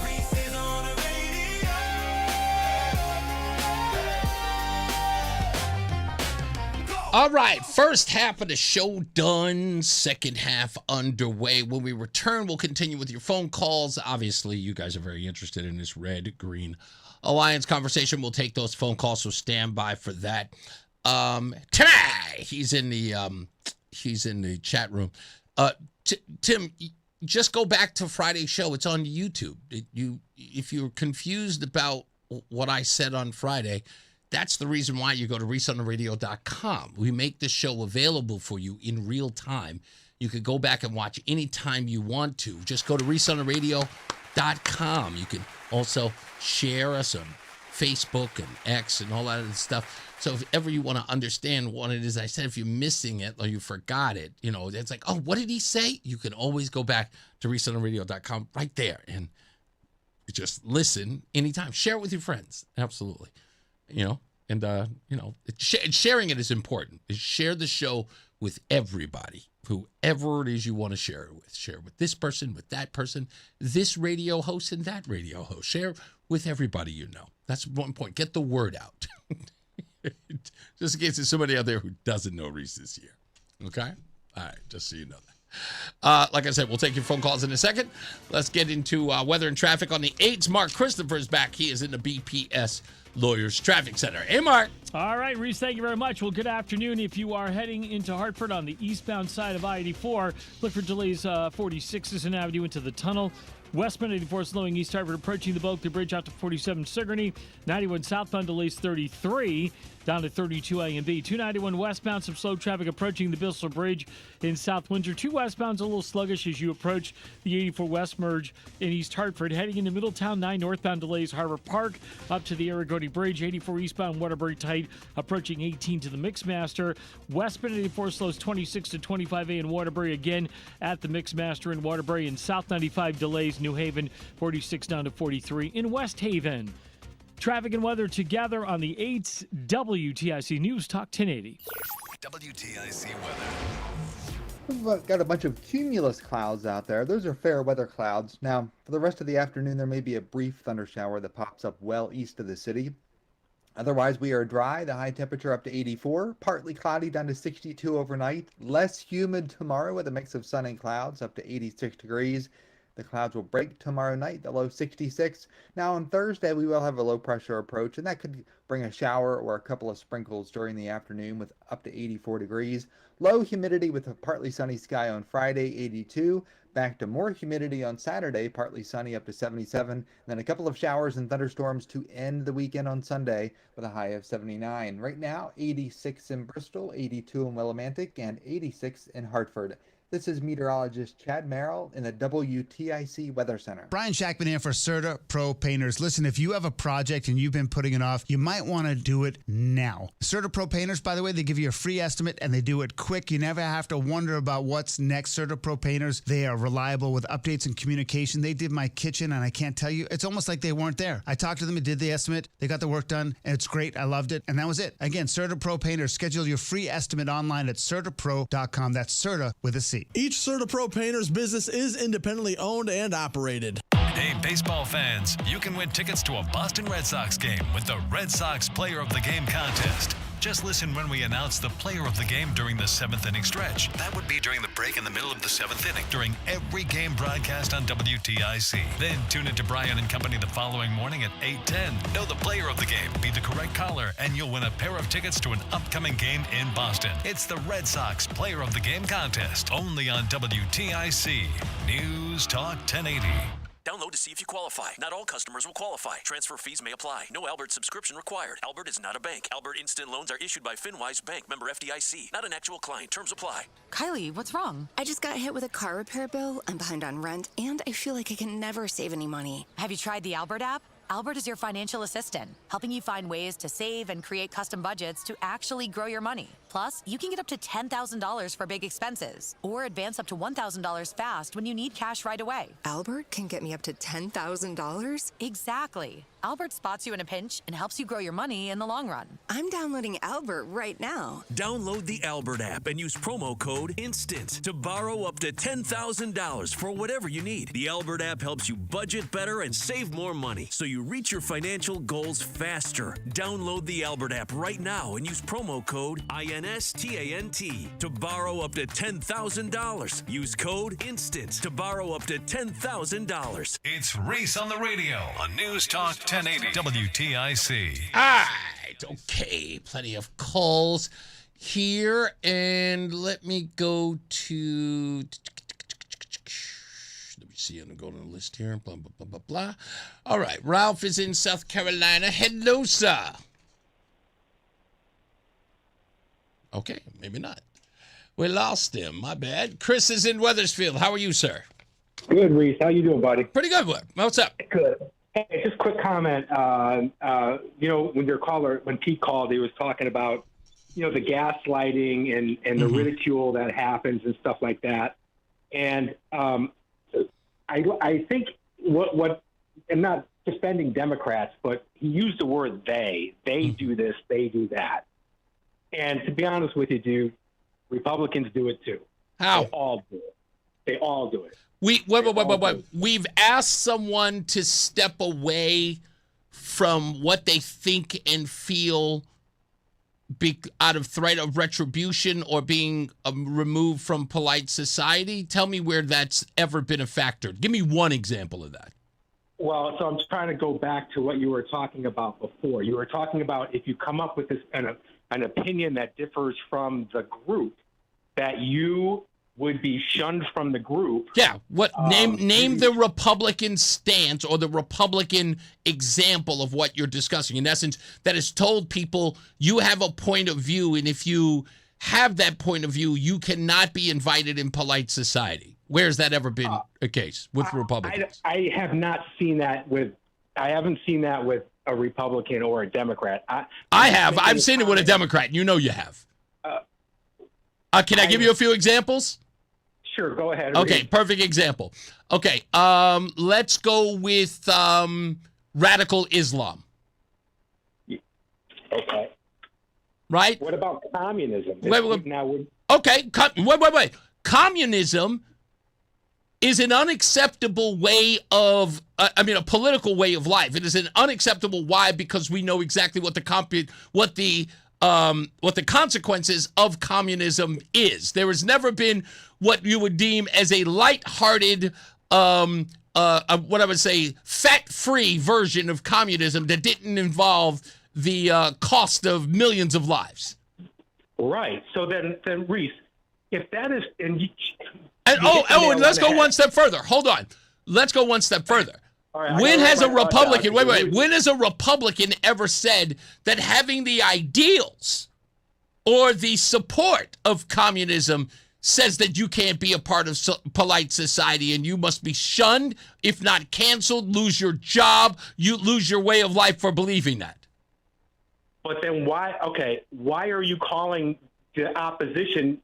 Reese is on the radio. All right, first half of the show done, second half underway. When we return, we'll continue with your phone calls. Obviously, you guys are very interested in this Red-Green Alliance conversation. We'll take those phone calls, so stand by for that. Tonight, he's in the chat room. Tim, just go back to Friday's show. It's on YouTube. If you're confused about what I said on Friday, that's the reason why you go to ReeseOnTheRadio.com. We make this show available for you in real time. You could go back and watch anytime you want to. Just go to ReeseOnTheRadio.com. You can also share us on Facebook and X and all that other stuff. So if ever you want to understand what it is I said, if you're missing it or you forgot it, it's like, oh, what did he say? You can always go back to ReeseOnTheRadio.com right there and just listen anytime. Share it with your friends. Absolutely. Sharing it is important. Share the show with everybody, whoever it is you want to share it with. Share it with this person, with that person, this radio host and that radio host. Share with everybody you know. That's one point. Get the word out. Just in case there's somebody out there who doesn't know Reese this year. Okay? All right, just so you know that. Like I said, we'll take your phone calls in a second. Let's get into weather and traffic on the 8s. Mark Christopher's back. He is in the BPS Lawyers Traffic Center. Hey, Mark. All right, Reese, thank you very much. Well, good afternoon. If you are heading into Hartford on the eastbound side of I-84, look for delays 46th Avenue into the tunnel. Westbound 84 slowing East Hartford, approaching the Bulkley Bridge out to 47 Sigourney. 91 southbound delays 33 down to 32 A and B. 291 westbound, some slow traffic approaching the Bissell Bridge in South Windsor. 2 westbound's a little sluggish as you approach the 84 West merge in East Hartford. Heading into Middletown, 9 northbound delays Harbor Park up to the Aragoni Bridge. 84 eastbound Waterbury tight, approaching 18 to the Mixmaster. Westbound 84 slows 26 to 25A in Waterbury, again at the Mixmaster in Waterbury. And South 95 delays New Haven, 46 down to 43 in West Haven. Traffic and weather together on the 8th WTIC News Talk 1080. WTIC weather. We've got a bunch of cumulus clouds out there. Those are fair weather clouds. Now, for the rest of the afternoon, there may be a brief thunder shower that pops up well east of the city. Otherwise, we are dry. The high temperature up to 84. Partly cloudy down to 62 overnight. Less humid tomorrow with a mix of sun and clouds up to 86 degrees. The clouds will break tomorrow night, the low 66. Now on Thursday, we will have a low pressure approach, and that could bring a shower or a couple of sprinkles during the afternoon with up to 84 degrees. Low humidity with a partly sunny sky on Friday, 82. Back to more humidity on Saturday, partly sunny up to 77. And then a couple of showers and thunderstorms to end the weekend on Sunday with a high of 79. Right now, 86 in Bristol, 82 in Willimantic, and 86 in Hartford. This is meteorologist Chad Merrill in the WTIC Weather Center. Brian Shackman here for Serta Pro Painters. Listen, if you have a project and you've been putting it off, you might might want to do it now. CertaPro Painters, by the way, they give you a free estimate and they do it quick. You never have to wonder about what's next. CertaPro Painters, they are reliable with updates and communication. They did my kitchen, and I can't tell you, it's almost like they weren't there. I talked to them and did the estimate. They got the work done, and it's great. I loved it, and that was it. Again, CertaPro Painters. Schedule your free estimate online at CertaPro.com. That's Certa with a C. Each CertaPro Painters business is independently owned and operated. Hey, baseball fans, you can win tickets to a Boston Red Sox game with the Red Sox Player of the Game contest. Just listen when we announce the player of the game during the 7th inning stretch. That would be during the break in the middle of the 7th inning, during every game broadcast on WTIC. Then tune into Brian and Company the following morning at 8:10. Know the player of the game, be the correct caller, and you'll win a pair of tickets to an upcoming game in Boston. It's the Red Sox Player of the Game contest, only on WTIC. News Talk 1080. Download to see if you qualify. Not all customers will qualify. Transfer fees may apply. No Albert subscription required. Albert is not a bank. Albert Instant Loans are issued by FinWise Bank, member FDIC. Not an actual client. Terms apply. Kylie, what's wrong? I just got hit with a car repair bill. I'm behind on rent, and I feel like I can never save any money. Have you tried the Albert app? Albert is your financial assistant, helping you find ways to save and create custom budgets to actually grow your money. Plus, you can get up to $10,000 for big expenses or advance up to $1,000 fast when you need cash right away. Albert can get me up to $10,000? Exactly. Albert spots you in a pinch and helps you grow your money in the long run. I'm downloading Albert right now. Download the Albert app and use promo code INSTANT to borrow up to $10,000 for whatever you need. The Albert app helps you budget better and save more money so you reach your financial goals faster. Download the Albert app right now and use promo code INSTANT to borrow up to $10,000. Use code INSTANT to borrow up to $10,000. It's Reese on the radio on News Talk 1080 WTIC. All right, okay, plenty of calls here, and let me go to. Let me see. I'm going to the list here. Blah blah blah blah blah. All right, Ralph is in South Carolina. Hello, sir. Okay, maybe not. We lost him. My bad. Chris is in Wethersfield. How are you, sir? Good, Reese. How you doing, buddy? Pretty good. What's up? Good. Hey, just a quick comment. When Pete called, he was talking about, the gaslighting and the ridicule that happens and stuff like that. And I think what I'm not defending Democrats, but he used the word they. They do this, they do that. And to be honest with you, dude, Republicans do it too. How? They all do it. They all do it. Wait. We've asked someone to step away from what they think and feel out of threat of retribution or being removed from polite society. Tell me where that's ever been a factor. Give me one example of that. Well, so I'm trying to go back to what you were talking about before. You were talking about if you come up with an opinion that differs from the group, that you would be shunned from the group. Yeah. What name the Republican stance or the Republican example of what you're discussing. In essence, that has told people you have a point of view, and if you have that point of view, you cannot be invited in polite society. Where has that ever been a case with Republicans? I have not seen that I haven't seen that with a Republican or a Democrat. I have. I've seen it with a Democrat. You know you have. Can I give you a few examples? Sure, go ahead. Okay, Reed. perfect example. Okay, let's go with radical Islam. Okay. Right? What about communism? Wait. Communism is an unacceptable way of, a political way of life. It is an unacceptable why? Because we know exactly what the consequences of communism is. There has never been what you would deem as a lighthearted, what I would say, fat-free version of communism that didn't involve the cost of millions of lives. Right. So then Reese, if that is, and let's go one step further. Hold on. Let's go one step further. Right, when has a Republican, when has a Republican ever said that having the ideals or the support of communism says that you can't be a part of polite society and you must be shunned, if not canceled, lose your job, you lose your way of life for believing that? But then why are you calling the opposition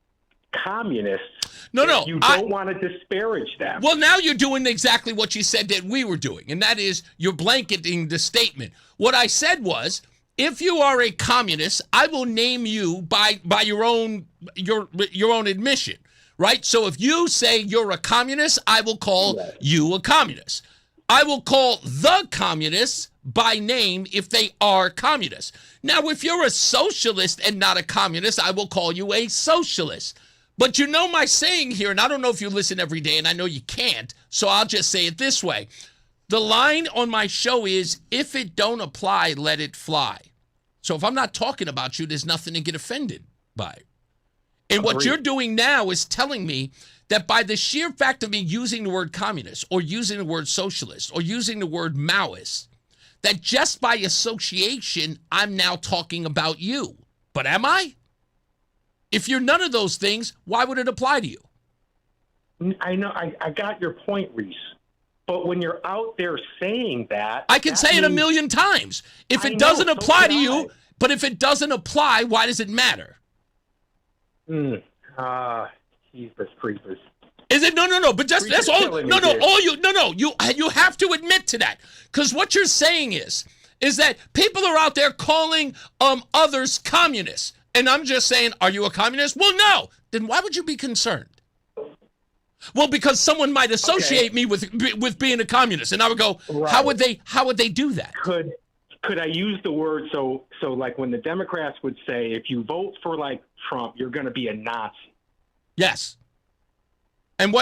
communists? No, if you don't want to disparage them. Well, now you're doing exactly what you said that we were doing, and that is you're blanketing the statement. What I said was, if you are a communist, I will name you by your own admission, right? So if you say you're a communist, I will call you a communist. I will call the communists by name if they are communists. Now, if you're a socialist and not a communist, I will call you a socialist. But you know my saying here, and I don't know if you listen every day, and I know you can't, so I'll just say it this way. The line on my show is, if it don't apply, let it fly. So if I'm not talking about you, there's nothing to get offended by. And what you're doing now is telling me that by the sheer fact of me using the word communist or using the word socialist or using the word Maoist, that just by association, I'm now talking about you. But am I? If you're none of those things, why would it apply to you? I know. I got your point, Reese. But when you're out there saying that... I can say it a million times. If it doesn't apply to you, but if it doesn't apply, why does it matter? Jeepers creepers. Is it? No. But that's all. You have to admit to that, because what you're saying is that people are out there calling others communists, and I'm just saying, are you a communist? Well, no. Then why would you be concerned? Well, because someone might associate me with being a communist, and I would go, how would they do that? Could I use the word so like when the Democrats would say, if you vote for like Trump, you're going to be a Nazi? Yes. And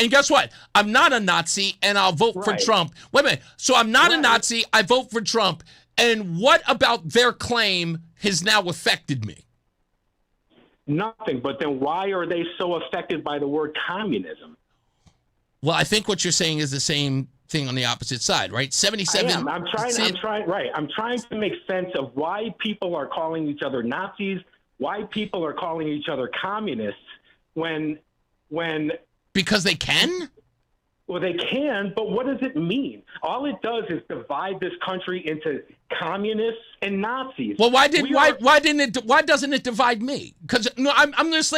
guess what? I'm not a Nazi, and I'll vote for Trump. Wait a minute. So I'm not a Nazi. I vote for Trump. And what about their claim has now affected me? Nothing. But then why are they so affected by the word communism? Well, I think what you're saying is the same thing on the opposite side, right? 77. I'm trying to make sense of why people are calling each other Nazis, why people are calling each other communists when because they can? Well, they can, but what does it mean? All it does is divide this country into communists and Nazis. Well, why doesn't it divide me? Because I'm just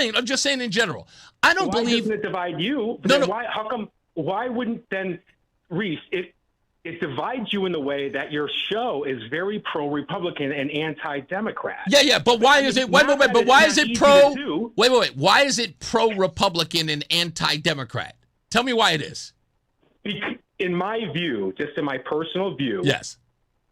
saying in general. I don't believe. Why doesn't it divide you? No. Why wouldn't then, Reese? It divides you in the way that your show is very pro-Republican and anti-Democrat. Yeah. But why is it? Wait. But why is it pro? Wait. Why is it pro-Republican and anti-Democrat? Tell me why it is. In my view, just in my personal view, yes,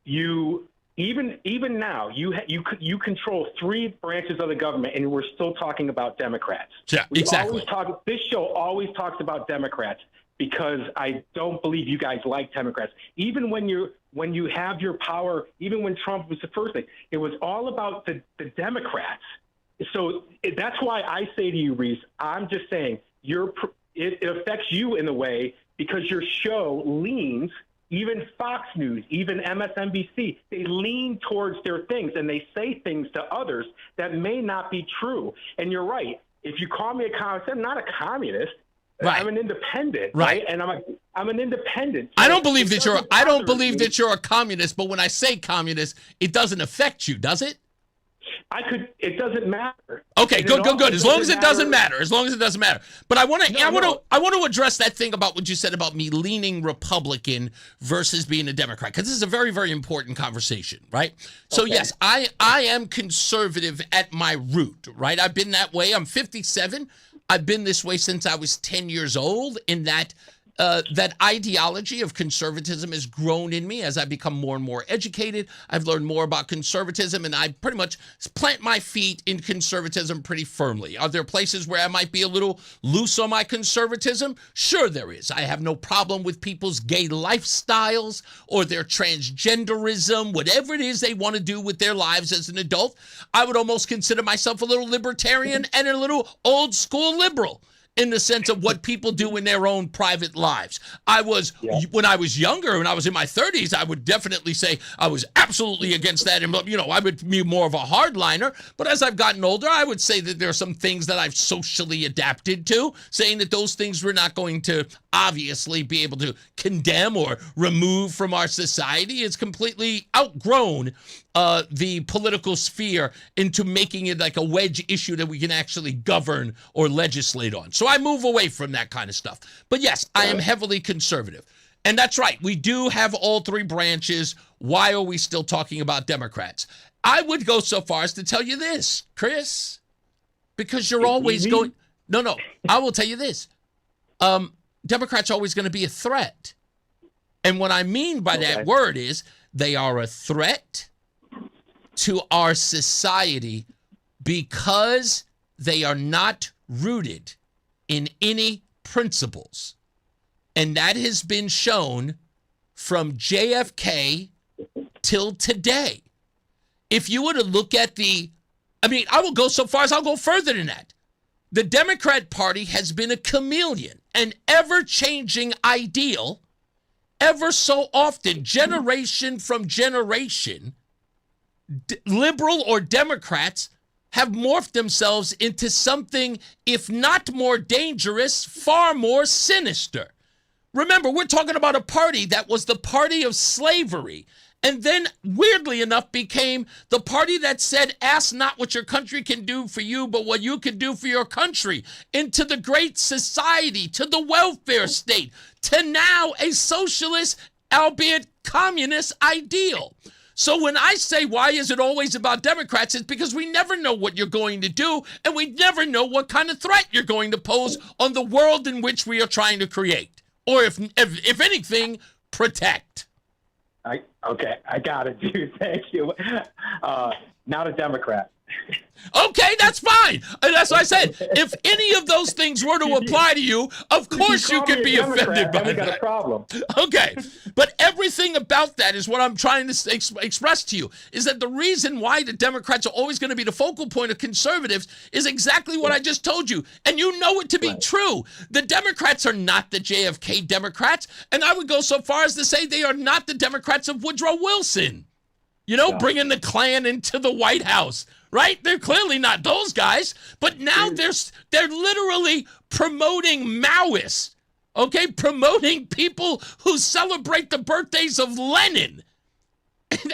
you even now you control three branches of the government, and we're still talking about Democrats. Yeah, exactly. This show always talks about Democrats because I don't believe you guys like Democrats. Even when you have your power, even when Trump was the first thing, it was all about the Democrats. So that's why I say to you, Reese, I'm just saying it affects you in a way because your show leans, even Fox News, even MSNBC, they lean towards their things and they say things to others that may not be true. And you're right. If you call me a communist, I'm not a communist. Right. I'm an independent, right? And I'm an independent. So I don't believe that you're a communist, but when I say communist, it doesn't affect you, does it? It doesn't matter. Okay, good. As long as it doesn't matter. But I want to address that thing about what you said about me leaning Republican versus being a Democrat, because this is a very, very important conversation, right? So yes, I am conservative at my root, right? I've been that way. I'm 57. I've been this way since I was 10 years old, in that that ideology of conservatism has grown in me as I become more and more educated. I've learned more about conservatism, and I pretty much plant my feet in conservatism pretty firmly. Are there places where I might be a little loose on my conservatism? Sure there is. I have no problem with people's gay lifestyles or their transgenderism, whatever it is they want to do with their lives as an adult. I would almost consider myself a little libertarian and a little old school liberal. in the sense of what people do in their own private lives. When I was younger, when I was in my 30s, I would definitely say I was absolutely against that. And, I would be more of a hardliner. But as I've gotten older, I would say that there are some things that I've socially adapted to, saying that those things we're not going to obviously be able to condemn or remove from our society. It's completely outgrown the political sphere into making it like a wedge issue that we can actually govern or legislate on. So I move away from that kind of stuff. But yes, I am heavily conservative. And that's right. We do have all three branches. Why are we still talking about Democrats? I would go so far as to tell you this, Chris, because you're always going. No, I will tell you this. Democrats are always going to be a threat. And what I mean by that word is they are a threat to our society because they are not rooted in any principles. And that has been shown from JFK till today. If you were to look at I will go so far as I'll go further than that. The Democrat Party has been a chameleon, an ever-changing ideal, ever so often, generation from generation. Liberal or Democrats have morphed themselves into something, if not more dangerous, far more sinister. Remember, we're talking about a party that was the party of slavery, and then, weirdly enough, became the party that said, ask not what your country can do for you, but what you can do for your country, into the great society, to the welfare state, to now a socialist, albeit communist ideal. So when I say, why is it always about Democrats, it's because we never know what you're going to do, and we never know what kind of threat you're going to pose on the world in which we are trying to create. Or if anything, protect. I got it, dude. Thank you. Not a Democrat. Okay, that's fine. And that's what I said. If any of those things were to apply to you, of course you could be offended by that. Got a problem. Okay, but everything about that is what I'm trying to express to you, is that the reason why the Democrats are always going to be the focal point of conservatives is exactly what I just told you. And you know it to be true. The Democrats are not the JFK Democrats, and I would go so far as to say they are not the Democrats of Woodrow Wilson. Bringing the Klan into the White House. Right? They're clearly not those guys, but now they're literally promoting Maoists, okay? Promoting people who celebrate the birthdays of Lenin. And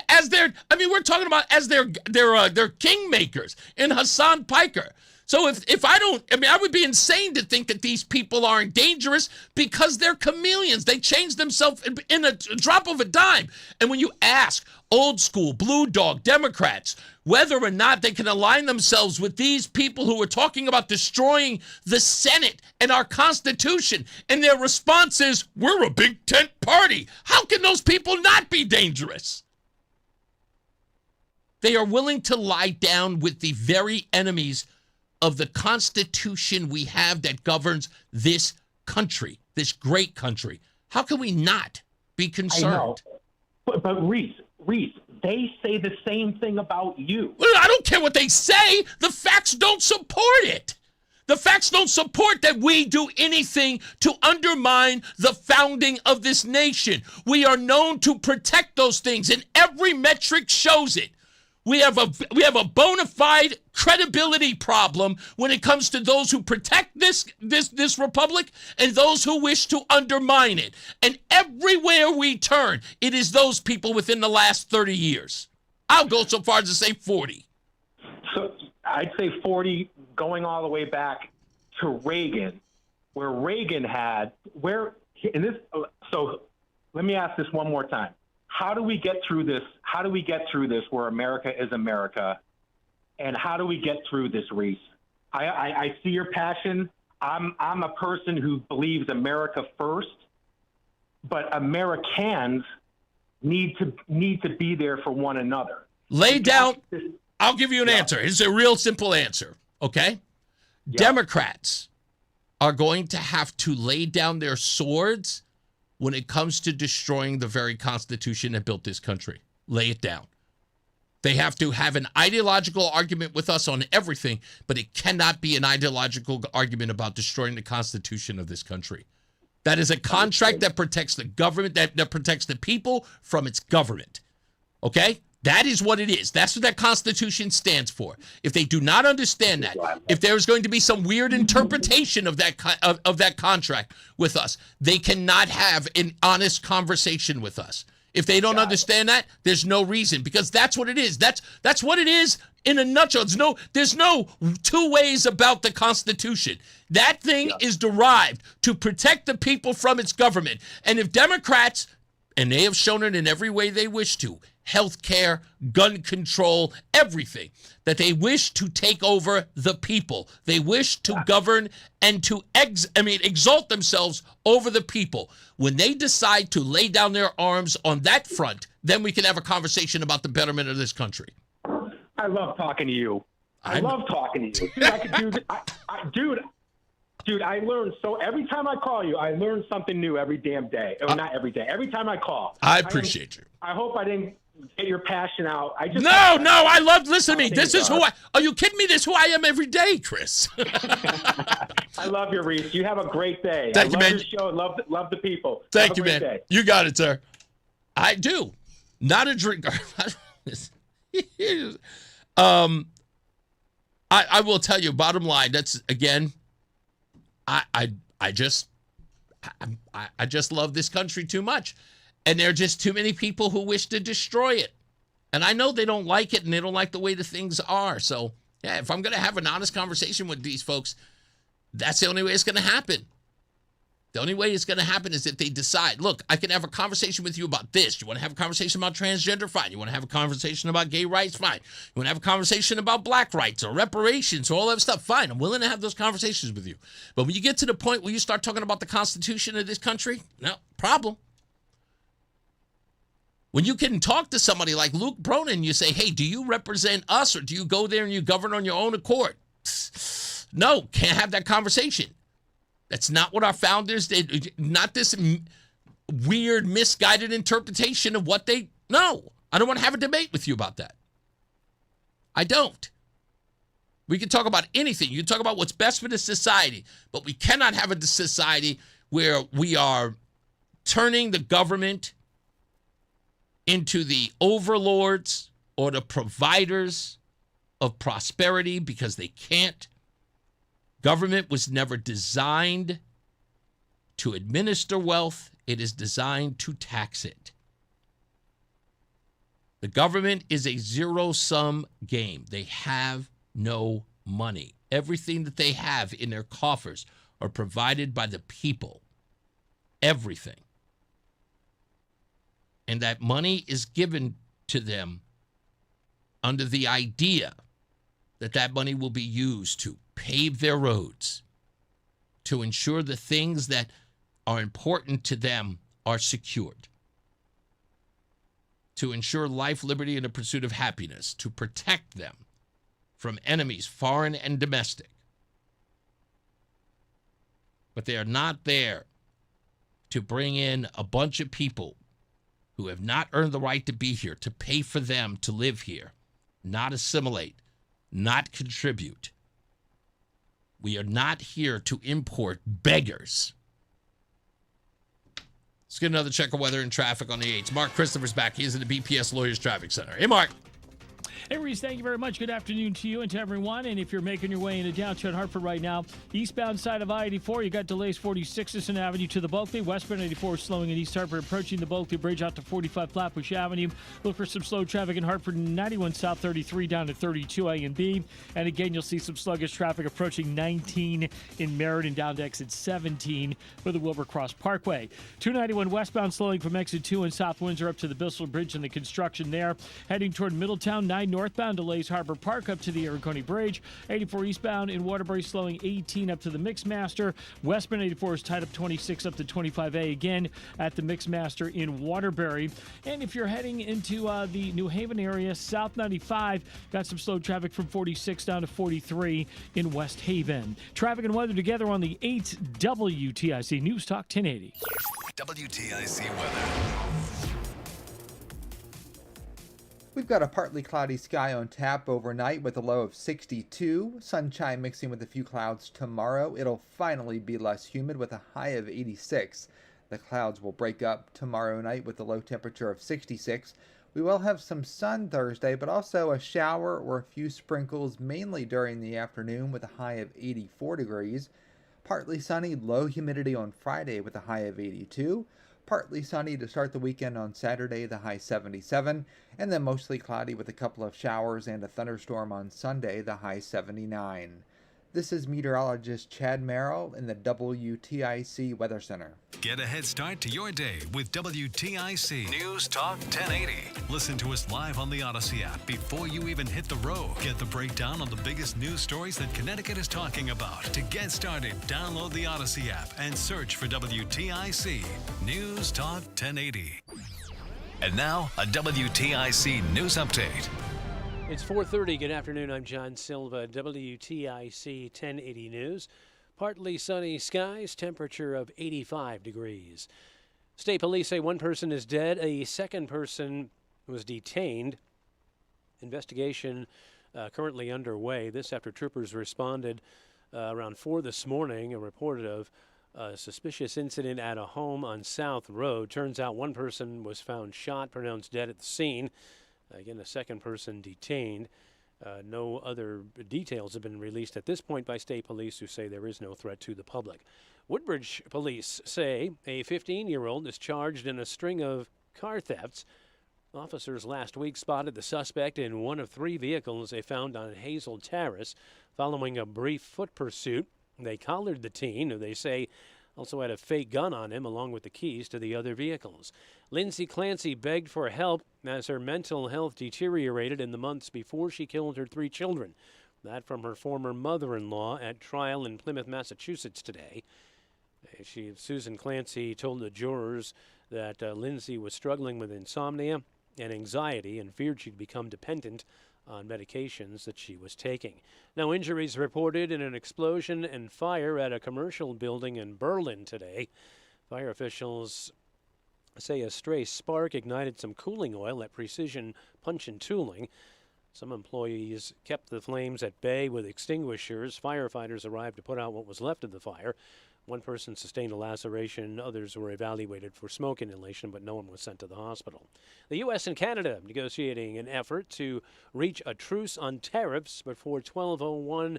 we're talking about as their kingmakers in Hassan Piker. So I would be insane to think that these people aren't dangerous because they're chameleons. They change themselves in a drop of a dime. And when you ask old school blue dog Democrats whether or not they can align themselves with these people who are talking about destroying the Senate and our Constitution, and their response is, we're a big tent party. How can those people not be dangerous? They are willing to lie down with the very enemies of the Constitution we have that governs this country, this great country. How can we not be concerned? I know. But Reese, they say the same thing about you. Well, I don't care what they say. The facts don't support it. The facts don't support that we do anything to undermine the founding of this nation. We are known to protect those things, and every metric shows it. We have a bona fide credibility problem when it comes to those who protect this republic and those who wish to undermine it. And everywhere we turn, it is those people within the last 30 years. I'll go so far as to say 40. So I'd say 40, going all the way back to Reagan, where Reagan so let me ask this one more time. How do we get through this? How do we get through this where America is America? And how do we get through this, Reese? I see your passion. I'm a person who believes America first, but Americans need to be there for one another. Lay down. I'll give you an answer. It's a real simple answer, okay? Yeah. Democrats are going to have to lay down their swords when it comes to destroying the very Constitution that built this country. Lay it down. They have to have an ideological argument with us on everything, but it cannot be an ideological argument about destroying the Constitution of this country. That is a contract that protects the government, that protects the people from its government. Okay? That is what it is. That's what that Constitution stands for. If they do not understand that, if there is going to be some weird interpretation of that contract with us, they cannot have an honest conversation with us. If they don't understand that, there's no reason, because that's what it is. That's what it is in a nutshell. There's no two ways about the Constitution. That thing is derived to protect the people from its government. And if Democrats, and they have shown it in every way they wish to, healthcare, gun control, everything, that they wish to take over the people. They wish to govern and to exalt themselves over the people. When they decide to lay down their arms on that front, then we can have a conversation about the betterment of this country. I love talking to you. I love talking to you. Dude, I could do Dude, I learn every time I call you, I learn something new every damn day. Or not every day. Every time I call. I appreciate you. I hope I didn't get your passion out. No, I love, listen to me. This is are you kidding me? This is who I am every day, Chris. I love you, Reese. You have a great day. Thank you, man. I love your show. Love the people. Thank you, man. Day. You got it, sir. I do. Not a drinker. I will tell you, bottom line, that's, again, I just love this country too much. And there are just too many people who wish to destroy it. And I know they don't like it and they don't like the way the things are. So, yeah, if I'm going to have an honest conversation with these folks, that's the only way it's going to happen. The only way it's going to happen is if they decide, look, I can have a conversation with you about this. You want to have a conversation about transgender? Fine. You want to have a conversation about gay rights? Fine. You want to have a conversation about black rights or reparations or all that stuff? Fine. I'm willing to have those conversations with you. But when you get to the point where you start talking about the Constitution of this country, no, problem. When you can talk to somebody like Luke Bronin, you say, hey, do you represent us or do you go there and you govern on your own accord? No, can't have that conversation. That's not what our founders did. Not this weird, misguided interpretation of what they... No, I don't want to have a debate with you about that. I don't. We can talk about anything. You can talk about what's best for the society, but we cannot have a society where we are turning the government into the overlords or the providers of prosperity because they can't. Government was never designed to administer wealth. It is designed to tax it. The government is a zero-sum game. They have no money. Everything that they have in their coffers are provided by the people. Everything. And that money is given to them under the idea that that money will be used to pave their roads, to ensure the things that are important to them are secured, to ensure life, liberty, and the pursuit of happiness, to protect them from enemies, foreign and domestic. But they are not there to bring in a bunch of people who have not earned the right to be here, to pay for them to live here, not assimilate, not contribute. We are not here to import beggars. Let's get another check of weather and traffic on the 8s. Mark Christopher's back. He is in the BPS Lawyers Traffic Center. Hey, Mark. Hey, Reese, thank you very much. Good afternoon to you and to everyone. And if you're making your way into downtown Hartford right now, eastbound side of I-84, you got delays 46th Avenue to the Bulkley. Westbound 84 slowing in East Hartford, approaching the Bulkley Bridge out to 45 Flatbush Avenue. Look for some slow traffic in Hartford, 91 South 33 down to 32 A and B. And again, you'll see some sluggish traffic approaching 19 in Meriden down to exit 17 for the Wilbur Cross Parkway. 291 westbound slowing from exit 2 in South Windsor up to the Bissell Bridge and the construction there. Heading toward Middletown, 9 northbound delays Harbor Park up to the Ariconi Bridge. 84 eastbound in Waterbury slowing 18 up to the Mixmaster. Westbound 84 is tied up 26 up to 25A again at the Mixmaster in Waterbury. And if you're heading into the New Haven area, South 95 got some slow traffic from 46 down to 43 in West Haven. Traffic and weather together on the 8 WTIC News Talk 1080. WTIC weather. We've got a partly cloudy sky on tap overnight with a low of 62. Sunshine mixing with a few clouds tomorrow. It'll finally be less humid with a high of 86. The clouds will break up tomorrow night with a low temperature of 66. We will have some sun Thursday, but also a shower or a few sprinkles mainly during the afternoon with a high of 84 degrees. Partly sunny, low humidity on Friday with a high of 82. Partly sunny to start the weekend on Saturday, the high 77. And then mostly cloudy with a couple of showers and a thunderstorm on Sunday, the high 79. This is meteorologist Chad Merrill in the WTIC Weather Center. Get a head start to your day with WTIC News Talk 1080. Listen to us live on the Odyssey app before you even hit the road. Get the breakdown on the biggest news stories that Connecticut is talking about. To get started, download the Odyssey app and search for WTIC News Talk 1080. And now, a WTIC news update. It's 4:30. Good afternoon. I'm John Silva, WTIC 1080 News. Partly sunny skies, temperature of 85 degrees. State police say one person is dead. A second person was detained. Investigation currently underway. This after troopers responded around 4 this morning, a report of a suspicious incident at a home on South Road. Turns out one person was found shot, pronounced dead at the scene. Again, a second person detained. No other details have been released at this point by state police, who say there is no threat to the public. Woodbridge police say a 15-year-old is charged in a string of car thefts. Officers last week spotted the suspect in one of 3 vehicles they found on Hazel Terrace. Following a brief foot pursuit, they collared the teen, who they say also had a fake gun on him, along with the keys to the other vehicles. Lindsay Clancy begged for help as her mental health deteriorated in the months before she killed her 3 children. That from her former mother-in-law at trial in Plymouth, Massachusetts today. Susan Clancy told the jurors that Lindsay was struggling with insomnia and anxiety and feared she'd become dependent on medications that she was taking. Now, injuries reported in an explosion and fire at a commercial building in Berlin today. Fire officials say a stray spark ignited some cooling oil at Precision Punch and Tooling. Some employees kept the flames at bay with extinguishers. Firefighters arrived to put out what was left of the fire. One person sustained a laceration. Others were evaluated for smoke inhalation, but no one was sent to the hospital. The U.S. and Canada negotiating an effort to reach a truce on tariffs before 12:01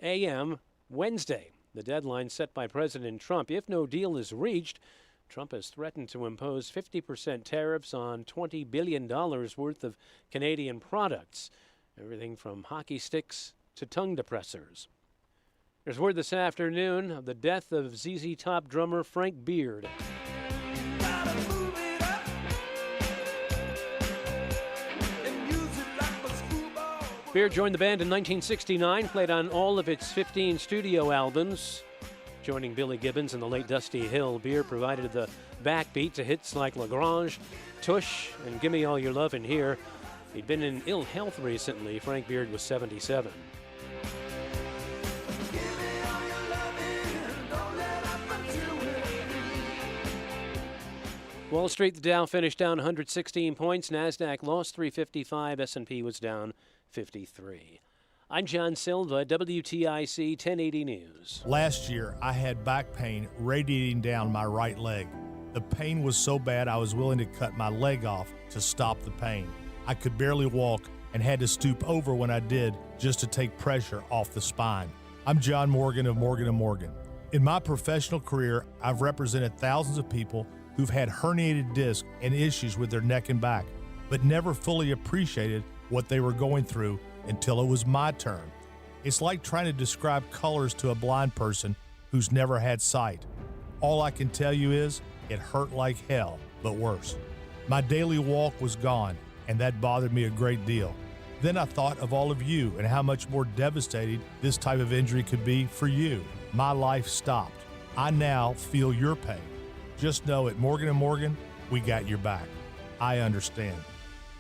a.m. Wednesday, the deadline set by President Trump. If no deal is reached, Trump has threatened to impose 50% tariffs on $20 billion worth of Canadian products, everything from hockey sticks to tongue depressors. There's word this afternoon of the death of ZZ Top drummer Frank Beard. Beard joined the band in 1969, played on all of its 15 studio albums. Joining Billy Gibbons and the late Dusty Hill, Beard provided the backbeat to hits like Lagrange, Tush, and Gimme All Your Lovin' Here. He'd been in ill health recently. Frank Beard was 77. Wall Street, the Dow finished down 116 points. NASDAQ lost 355. S&P was down 53. I'm John Silva, WTIC 1080 News. Last year, I had back pain radiating down my right leg. The pain was so bad I was willing to cut my leg off to stop the pain. I could barely walk and had to stoop over when I did just to take pressure off the spine. I'm John Morgan of Morgan & Morgan. In my professional career, I've represented thousands of people who've had herniated discs and issues with their neck and back, but never fully appreciated what they were going through until it was my turn. It's like trying to describe colors to a blind person who's never had sight. All I can tell you is it hurt like hell, but worse. My daily walk was gone, and that bothered me a great deal. Then I thought of all of you and how much more devastating this type of injury could be for you. My life stopped. I now feel your pain. Just know at Morgan & Morgan, we got your back. I understand.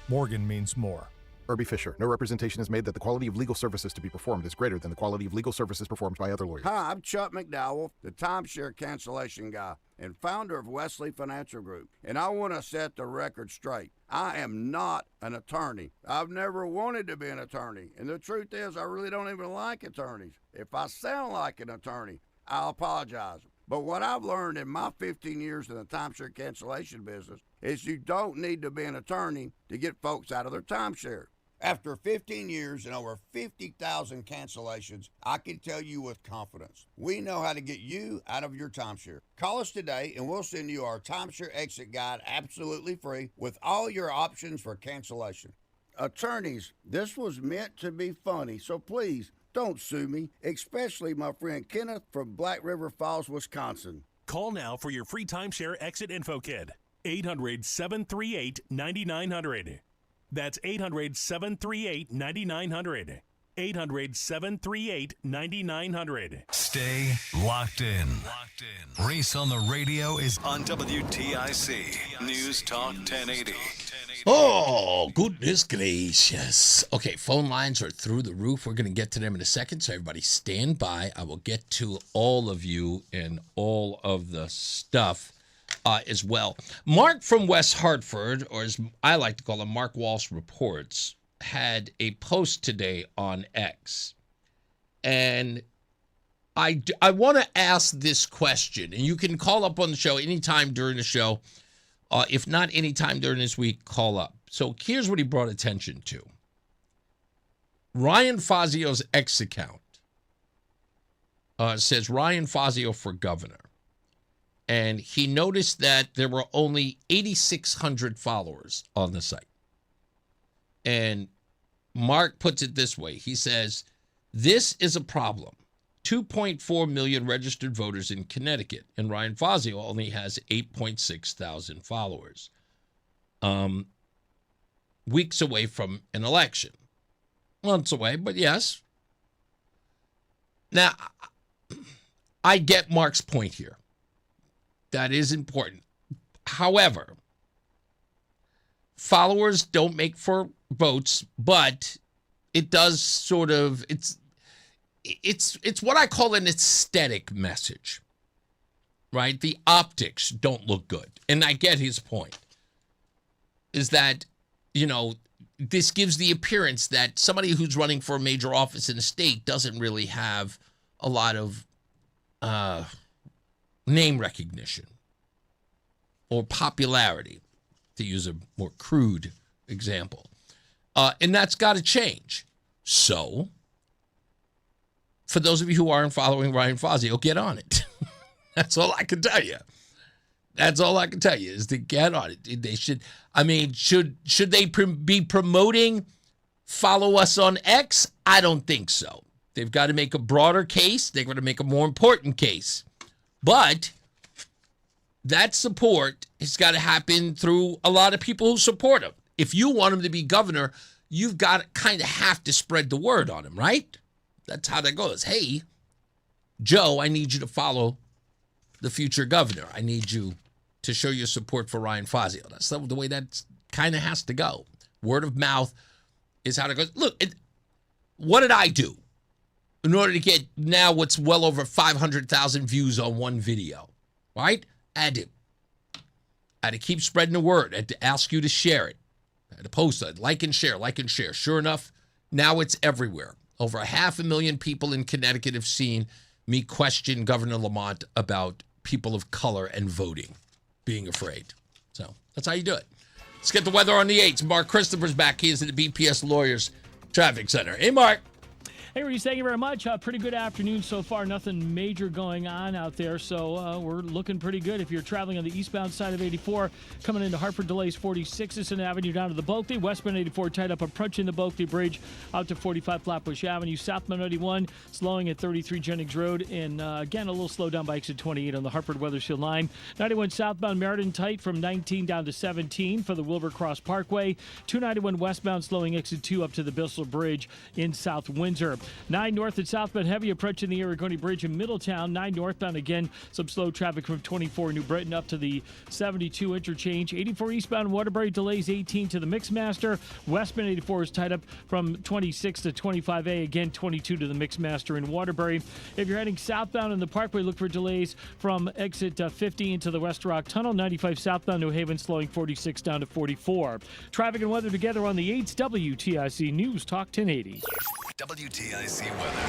Morgan means more. Irby Fisher. No representation is made that the quality of legal services to be performed is greater than the quality of legal services performed by other lawyers. Hi, I'm Chuck McDowell, the timeshare cancellation guy and founder of Wesley Financial Group. And I want to set the record straight. I am not an attorney. I've never wanted to be an attorney. And the truth is, I really don't even like attorneys. If I sound like an attorney, I'll apologize. But what I've learned in my 15 years in the timeshare cancellation business is you don't need to be an attorney to get folks out of their timeshare. After 15 years and over 50,000 cancellations, I can tell you with confidence, we know how to get you out of your timeshare. Call us today and we'll send you our timeshare exit guide absolutely free with all your options for cancellation. Attorneys, this was meant to be funny, so please don't sue me, especially my friend Kenneth from Black River Falls, Wisconsin. Call now for your free timeshare exit info kit. 800-738-9900. That's 800-738-9900. 800-738-9900. Stay locked in. Reese on the radio is on WTIC News Talk 1080. Oh, goodness gracious. Okay, phone lines are through the roof. We're going to get to them in a second, so everybody stand by. I will get to all of you and all of the stuff as well. Mark from West Hartford, or as I like to call him, Mark Walsh Reports, had a post today on X. And I want to ask this question, and you can call up on the show anytime during the show. If not anytime during this week, call up. So here's what he brought attention to. Ryan Fazio's X account says Ryan Fazio for governor. And he noticed that there were only 8,600 followers on the site. And Mark puts it this way. He says, this is a problem. 2.4 million registered voters in Connecticut, and Ryan Fazio only has 8.6 thousand followers. Weeks away from an election. Months away, but yes. Now, I get Mark's point here. That is important. However, followers don't make for votes, but it does sort of, it's what I call an aesthetic message, right? The optics don't look good. And I get his point, is that, you know, this gives the appearance that somebody who's running for a major office in a state doesn't really have a lot of name recognition or popularity, to use a more crude example. And that's got to change. So, for those of you who aren't following Ryan Fazio, get on it. That's all I can tell you. That's all I can tell you is to get on it. They should, I mean, should they be promoting follow us on X? I don't think so. They've got to make a broader case. They've got to make a more important case. But that support has got to happen through a lot of people who support him. If you want him to be governor, you've got to kind of have to spread the word on him, right? That's how that goes. Hey, Joe, I need you to follow the future governor. I need you to show your support for Ryan Fazio. That's the way that kind of has to go. Word of mouth is how it goes. Look, what did I do in order to get now what's well over 500,000 views on one video, right? I had to keep spreading the word. I had to ask you to share it. I had to post it, like and share. Sure enough, now it's everywhere. Over 500,000 people in Connecticut have seen me question Governor Lamont about people of color and voting, being afraid. So that's how you do it. Let's get the weather on the 8s. Mark Christopher's back. He is at the BPS Lawyers Traffic Center. Hey, Mark. Hey, Reese, thank you very much. Pretty good afternoon so far. Nothing major going on out there, so we're looking pretty good. If you're traveling on the eastbound side of 84, coming into Hartford, delays 46th Avenue down to the Bulkley. Westbound 84 tied up approaching the Bulkley Bridge out to 45 Flatbush Avenue. Southbound 91 slowing at 33 Jennings Road. And again, a little slow down by exit 28 on the Hartford Weathersfield line. 91 southbound Meriden tight from 19 down to 17 for the Wilbur Cross Parkway. 291 westbound slowing exit 2 up to the Bissell Bridge in South Windsor. 9 north and southbound heavy approaching the Arrigoni Bridge in Middletown. 9 northbound again, some slow traffic from 24 New Britain up to the 72 interchange. 84 eastbound Waterbury delays 18 to the Mixmaster. Westbound 84 is tied up from 26 to 25A. Again, 22 to the Mixmaster in Waterbury. If you're heading southbound in the Parkway, look for delays from exit 50 into the West Rock Tunnel. 95 southbound New Haven slowing 46 down to 44. Traffic and weather together on the 8th WTIC News Talk 1080. WTIC weather.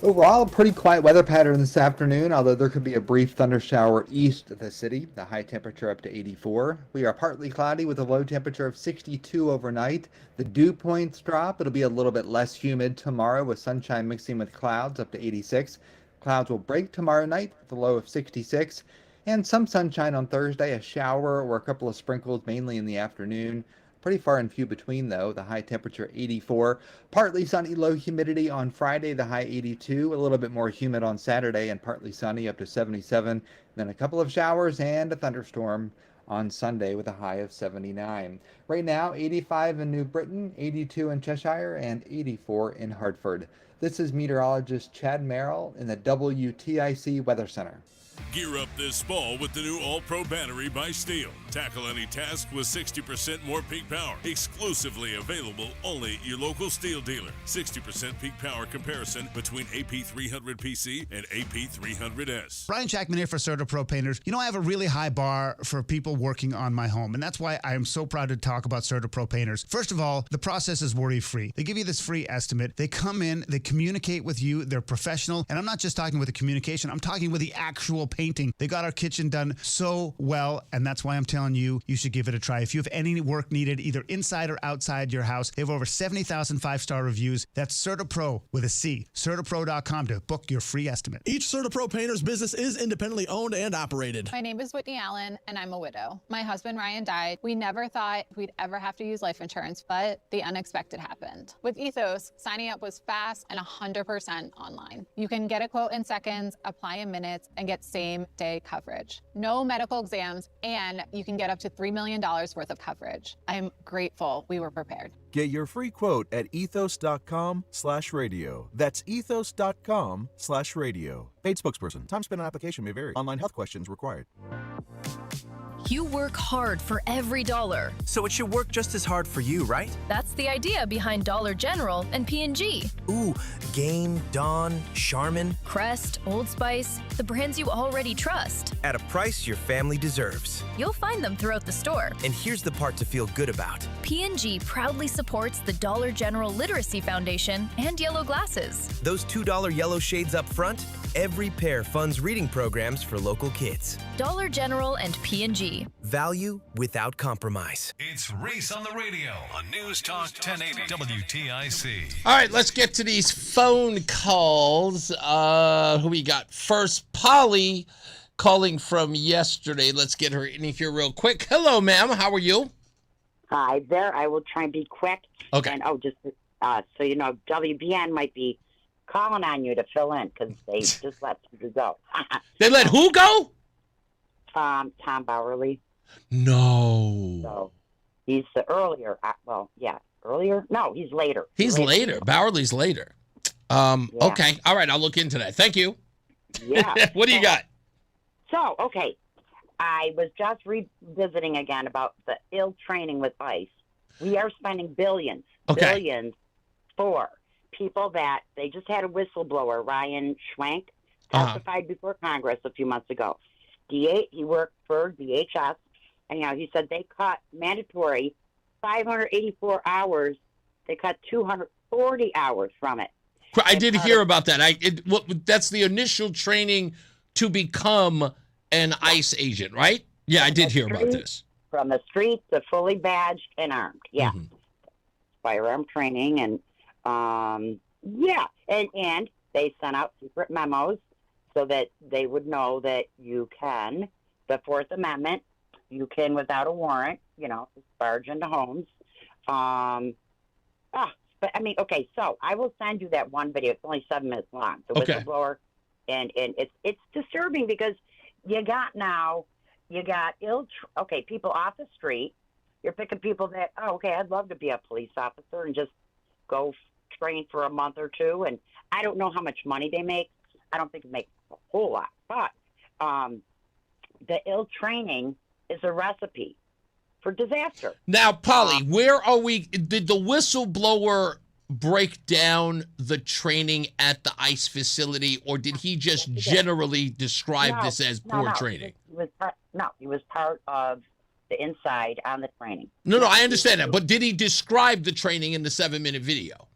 Overall, a pretty quiet weather pattern this afternoon, although there could be a brief thundershower east of the city. The high temperature up to 84. We are partly cloudy with a low temperature of 62 overnight. The dew points drop. It'll be a little bit less humid tomorrow with sunshine mixing with clouds up to 86. Clouds will break tomorrow night with a low of 66. And some sunshine on Thursday, a shower or a couple of sprinkles mainly in the afternoon. Pretty far and few between, though. The high temperature 84. Partly sunny, low humidity on Friday, the high 82. A little bit more humid on Saturday and partly sunny up to 77. Then a couple of showers and a thunderstorm on Sunday with a high of 79. Right now, 85 in New Britain, 82 in Cheshire, and 84 in Hartford. This is meteorologist Chad Merrill in the WTIC Weather Center. Gear up this fall with the new All-Pro battery by Steel. Tackle any task with 60% more peak power. Exclusively available only at your local Steel dealer. 60% peak power comparison between AP300PC and AP300S. Brian Jackman here for CertaPro Painters. You know, I have a really high bar for people working on my home, and that's why I am so proud to talk about CertaPro Painters. First of all, the process is worry-free. They give you this free estimate. They come in, they communicate with you, they're professional, and I'm not just talking with the communication, I'm talking with the actual painting. They got our kitchen done so well, and that's why I'm telling you, you should give it a try. If you have any work needed, either inside or outside your house, they have over 70,000 five-star reviews. That's CertaPro with a C. CertaPro.com to book your free estimate. Each CertaPro Painters business is independently owned and operated. My name is Whitney Allen, and I'm a widow. My husband, Ryan, died. We never thought we'd ever have to use life insurance, but the unexpected happened. With Ethos, signing up was fast and 100% online. You can get a quote in seconds, apply in minutes, and get same-day coverage. No medical exams, and you can get up to $3 million worth of coverage. I'm grateful we were prepared. Get your free quote at ethos.com/radio. That's ethos.com/radio. Paid spokesperson. Time spent on application may vary. Online health questions required. You work hard for every dollar. So it should work just as hard for you, right? That's the idea behind Dollar General and P&G. Ooh, Gain, Dawn, Charmin. Crest, Old Spice, the brands you already trust. At a price your family deserves. You'll find them throughout the store. And here's the part to feel good about. P&G proudly supports the Dollar General Literacy Foundation and Yellow Glasses. Those $2 yellow shades up front, every pair funds reading programs for local kids. Dollar General and P&G. Value without compromise. It's Reese on the radio on News Talk 1080 WTIC. All right, let's get to these phone calls. Who we got first? Polly calling from yesterday. Let's get her in here real quick. Hello, ma'am. How are you? Hi there. I will try and be quick. Okay. And just so you know, WBN might be calling on you to fill in because they just let you go. They let who go? Tom Bowerly. No. So he's the earlier. Earlier. No, he's later. He's later. Bowerly's later. Okay. All right. I'll look into that. Thank you. Yeah. What do you got? So, okay. I was just revisiting again about the ill training with ICE. We are spending billions for people that they just had a whistleblower, Ryan Schwank, testified before Congress a few months ago. He worked for DHS. Anyhow, he said they cut mandatory 584 hours. They cut 240 hours from it. I did hear about that. That's the initial training to become an ICE agent, right? Yeah, I did hear about this. From the street to fully badged and armed. Yeah. Mm-hmm. Firearm training and and they sent out secret memos so that they would know that you can, the Fourth Amendment, you can, without a warrant, barge into homes. So I will send you that one video. It's only 7 minutes long. The whistleblower, and it's disturbing because you got people off the street. You're picking people that, I'd love to be a police officer and just go train for a month or two, and I don't know how much money they make. I don't think they make a whole lot, but the ill training is a recipe for disaster. Now, Polly, where are we? Did the whistleblower break down the training at the ICE facility, or did he just generally describe this as poor training? He was part of the inside on the training. No, I understand that, but did he describe the training in the 7-minute video?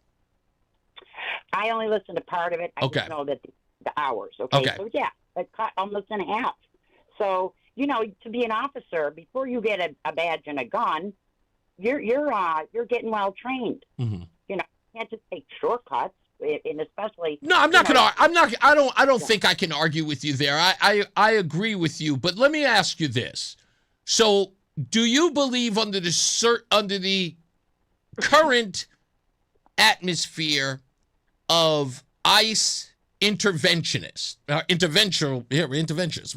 I only listened to part of it. I just know that the hours. Okay. So yeah, it cut almost in half. So to be an officer, before you get a badge and a gun, you're getting well trained. Mm-hmm. You can't just take shortcuts, and especially. No, I'm not gonna. I don't think I can argue with you there. I agree with you, but let me ask you this: so, do you believe under the current atmosphere of ICE interventionists,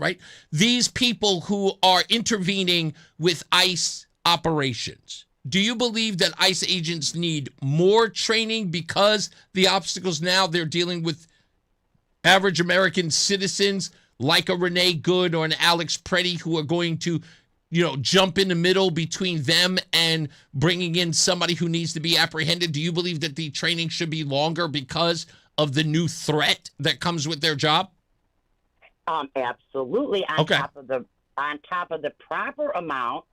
right? These people who are intervening with ICE operations. Do you believe that ICE agents need more training because the obstacles now they're dealing with average American citizens like a Renee Good or an Alex Preddy who are going to, jump in the middle between them and bringing in somebody who needs to be apprehended? Do you believe that the training should be longer because of the new threat that comes with their job? Absolutely. On top of the proper amount,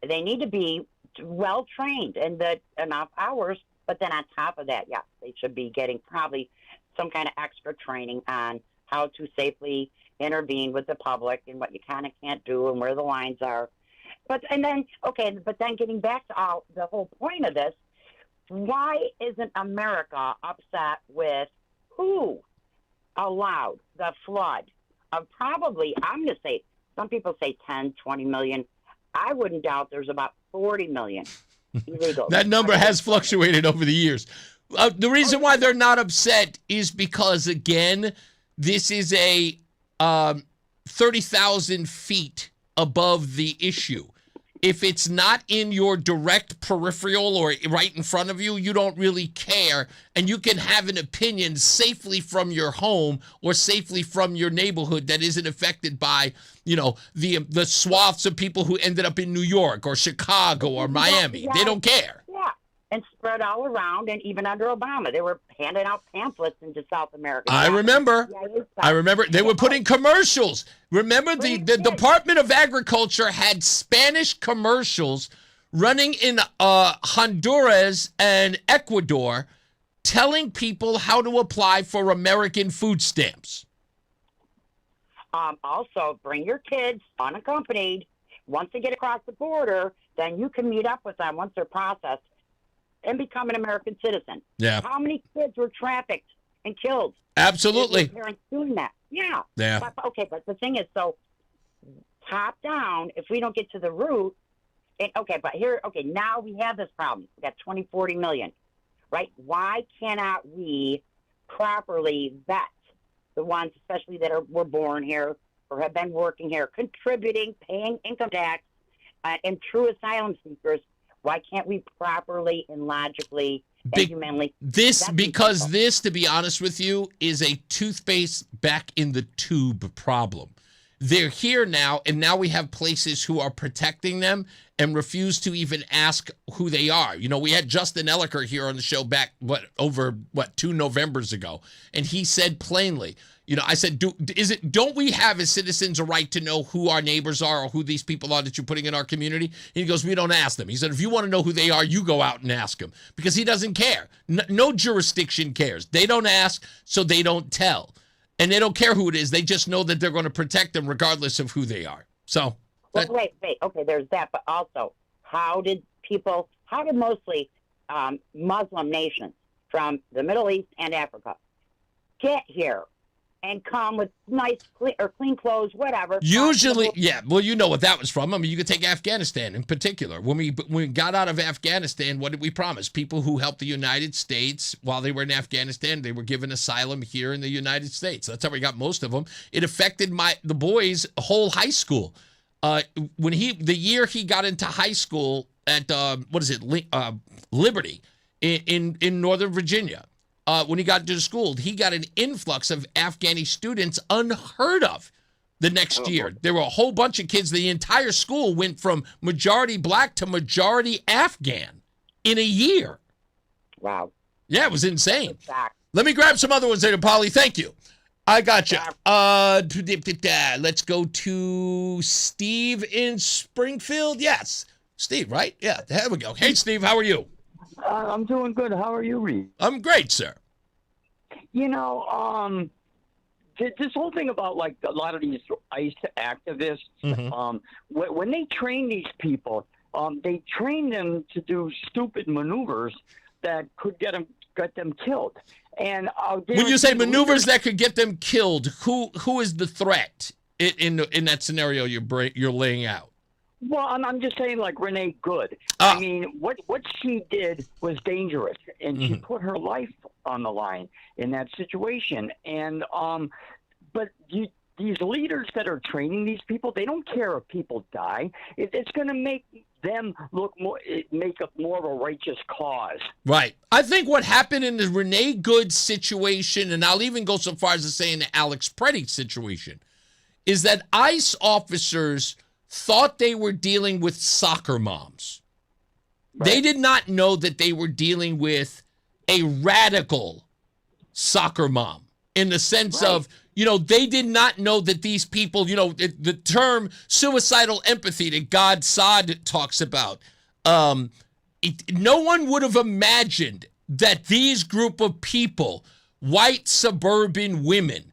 they need to be well trained and enough hours. But then on top of that, they should be getting probably some kind of extra training on how to safely intervene with the public and what you kind of can't do and where the lines are. But then getting back to the whole point of this, why isn't America upset with who allowed the flood of probably, I'm going to say, some people say 10, 20 million. I wouldn't doubt there's about 40 million illegals. That number has fluctuated over the years. The reason why they're not upset is because, again, this is a 30,000 feet above the issue. If it's not in your direct peripheral or right in front of you, you don't really care, and you can have an opinion safely from your home or safely from your neighborhood that isn't affected by, the swaths of people who ended up in New York or Chicago or Miami. They don't care. Yeah, and spread all around, and even under Obama, they were handing out pamphlets into South America. I remember. They were putting commercials. Remember, the Department of Agriculture had Spanish commercials running in Honduras and Ecuador telling people how to apply for American food stamps. Also, bring your kids unaccompanied. Once they get across the border, then you can meet up with them once they're processed and become an American citizen. Yeah. How many kids were trafficked and killed? Absolutely. Parents doing that. Yeah. Yeah. But the thing is, so top down, if we don't get to the root, now we have this problem. We got 20, 40 million, right? Why cannot we properly vet the ones, especially that were born here or have been working here, contributing, paying income tax, and true asylum seekers? Why can't we properly and logically and humanly? Because this, to be honest with you, is a toothpaste back in the tube problem. They're here now, and now we have places who are protecting them and refuse to even ask who they are. We had Justin Elliker here on the show back, 2 Novembers ago, and he said plainly, I said, don't we have as citizens a right to know who our neighbors are or who these people are that you're putting in our community? And he goes, we don't ask them. He said, if you want to know who they are, you go out and ask them, because he doesn't care. No jurisdiction cares. They don't ask, so they don't tell. And they don't care who it is. They just know that they're going to protect them regardless of who they are. So. Wait. Okay, there's that. But also, how did mostly Muslim nations from the Middle East and Africa get here and come with nice, clean clothes, whatever? Usually, yeah. Well, you know what that was from. I mean, you could take Afghanistan in particular. When we got out of Afghanistan, what did we promise? People who helped the United States while they were in Afghanistan, they were given asylum here in the United States. That's how we got most of them. It affected the boys' whole high school. The year he got into high school at Liberty in Northern Virginia. when he got to the school, he got an influx of Afghani students unheard of the next year. There were a whole bunch of kids. The entire school went from majority black to majority Afghan in a year. Wow. Yeah, it was insane. Let me grab some other ones there, Polly. Thank you. I got you. Let's go to Steve in Springfield. Yes. Steve, right? Yeah, there we go. Hey, Steve, how are you? I'm doing good. How are you, Reese? I'm great, sir. You know, this whole thing about like a lot of these ICE activists, when they train these people, they train them to do stupid maneuvers that could get them killed. And when you say maneuvers that could get them killed, who is the threat in that scenario you're laying out? Well, I'm just saying, like Renee Good. I mean, what she did was dangerous, and she put her life on the line in that situation. And but these leaders that are training these people, they don't care if people die. It's going to make them make up more of a righteous cause. Right. I think what happened in the Renee Good situation, and I'll even go so far as to say in the Alex Preddy situation, is that ICE officers thought they were dealing with soccer moms. Right. They did not know that they were dealing with a radical soccer mom in the sense of, they did not know that these people, the term suicidal empathy that God Saad talks about, no one would have imagined that these group of people, white suburban women,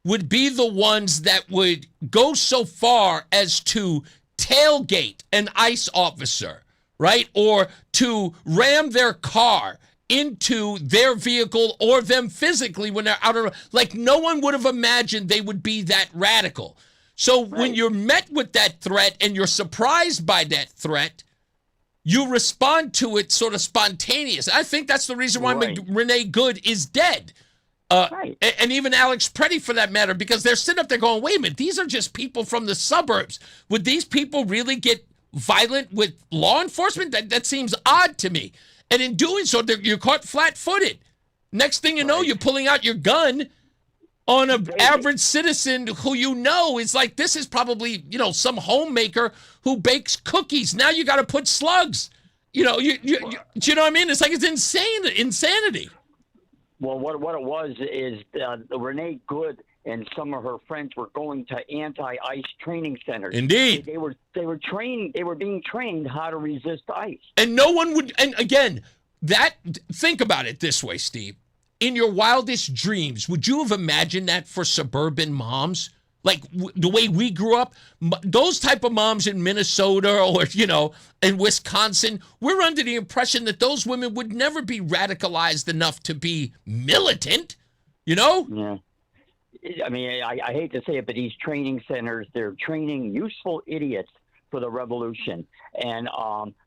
would be the ones that would go so far as to tailgate an ICE officer, right? Or to ram their car into their vehicle or them physically when they're out of, like, no one would have imagined they would be that radical. So when you're met with that threat and you're surprised by that threat, you respond to it sort of spontaneous. I think that's the reason why Renee Good is dead. And even Alex Preddy, for that matter, because they're sitting up there going, wait a minute, these are just people from the suburbs. Would these people really get violent with law enforcement? That seems odd to me. And in doing so, you're caught flat-footed. Next thing you know, you're pulling out your gun on an average citizen who is like, this is probably, some homemaker who bakes cookies. Now you got to put slugs. Do you know what I mean? It's like it's insanity. Well, what it was is Renee Good and some of her friends were going to anti-ICE training centers. Indeed, they were trained. They were being trained how to resist ICE. And no one would. And again, think about it this way, Steve. In your wildest dreams, would you have imagined that for suburban moms? Like the way we grew up, those type of moms in Minnesota or, in Wisconsin, we're under the impression that those women would never be radicalized enough to be militant, Yeah. I mean, I hate to say it, but these training centers, they're training useful idiots for the revolution. And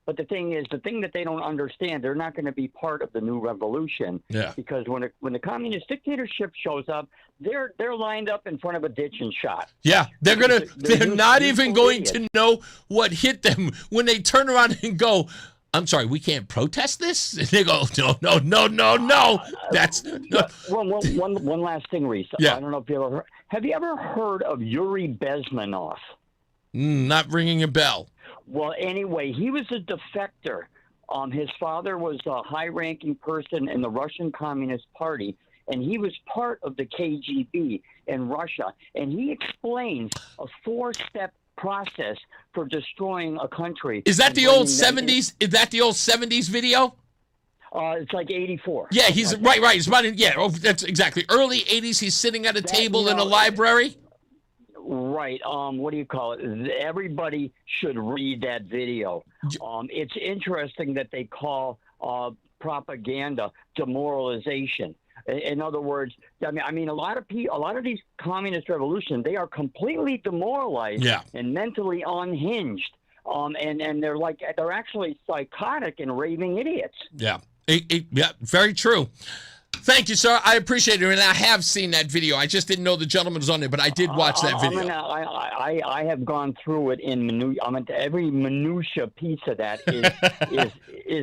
but the thing that they don't understand, they're not going to be part of the new revolution. Yeah. Because when the communist dictatorship shows up, they're lined up in front of a ditch and shot. Yeah, they're not even going to know what hit them when they turn around and go, I'm sorry, we can't protest this? And they go, no. That's Well, one last thing, Reese. Yeah. I don't know if have you ever heard of Yuri Bezmenov? Not ringing a bell. Well, anyway, he was a defector. His father was a high-ranking person in the Russian Communist Party, and he was part of the KGB in Russia. And he explains a 4-step process for destroying a country. Is that the old 70s? Is that the old 70s video? It's like 84. Yeah, he's right. He's about that's exactly. Early 80s, he's sitting at a table in a library. Right. What do you call it? Everybody should read that video. It's interesting that they call propaganda demoralization. In other words, I mean, a lot of these communist revolutions, they are completely demoralized and mentally unhinged. And they're actually psychotic and raving idiots. Yeah. Yeah, very true. Thank you, sir. I appreciate it. And I have seen that video. I just didn't know the gentleman was on there, but I did watch that video. I have gone through it in every minutia piece of that is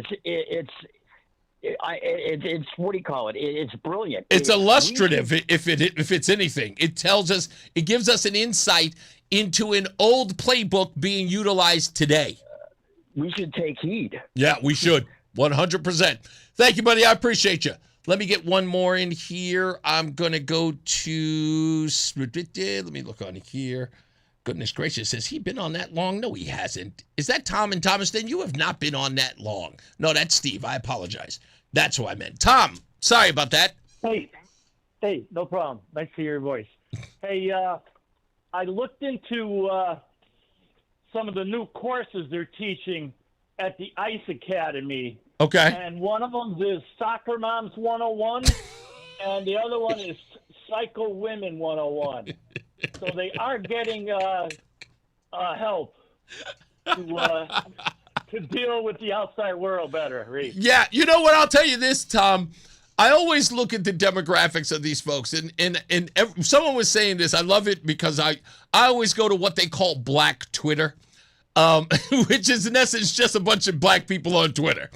It's what do you call it? It's brilliant. It's illustrative, if it's anything. It tells us, it gives us an insight into an old playbook being utilized today. We should take heed. Yeah, we should. 100%. Thank you, buddy. I appreciate you. Let me get one more in here. I'm going to go to, let me look on here. Goodness gracious, has he been on that long? No, he hasn't. Is that Tom in Thomaston? You have not been on that long. No, that's Steve. I apologize. That's who I meant. Tom, sorry about that. Hey, no problem. Nice to hear your voice. Hey, I looked into some of the new courses they're teaching at the ICE Academy. Okay. And one of them is Soccer Moms 101, and the other one is Psycho Women 101. So they are getting help to deal with the outside world better, Reese. Yeah, you know what? I'll tell you this, Tom. I always look at the demographics of these folks, and someone was saying this. I love it because I always go to what they call Black Twitter, which is in essence just a bunch of black people on Twitter,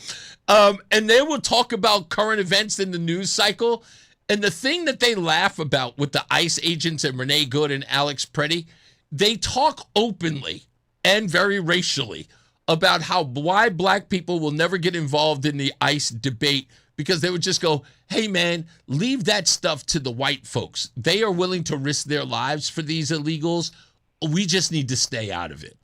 and they will talk about current events in the news cycle. And the thing that they laugh about with the ICE agents and Renee Good and Alex Preddy, they talk openly and very racially about why black people will never get involved in the ICE debate, because they would just go, hey, man, leave that stuff to the white folks. They are willing to risk their lives for these illegals. We just need to stay out of it.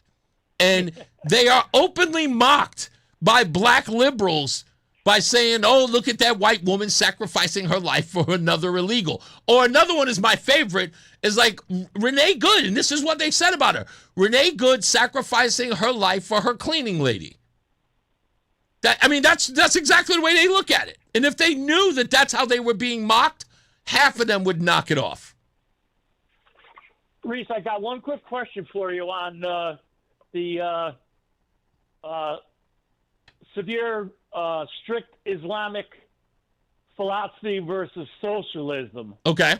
And they are openly mocked by black liberals by saying, oh, look at that white woman sacrificing her life for another illegal. Or another one is my favorite, is like Renee Good, and this is what they said about her. Renee Good sacrificing her life for her cleaning lady. That's exactly the way they look at it. And if they knew that that's how they were being mocked, half of them would knock it off. Reese, I got one quick question for you on the severe strict Islamic philosophy versus socialism. Okay.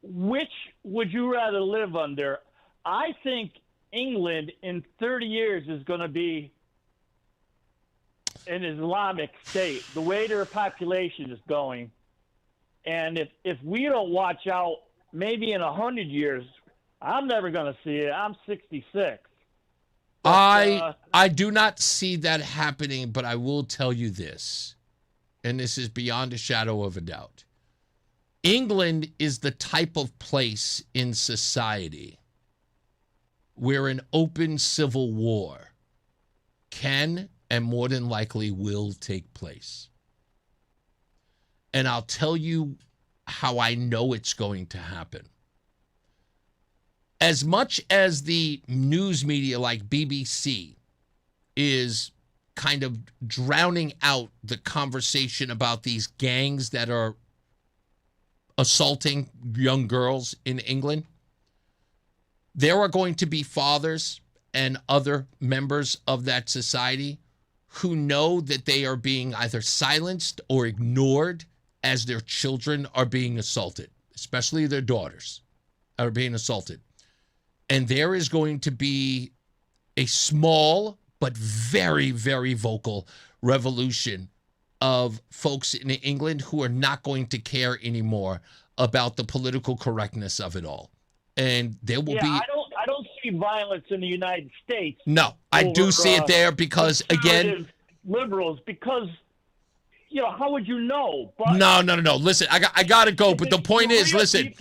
Which would you rather live under? I think England in 30 years is going to be an Islamic state, the way their population is going. And if we don't watch out, maybe in 100 years, I'm never going to see it. I'm 66. I do not see that happening, but I will tell you this, and this is beyond a shadow of a doubt. England is the type of place in society where an open civil war can and more than likely will take place. And I'll tell you how I know it's going to happen. As much as the news media like BBC is kind of drowning out the conversation about these gangs that are assaulting young girls in England, there are going to be fathers and other members of that society who know that they are being either silenced or ignored as their children are being assaulted, especially their daughters are being assaulted. And there is going to be a small but very, very vocal revolution of folks in England who are not going to care anymore about the political correctness of it all. And there will be... I don't see violence in the United States. No, I do see it there because, again... Liberals, because, how would you know? But No. Listen, I got to go. But the point is, listen...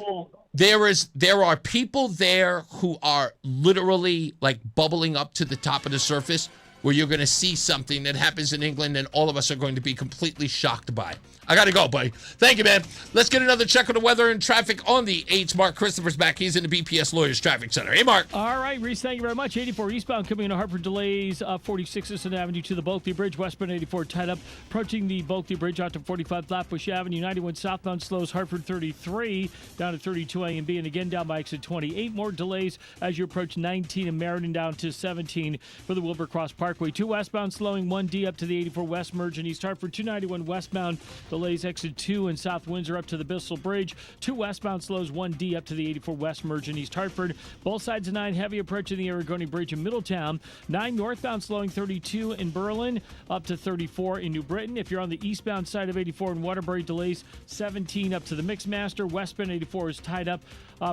There are people there who are literally like bubbling up to the top of the surface where you're going to see something that happens in England and all of us are going to be completely shocked by. I got to go, buddy. Thank you, man. Let's get another check on the weather and traffic on the 8s. Mark Christopher's back. He's in the BPS Lawyers Traffic Center. Hey, Mark. All right, Reese, thank you very much. 84 eastbound coming into Hartford, delays 46 Sisson Avenue to the Bulkley Bridge. Westbound 84 tied up. Approaching the Bulkley Bridge out to 45 Flatbush Avenue. 91 southbound slows Hartford 33 down to 32 A and B. And again down by exit 28. More delays as you approach 19 and Meriden down to 17 for the Wilbur Cross Parkway. Parkway. 2 westbound slowing 1D up to the 84 West merge in East Hartford. 291 westbound delays exit 2 in South Windsor up to the Bissell Bridge. 2 westbound slows 1D up to the 84 West merge in East Hartford. Both sides of 9 heavy approaching the Aragoni Bridge in Middletown. 9 northbound slowing 32 in Berlin up to 34 in New Britain. If you're on the eastbound side of 84 in Waterbury, delays 17 up to the Mixmaster. Westbound 84 is tied up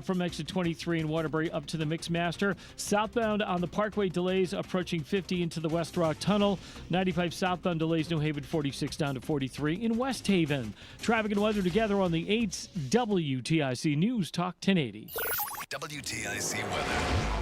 from exit 23 in Waterbury up to the Mixmaster. Southbound on the Parkway, delays approaching 50 into the West Rock Tunnel. 95 southbound delays New Haven 46 down to 43 in West Haven. Traffic and weather together on the 8th WTIC News Talk 1080. WTIC weather.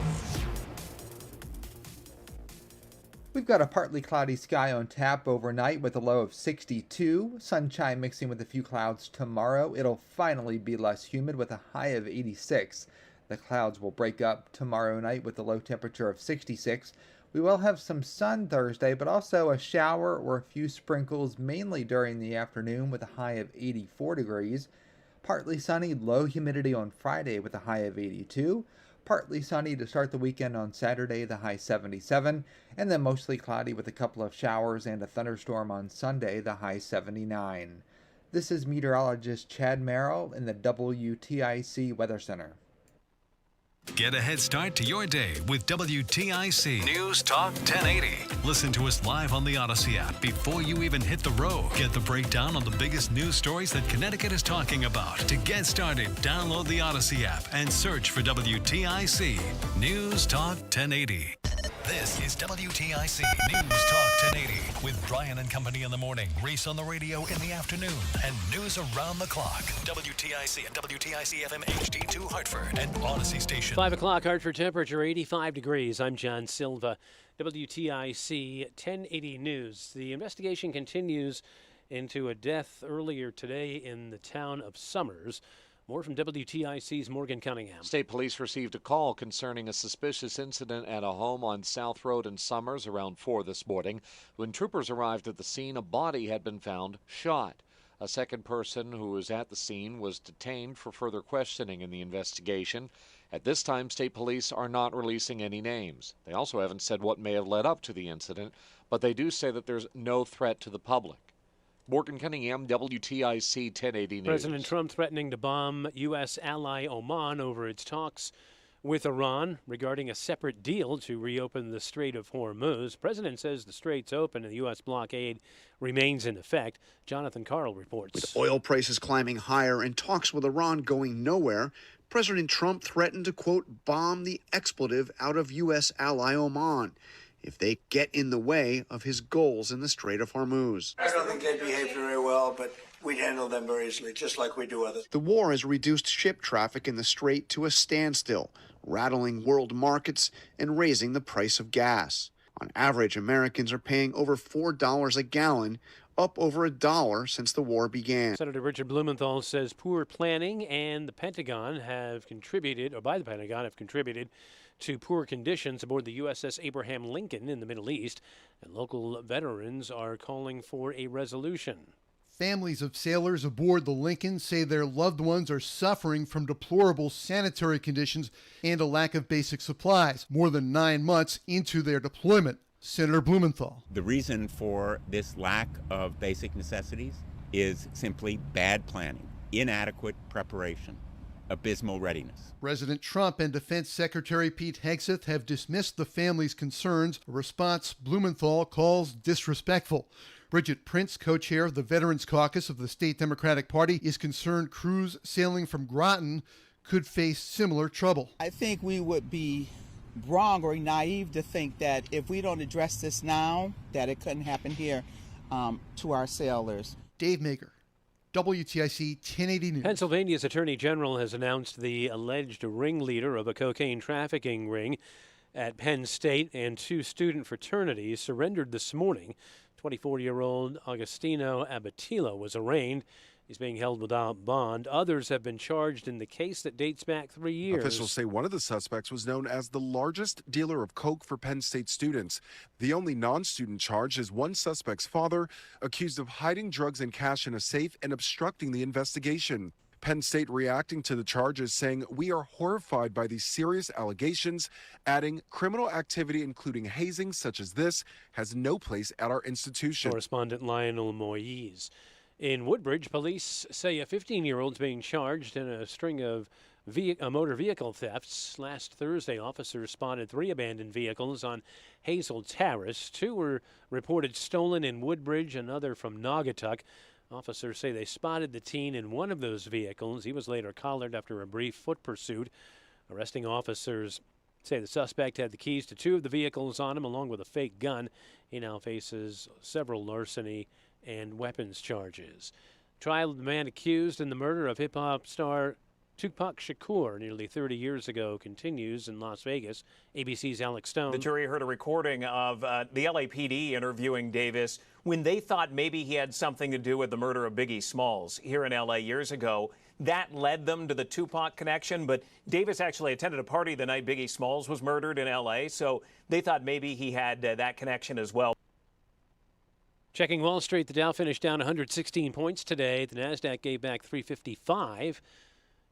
We've got a partly cloudy sky on tap overnight with a low of 62. Sunshine mixing with a few clouds tomorrow. It'll finally be less humid with a high of 86. The clouds will break up tomorrow night with a low temperature of 66. We will have some sun Thursday, but also a shower or a few sprinkles mainly during the afternoon with a high of 84 degrees. Partly sunny, low humidity on Friday with a high of 82. Partly sunny to start the weekend on Saturday, the high 77, and then mostly cloudy with a couple of showers and a thunderstorm on Sunday, the high 79. This is meteorologist Chad Merrill in the WTIC Weather Center. Get a head start to your day with WTIC News Talk 1080. Listen to us live on the Odyssey app before you even hit the road. Get the breakdown on the biggest news stories that Connecticut is talking about. To get started, download the Odyssey app and search for WTIC News Talk 1080. This is WTIC News Talk 1080 with Brian and Company in the morning, Reese on the radio in the afternoon, and news around the clock. WTIC and WTIC FM HD2 Hartford and Odyssey Station. 5 o'clock Hartford temperature 85 degrees. I'm John Silva. WTIC 1080 News. The investigation continues into a death earlier today in the town of Summers. More from WTIC's Morgan Cunningham. State police received a call concerning a suspicious incident at a home on South Road in Summers around 4 this morning. When troopers arrived at the scene, a body had been found shot. A second person who was at the scene was detained for further questioning in the investigation. At this time, state police are not releasing any names. They also haven't said what may have led up to the incident, but they do say that there's no threat to the public. Morgan Cunningham, WTIC 1080 News. President Trump threatening to bomb U.S. ally Oman over its talks with Iran regarding a separate deal to reopen the Strait of Hormuz. President says the strait's open and the U.S. blockade remains in effect. Jonathan Carl reports. With oil prices climbing higher and talks with Iran going nowhere, President Trump threatened to, quote, bomb the expletive out of U.S. ally Oman if they get in the way of his goals in the Strait of Hormuz. I don't think they behave very well, but we'd handle them very easily, just like we do others. The war has reduced ship traffic in the Strait to a standstill, rattling world markets and raising the price of gas. On average, Americans are paying over $4 a gallon, up over $1 since the war began. Senator Richard Blumenthal says poor planning and the Pentagon have contributed to poor conditions aboard the USS Abraham Lincoln in the Middle East, and local veterans are calling for a resolution. Families of sailors aboard the Lincoln say their loved ones are suffering from deplorable sanitary conditions and a lack of basic supplies, more than 9 months into their deployment. Senator Blumenthal. The reason for this lack of basic necessities is simply bad planning, inadequate preparation, abysmal readiness. President Trump and Defense Secretary Pete Hegseth have dismissed the family's concerns, a response Blumenthal calls disrespectful. Bridget Prince, co-chair of the Veterans Caucus of the state Democratic Party, is concerned crews sailing from Groton could face similar trouble. I think we would be wrong or naive to think that if we don't address this now, that it couldn't happen here to our sailors. Dave Maker, WTIC 1080 News. Pennsylvania's Attorney General has announced the alleged ringleader of a cocaine trafficking ring at Penn State and 2 student fraternities surrendered this morning. 24-year-old Agostino Abatilo was arraigned. He's being held without bond. Others have been charged in the case that dates back 3 years. Officials say one of the suspects was known as the largest dealer of coke for Penn State students. The only non-student charge is one suspect's father, accused of hiding drugs and cash in a safe and obstructing the investigation. Penn State reacting to the charges, saying, "We are horrified by these serious allegations," adding, "Criminal activity, including hazing such as this, has no place at our institution." Correspondent Lionel Moyes. In Woodbridge, police say a 15-year-old is being charged in a string of motor vehicle thefts. Last Thursday, officers spotted 3 abandoned vehicles on Hazel Terrace. 2 were reported stolen in Woodbridge, another from Naugatuck. Officers say they spotted the teen in one of those vehicles. He was later collared after a brief foot pursuit. Arresting officers say the suspect had the keys to 2 of the vehicles on him, along with a fake gun. He now faces several larceny and weapons charges. Trial of the man accused in the murder of hip-hop star Tupac Shakur nearly 30 years ago continues in Las Vegas. ABC's Alex Stone. The jury heard a recording of the LAPD interviewing Davis when they thought maybe he had something to do with the murder of Biggie Smalls here in L.A. years ago. That led them to the Tupac connection, but Davis actually attended a party the night Biggie Smalls was murdered in L.A., so they thought maybe he had that connection as well. Checking Wall Street, the Dow finished down 116 points today. The NASDAQ gave back 355.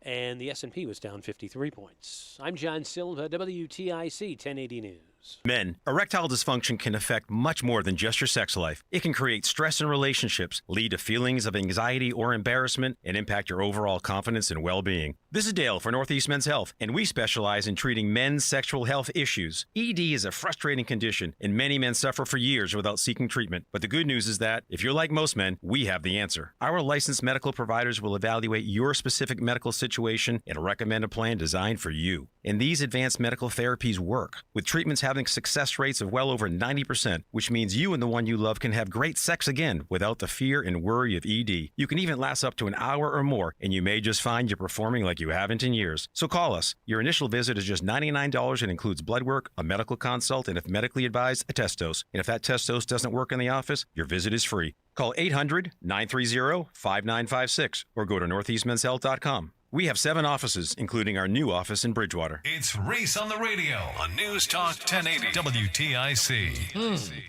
And the S&P was down 53 points. I'm John Silva, WTIC 1080 News. Men, erectile dysfunction can affect much more than just your sex life. It can create stress in relationships, lead to feelings of anxiety or embarrassment, and impact your overall confidence and well-being. This is Dale for Northeast Men's Health, and we specialize in treating men's sexual health issues. ED is a frustrating condition, and many men suffer for years without seeking treatment. But the good news is that, if you're like most men, we have the answer. Our licensed medical providers will evaluate your specific medical situation and recommend a plan designed for you. And these advanced medical therapies work, with treatments having success rates of well over 90%, which means you and the one you love can have great sex again without the fear and worry of ED. You can even last up to an hour or more, and you may just find you're performing like you haven't in years. So call us. Your initial visit is just $99 and includes blood work, a medical consult, and if medically advised, a test dose. And if that test dose doesn't work in the office, your visit is free. Call 800-930-5956 or go to northeastmenshealth.com. We have 7 offices, including our new office in Bridgewater. It's Reese on the radio on News Talk 1080 WTIC.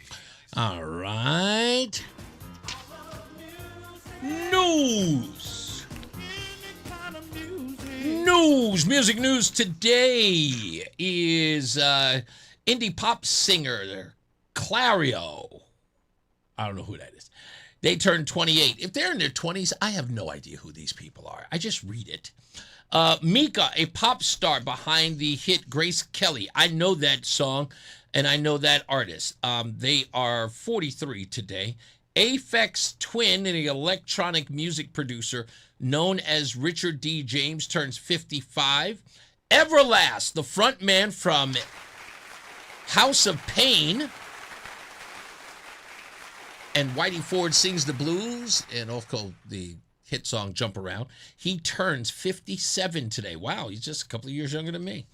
All right. News. Music news today is indie pop singer Clario. I don't know who that is. They turned 28. If they're in their 20s, I have no idea who these people are. I just read it. Mika, a pop star behind the hit Grace Kelly. I know that song, and I know that artist. They are 43 today. Aphex Twin, an electronic music producer known as Richard D. James, turns 55. Everlast, the frontman from House of Pain, and Whitey Ford Sings the Blues, and also the hit song Jump Around. He turns 57 today. Wow, he's just a couple of years younger than me.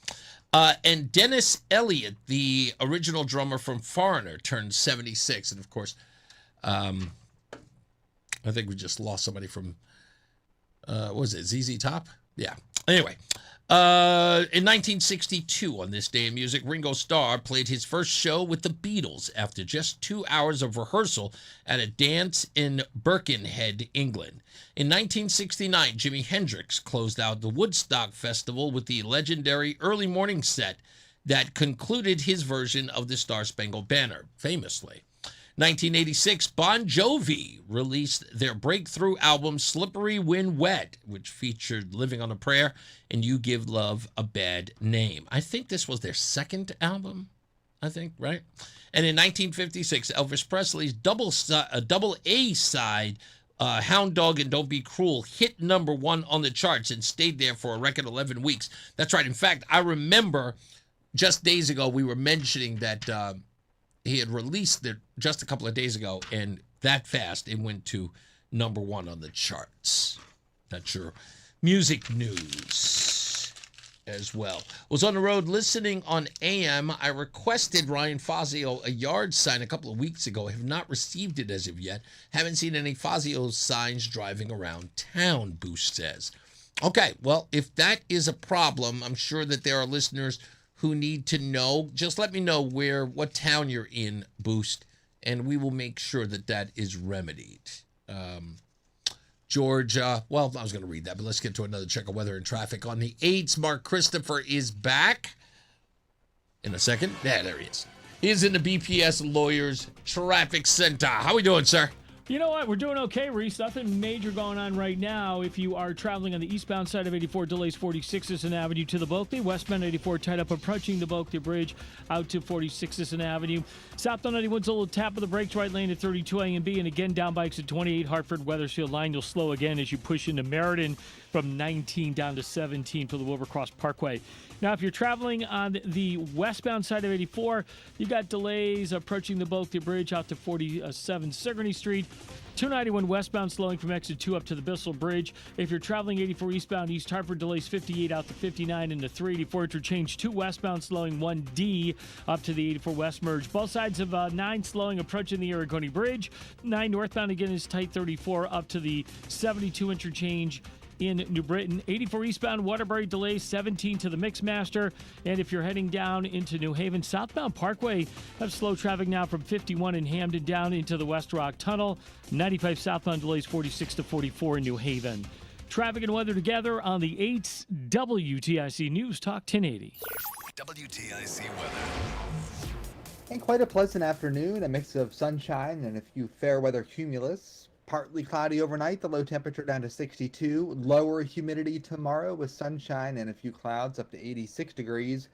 And Dennis Elliott, the original drummer from Foreigner, turns 76. And of course, I think we just lost somebody from, what was it, ZZ Top? Yeah. Anyway, in 1962, on this day in music, Ringo Starr played his first show with the Beatles after just 2 hours of rehearsal at a dance in Birkenhead, England. In 1969, Jimi Hendrix closed out the Woodstock Festival with the legendary early morning set that concluded his version of the Star Spangled Banner, famously. 1986, Bon Jovi released their breakthrough album Slippery When Wet, which featured Living on a Prayer and You Give Love a Bad Name. I think this was their second album, right? And in 1956, Elvis Presley's double A side, Hound Dog and Don't Be Cruel, hit #1 on the charts and stayed there for a record 11 weeks. That's right. In fact, I remember just days ago we were mentioning that he had released it just a couple of days ago, and that fast it went to #1 on the charts. That's your music news as well. Was on the road listening on AM. I requested Ryan Fazio a yard sign a couple of weeks ago. I have not received it as of yet. Haven't seen any Fazio signs driving around town, Boost says. Okay, well, if that is a problem, I'm sure that there are listeners who need to know. Just let me know what town you're in, Boost, and we will make sure that that is remedied. George, well, I was going to read that, but let's get to another check of weather and traffic. On the 8s, Mark Christopher is back in a second. Yeah, there he is. He is in the BPS Lawyers Traffic Center. How we doing, sir? You know what? We're doing okay, Reese. Nothing major going on right now. If you are traveling on the eastbound side of 84, delays 46th Avenue to the Bulkley. Westbound 84 tied up approaching the Bulkley Bridge out to 46th Avenue. Southbound 91's a little tap of the brakes, right lane at 32 A and B. And again, down bikes at 28 Hartford Wethersfield line. You'll slow again as you push into Meriden from 19 down to 17 for the Wilbercross Parkway. Now, if you're traveling on the westbound side of 84, you got delays approaching the Bulkley Bridge out to 47 Sigourney Street. 291 westbound slowing from exit 2 up to the Bissell Bridge. If you're traveling 84 eastbound, East Hartford delays 58 out to 59 into 384 interchange. 2 westbound slowing 1D up to the 84 West merge. Both sides of 9 slowing approaching the Aragoni Bridge. 9 northbound again is tight 34 up to the 72 interchange in New Britain. 84 eastbound Waterbury delays 17 to the Mixmaster. And if you're heading down into New Haven, southbound Parkway have slow traffic now from 51 in Hamden down into the West Rock Tunnel. 95 southbound delays 46 to 44 in New Haven. Traffic and weather together on the 8th WTIC News Talk 1080. WTIC weather. And quite a pleasant afternoon, a mix of sunshine and a few fair weather cumulus. Partly cloudy overnight, the low temperature down to 62. Lower humidity tomorrow with sunshine and a few clouds up to 86 degrees.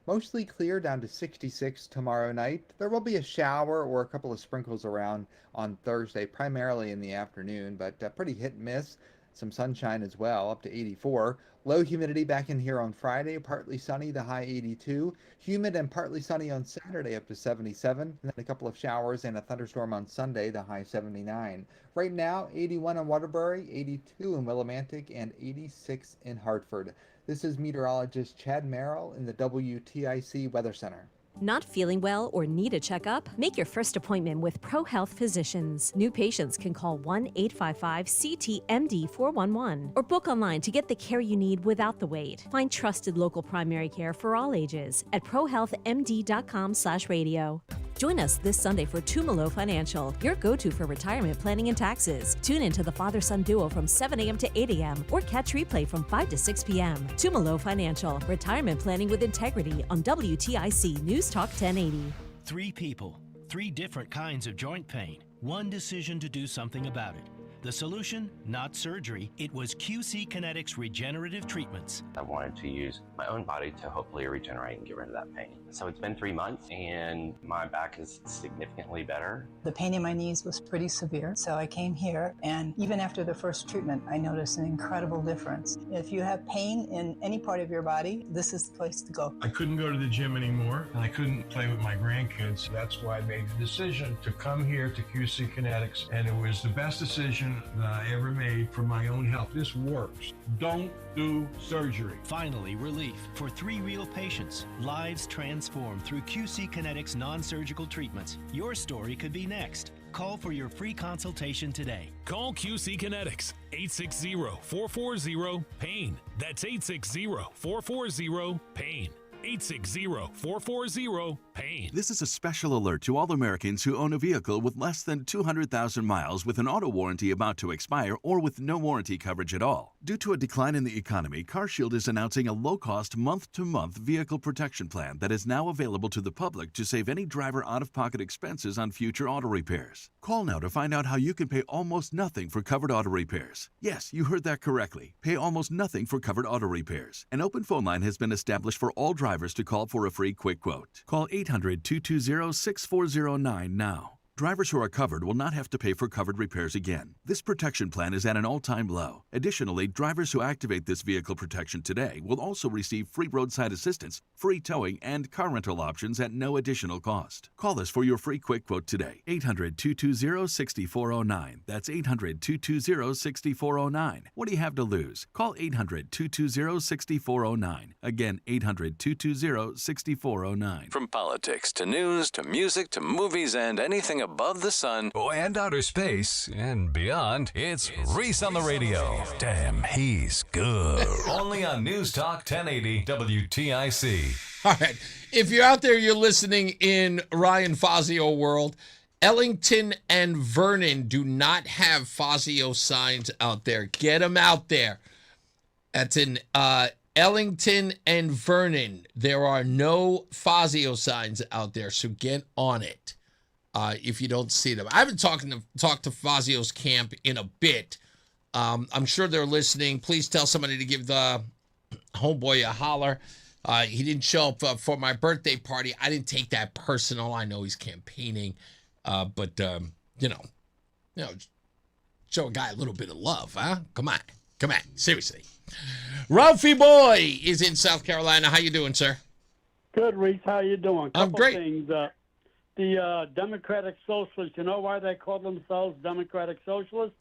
Mostly clear down to 66 tomorrow night. There will be a shower or a couple of sprinkles around on Thursday, primarily in the afternoon, but pretty hit and miss. Some sunshine as well, up to 84. Low humidity back in here on Friday, partly sunny, the high 82. Humid and partly sunny on Saturday, up to 77. And then a couple of showers and a thunderstorm on Sunday, the high 79. Right now, 81 in Waterbury, 82 in Willimantic, and 86 in Hartford. This is meteorologist Chad Merrill in the WTIC Weather Center. Not feeling well or need a checkup? Make your first appointment with ProHealth Physicians. New patients can call 1-855-CT-MD-411 or book online to get the care you need without the wait. Find trusted local primary care for all ages at prohealthmd.com/radio. Join us this Sunday for Tumalo Financial, your go-to for retirement planning and taxes. Tune in to the father-son duo from 7 a.m. to 8 a.m. or catch replay from 5 to 6 p.m. Tumalo Financial, retirement planning with integrity on WTIC News Talk 1080. 3 people, 3 different kinds of joint pain, 1 decision to do something about it. The solution, not surgery. It was QC Kinetics regenerative treatments. I wanted to use my own body to hopefully regenerate and get rid of that pain. So it's been 3 months and my back is significantly better. The pain in my knees was pretty severe, so I came here, and even after the first treatment, I noticed an incredible difference. If you have pain in any part of your body, this is the place to go. I couldn't go to the gym anymore, and I couldn't play with my grandkids. That's why I made the decision to come here to QC Kinetics, and it was the best decision that I ever made for my own health. This works. Don't do surgery. Finally, relief for 3 real patients. Lives transformed through QC Kinetics non-surgical treatments. Your story could be next. Call for your free consultation today. Call QC Kinetics, 860-440-PAIN. That's 860-440-PAIN. 860-440-PAIN. This is a special alert to all Americans who own a vehicle with less than 200,000 miles with an auto warranty about to expire or with no warranty coverage at all. Due to a decline in the economy, CarShield is announcing a low-cost month-to-month vehicle protection plan that is now available to the public to save any driver out-of-pocket expenses on future auto repairs. Call now to find out how you can pay almost nothing for covered auto repairs. Yes, you heard that correctly. Pay almost nothing for covered auto repairs. An open phone line has been established for all drivers to call for a free quick quote. Call 800-220-6409 now. Drivers who are covered will not have to pay for covered repairs again. This protection plan is at an all-time low. Additionally, drivers who activate this vehicle protection today will also receive free roadside assistance, free towing, and car rental options at no additional cost. Call us for your free quick quote today. 800-220-6409. That's 800-220-6409. What do you have to lose? Call 800-220-6409. Again, 800-220-6409. From politics to news to music to movies and anything above the sun and outer space and beyond, it's Reese on the radio. Damn, he's good. Only on News Talk 1080 WTIC. All right. If you're out there, you're listening in Ryan Fazio world, Ellington and Vernon do not have Fazio signs out there. Get them out there. That's in Ellington and Vernon. There are no Fazio signs out there, so get on it if you don't see them. I haven't talked to Fazio's camp in a bit. I'm sure they're listening. Please tell somebody to give the homeboy a holler. He didn't show up for my birthday party. I didn't take that personal. I know he's campaigning, but show a guy a little bit of love, huh? Come on, seriously. Ralphie Boy is in South Carolina. How you doing, sir? Good, Reese. How you doing? I'm great. Things. The Democratic Socialists, you know why they call themselves Democratic Socialists?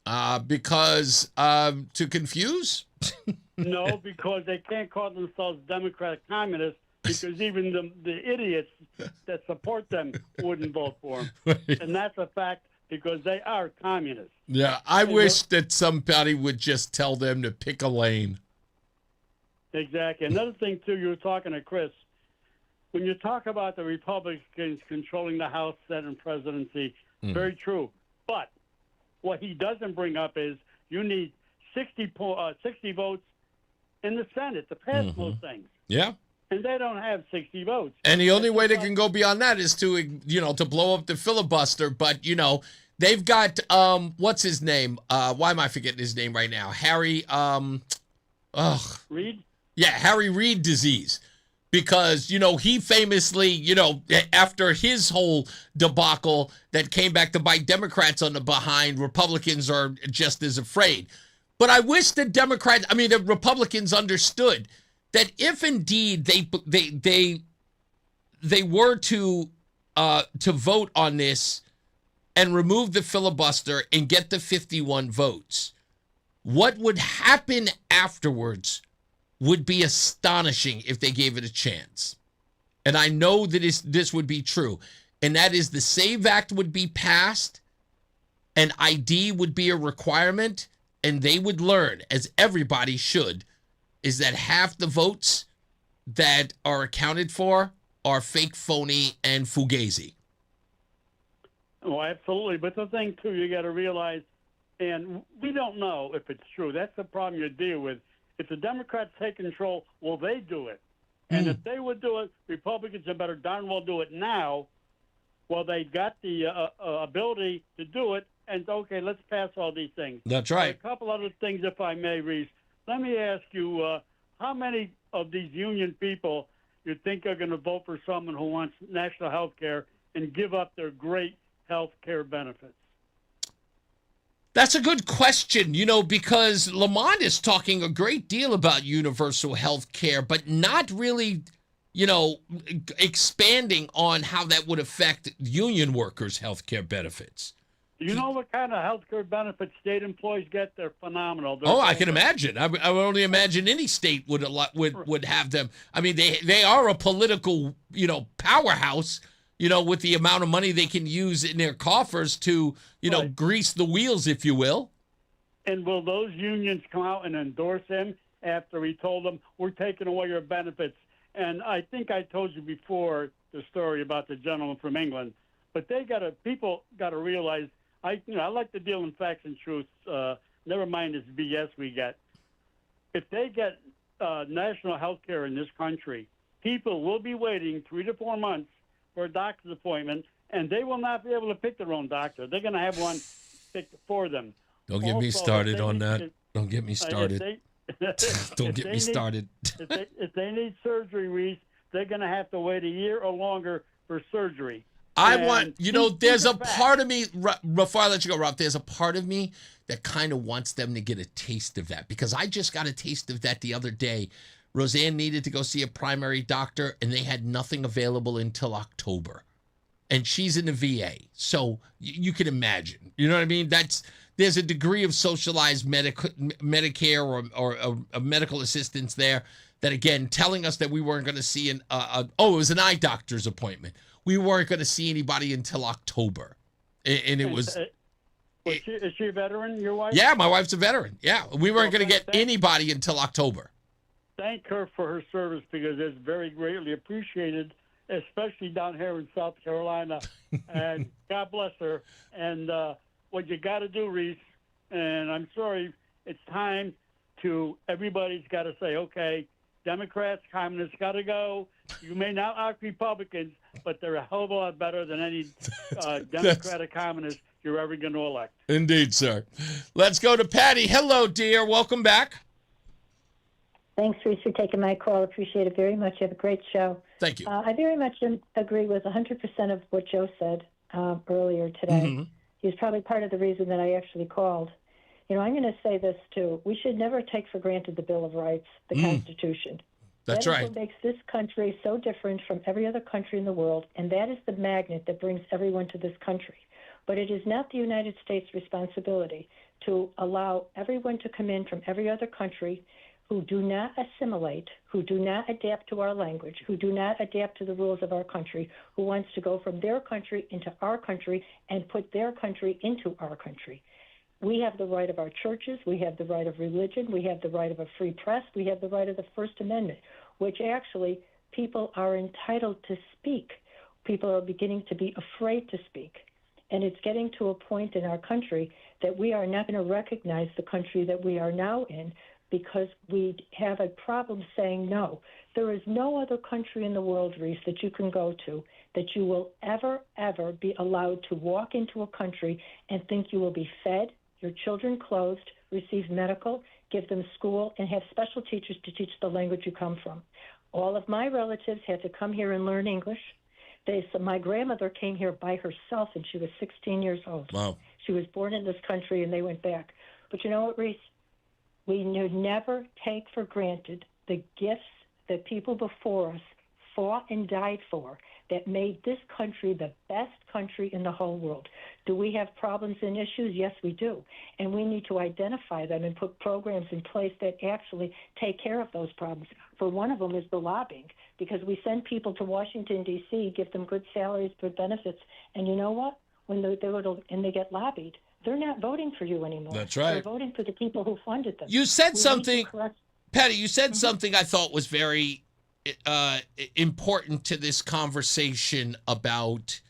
Because to confuse? No, because they can't call themselves Democratic Communists because even the idiots that support them wouldn't vote for them. And that's a fact because they are communists. Yeah, I wish that somebody would just tell them to pick a lane. Exactly. Another thing, too, you were talking to Chris. When you talk about the Republicans controlling the House, Senate, and presidency, very true. But what he doesn't bring up is you need 60 votes in the Senate to pass those things. Yeah. And they don't have 60 votes. And the only way they can go beyond that is to blow up the filibuster. But, they've got, what's his name? Why am I forgetting his name right now? Harry, Reid? Yeah, Harry Reid disease. Because, he famously, after his whole debacle that came back to bite Democrats on the behind, Republicans are just as afraid. But I wish the Republicans understood that if indeed they were to vote on this and remove the filibuster and get the 51 votes, what would happen afterwards would be astonishing if they gave it a chance. And I know that this would be true. And that is the SAVE Act would be passed, and ID would be a requirement, and they would learn, as everybody should, is that half the votes that are accounted for are fake, phony, and fugazi. Oh, absolutely. But the thing, too, you got to realize, and we don't know if it's true. That's the problem you deal with. If the Democrats take control, will they do it? And if they would do it, Republicans had better darn well do it now while they got the ability to do it. And, okay, let's pass all these things. That's right. A couple other things, if I may, Reese. Let me ask you, how many of these union people you think are going to vote for someone who wants national health care and give up their great health care benefits? That's a good question, because Lamont is talking a great deal about universal health care, but not really, expanding on how that would affect union workers' health care benefents. Do you know what kind of health care benefits state employees get? They're phenomenal. I can imagine. I would only imagine any state would have them. I mean, they are a political, powerhouse, with the amount of money they can use in their coffers to, grease the wheels, if you will. And will those unions come out and endorse him after he told them, we're taking away your benefits? And I think I told you before the story about the gentleman from England, but people got to realize, I like to deal in facts and truths. Never mind this BS we get. If they get national health care in this country, people will be waiting 3 to 4 months for a doctor's appointment, and they will not be able to pick their own doctor. They're going to have one picked for them. Don't get me started on that. Don't get me started. Don't get me started. If they need surgery, Reese, they're going to have to wait a year or longer for surgery. There's a part of me, before I let you go, Rob, there's a part of me that kind of wants them to get a taste of that, because I just got a taste of that the other day. Roseanne needed to go see a primary doctor, and they had nothing available until October. And she's in the VA. So you can imagine. You know what I mean? There's a degree of socialized Medicare or a medical assistance there that, again, telling us that we weren't going to see it was an eye doctor's appointment. We weren't going to see anybody until October. And it was... Is she a veteran, your wife? Yeah, my wife's a veteran. Yeah, we weren't going to get anybody until October. Thank her for her service, because it's very greatly appreciated. especially down here in South Carolina. And God bless her. And what you got to do, Reese, and I'm sorry, it's time to, everybody's got to say, okay, Democrats, communists got to go. You may not like Republicans, but they're a hell of a lot better than any Democratic communist you're ever going to elect. Indeed, sir. Let's go to Patty. Hello, dear. Welcome back. Thanks, Reese, for taking my call. Appreciate it very much. You have a great show. Thank you. I very much agree with 100% of what Joe said earlier today. Mm-hmm. He's probably part of the reason that I actually called. You know, I'm going to say this, too. We should never take for granted the Bill of Rights, the Constitution. That's That right. is what makes this country so different from every other country in the world, and that is the magnet that brings everyone to this country. But it is not the United States' responsibility to allow everyone to come in from every other country who do not assimilate, who do not adapt to our language, who do not adapt to the rules of our country, who wants to go from their country into our country and put their country into our country. We have the right of our churches, we have the right of religion, we have the right of a free press, we have the right of the First Amendment, which actually people are entitled to speak. People are beginning to be afraid to speak. And it's getting to a point in our country that we are not going to recognize the country that we are now in because we have a problem saying no. There is no other country in the world, Reese, that you can go to that you will ever, ever be allowed to walk into a country and think you will be fed, your children clothed, receive medical, give them school, and have special teachers to teach the language you come from. All of my relatives had to come here and learn English. My grandmother came here by herself, and she was 16 years old. Wow. She was born in this country, and they went back. But you know what, Reese? We should never take for granted the gifts that people before us fought and died for that made this country the best country in the whole world. Do we have problems and issues? Yes, we do. And we need to identify them and put programs in place that actually take care of those problems. For one of them is the lobbying, because we send people to Washington, D.C., give them good salaries, good benefits, and you know what? When they get lobbied, they're not voting for you anymore. That's right. They're voting for the people who funded them. You said We something, need to correct- Patty, you said something I thought was very important to this conversation about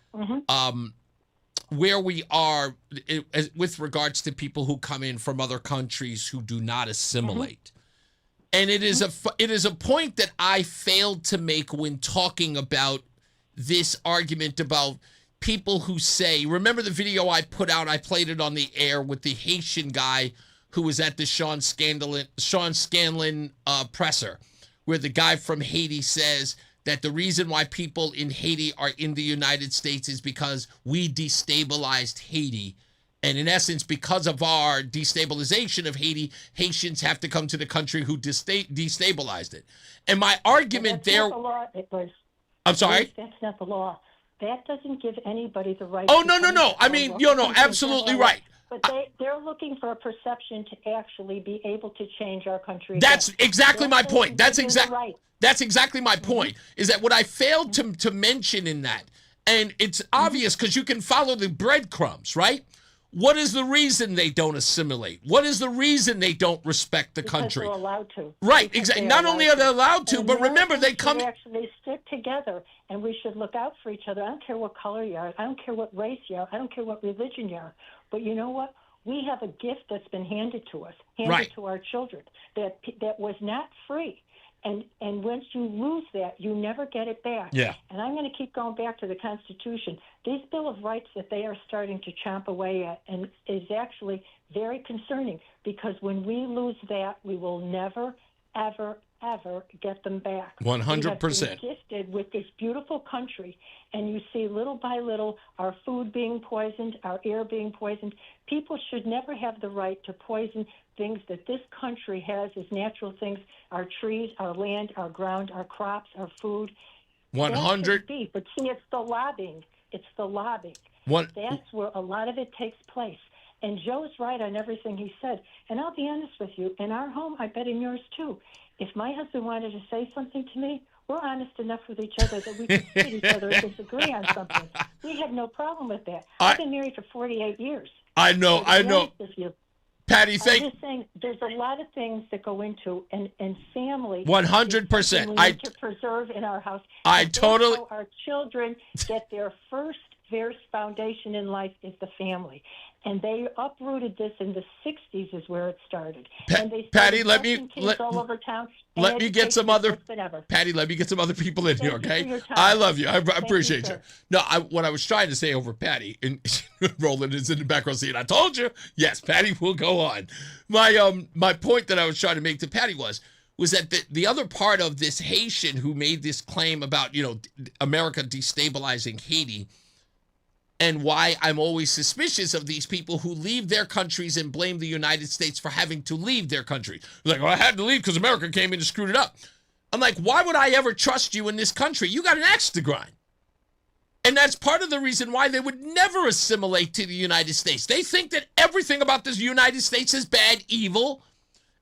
where we are with regards to people who come in from other countries who do not assimilate. And it is a point that I failed to make when talking about this argument about people who say, remember the video I put out, I played it on the air with the Haitian guy who was at the Sean Scanlon presser, where the guy from Haiti says that the reason why people in Haiti are in the United States is because we destabilized Haiti. And in essence, because of our destabilization of Haiti, Haitians have to come to the country who destabilized it. And my argument there... Not the law. It was. I'm sorry? That's not the law. That doesn't give anybody the right. Oh, to no. I mean, absolutely right. But they're looking for a perception to actually be able to change our country. That's exactly my point. That's That's exactly my point, is that what I failed to mention in that, and it's obvious because you can follow the breadcrumbs, right? What is the reason they don't assimilate? What is the reason they don't respect the country? Because they're allowed to. Right, exactly. Not only are they allowed to, but remember, they come... We actually stick together, and we should look out for each other. I don't care what color you are. I don't care what race you are. I don't care what religion you are. But you know what? We have a gift that's been handed to us, to our children, that was not free. And once you lose that, you never get it back. Yeah. And I'm going to keep going back to the Constitution. These Bill of Rights that they are starting to chomp away at and is actually very concerning, because when we lose that, we will never, ever, ever get them back. 100%. We have been gifted with this beautiful country, and you see little by little our food being poisoned, our air being poisoned. People should never have the right to poison things that this country has as natural things, our trees, our land, our ground, our crops, our food. 100. But see, it's the lobbying. It's the lobbying. That's where a lot of it takes place. And Joe's right on everything he said. And I'll be honest with you, in our home, I bet in yours too, if my husband wanted to say something to me, we're honest enough with each other that we can hit each other and disagree on something. We have no problem with that. I've been married for 48 years. I know. Patty, I'm just saying there's a lot of things that go into and family. 100%. We need to preserve in our house. I That's totally. how our children get their first foundation in life is the family. And they uprooted this in the 60s is where it started. And they Patty, started let me busing kids all over town. let me get some other Patty. Let me get some other people in here, Thank you okay? for your time. I love you. I Thank you, appreciate you. sir. No, what I was trying to say over Patty, and Roland is in the background seat. I told you. Yes, Patty will go on. My point that I was trying to make to Patty was that the other part of this Haitian who made this claim about America destabilizing Haiti. And why I'm always suspicious of these people who leave their countries and blame the United States for having to leave their country. Like, well, I had to leave because America came in and screwed it up. I'm like, why would I ever trust you in this country? You got an axe to grind. And that's part of the reason why they would never assimilate to the United States. They think that everything about this United States is bad, evil,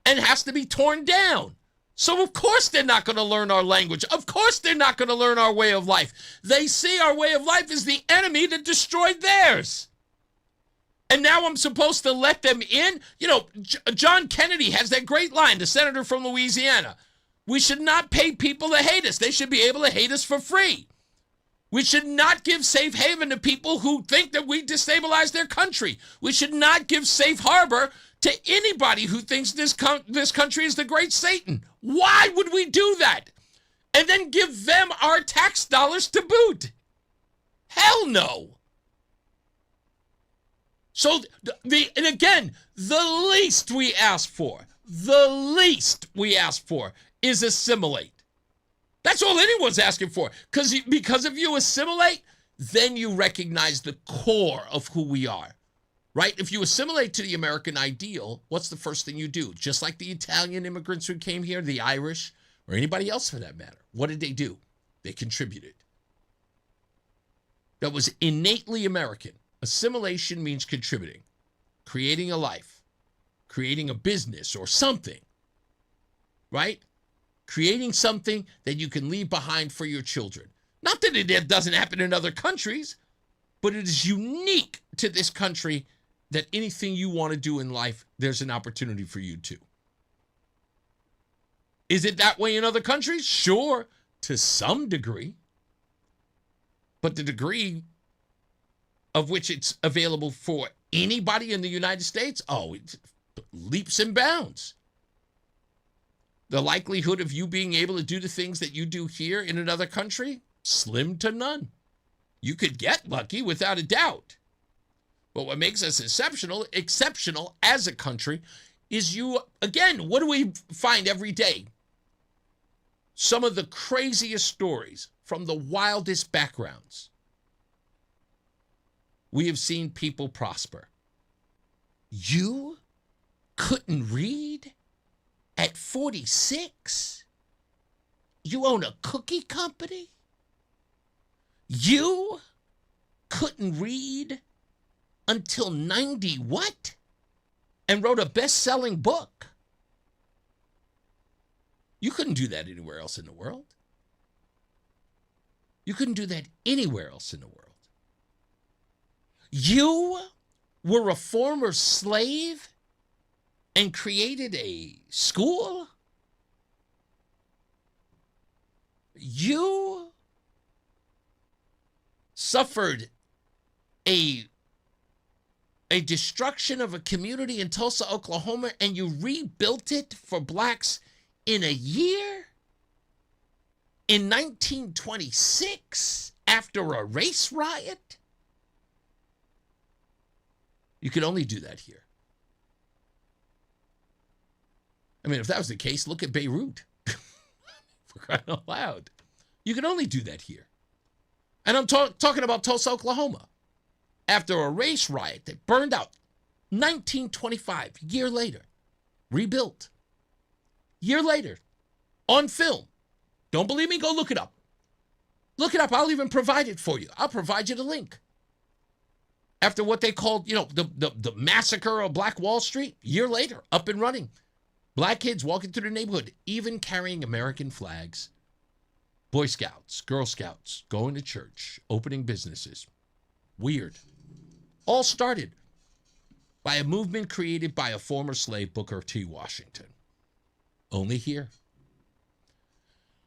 and has to be torn down. So of course they're not going to learn our language. Of course they're not going to learn our way of life. They see our way of life as the enemy that destroyed theirs. And now I'm supposed to let them in? John Kennedy has that great line, the senator from Louisiana. We should not pay people to hate us. They should be able to hate us for free. We should not give safe haven to people who think that we destabilize their country. We should not give safe harbor to anybody who thinks this country is the great Satan. Why would we do that? And then give them our tax dollars to boot? Hell no. So, and again, the least we ask for is assimilate. That's all anyone's asking for. Because if you assimilate, then you recognize the core of who we are. Right? If you assimilate to the American ideal, what's the first thing you do? Just like the Italian immigrants who came here, the Irish, or anybody else for that matter. What did they do? They contributed. That was innately American. Assimilation means contributing, creating a life, creating a business or something, right? Creating something that you can leave behind for your children. Not that it doesn't happen in other countries, but it is unique to this country that anything you want to do in life, there's an opportunity for you to. Is it that way in other countries? Sure, to some degree. But the degree of which it's available for anybody in the United States, it's leaps and bounds. The likelihood of you being able to do the things that you do here in another country, slim to none. You could get lucky without a doubt. But what makes us exceptional as a country is what do we find every day? Some of the craziest stories from the wildest backgrounds. We have seen people prosper. You couldn't read at 46? You own a cookie company? You couldn't read until 90 what? And wrote a best-selling book. You couldn't do that anywhere else in the world. You couldn't do that anywhere else in the world. You were a former slave and created a school? You suffered a destruction of a community in Tulsa, Oklahoma, and you rebuilt it for blacks in a year? In 1926, after a race riot? You could only do that here. I mean, if that was the case, look at Beirut. For crying out loud. You can only do that here. And I'm talking about Tulsa, Oklahoma. After a race riot that burned out, 1925, year later, rebuilt. Year later, on film. Don't believe me? Go look it up. Look it up. I'll even provide it for you. I'll provide you the link. After what they called, the massacre of Black Wall Street, year later, up and running. Black kids walking through the neighborhood, even carrying American flags. Boy Scouts, Girl Scouts, going to church, opening businesses. Weird. All started by a movement created by a former slave, Booker T. Washington. Only here.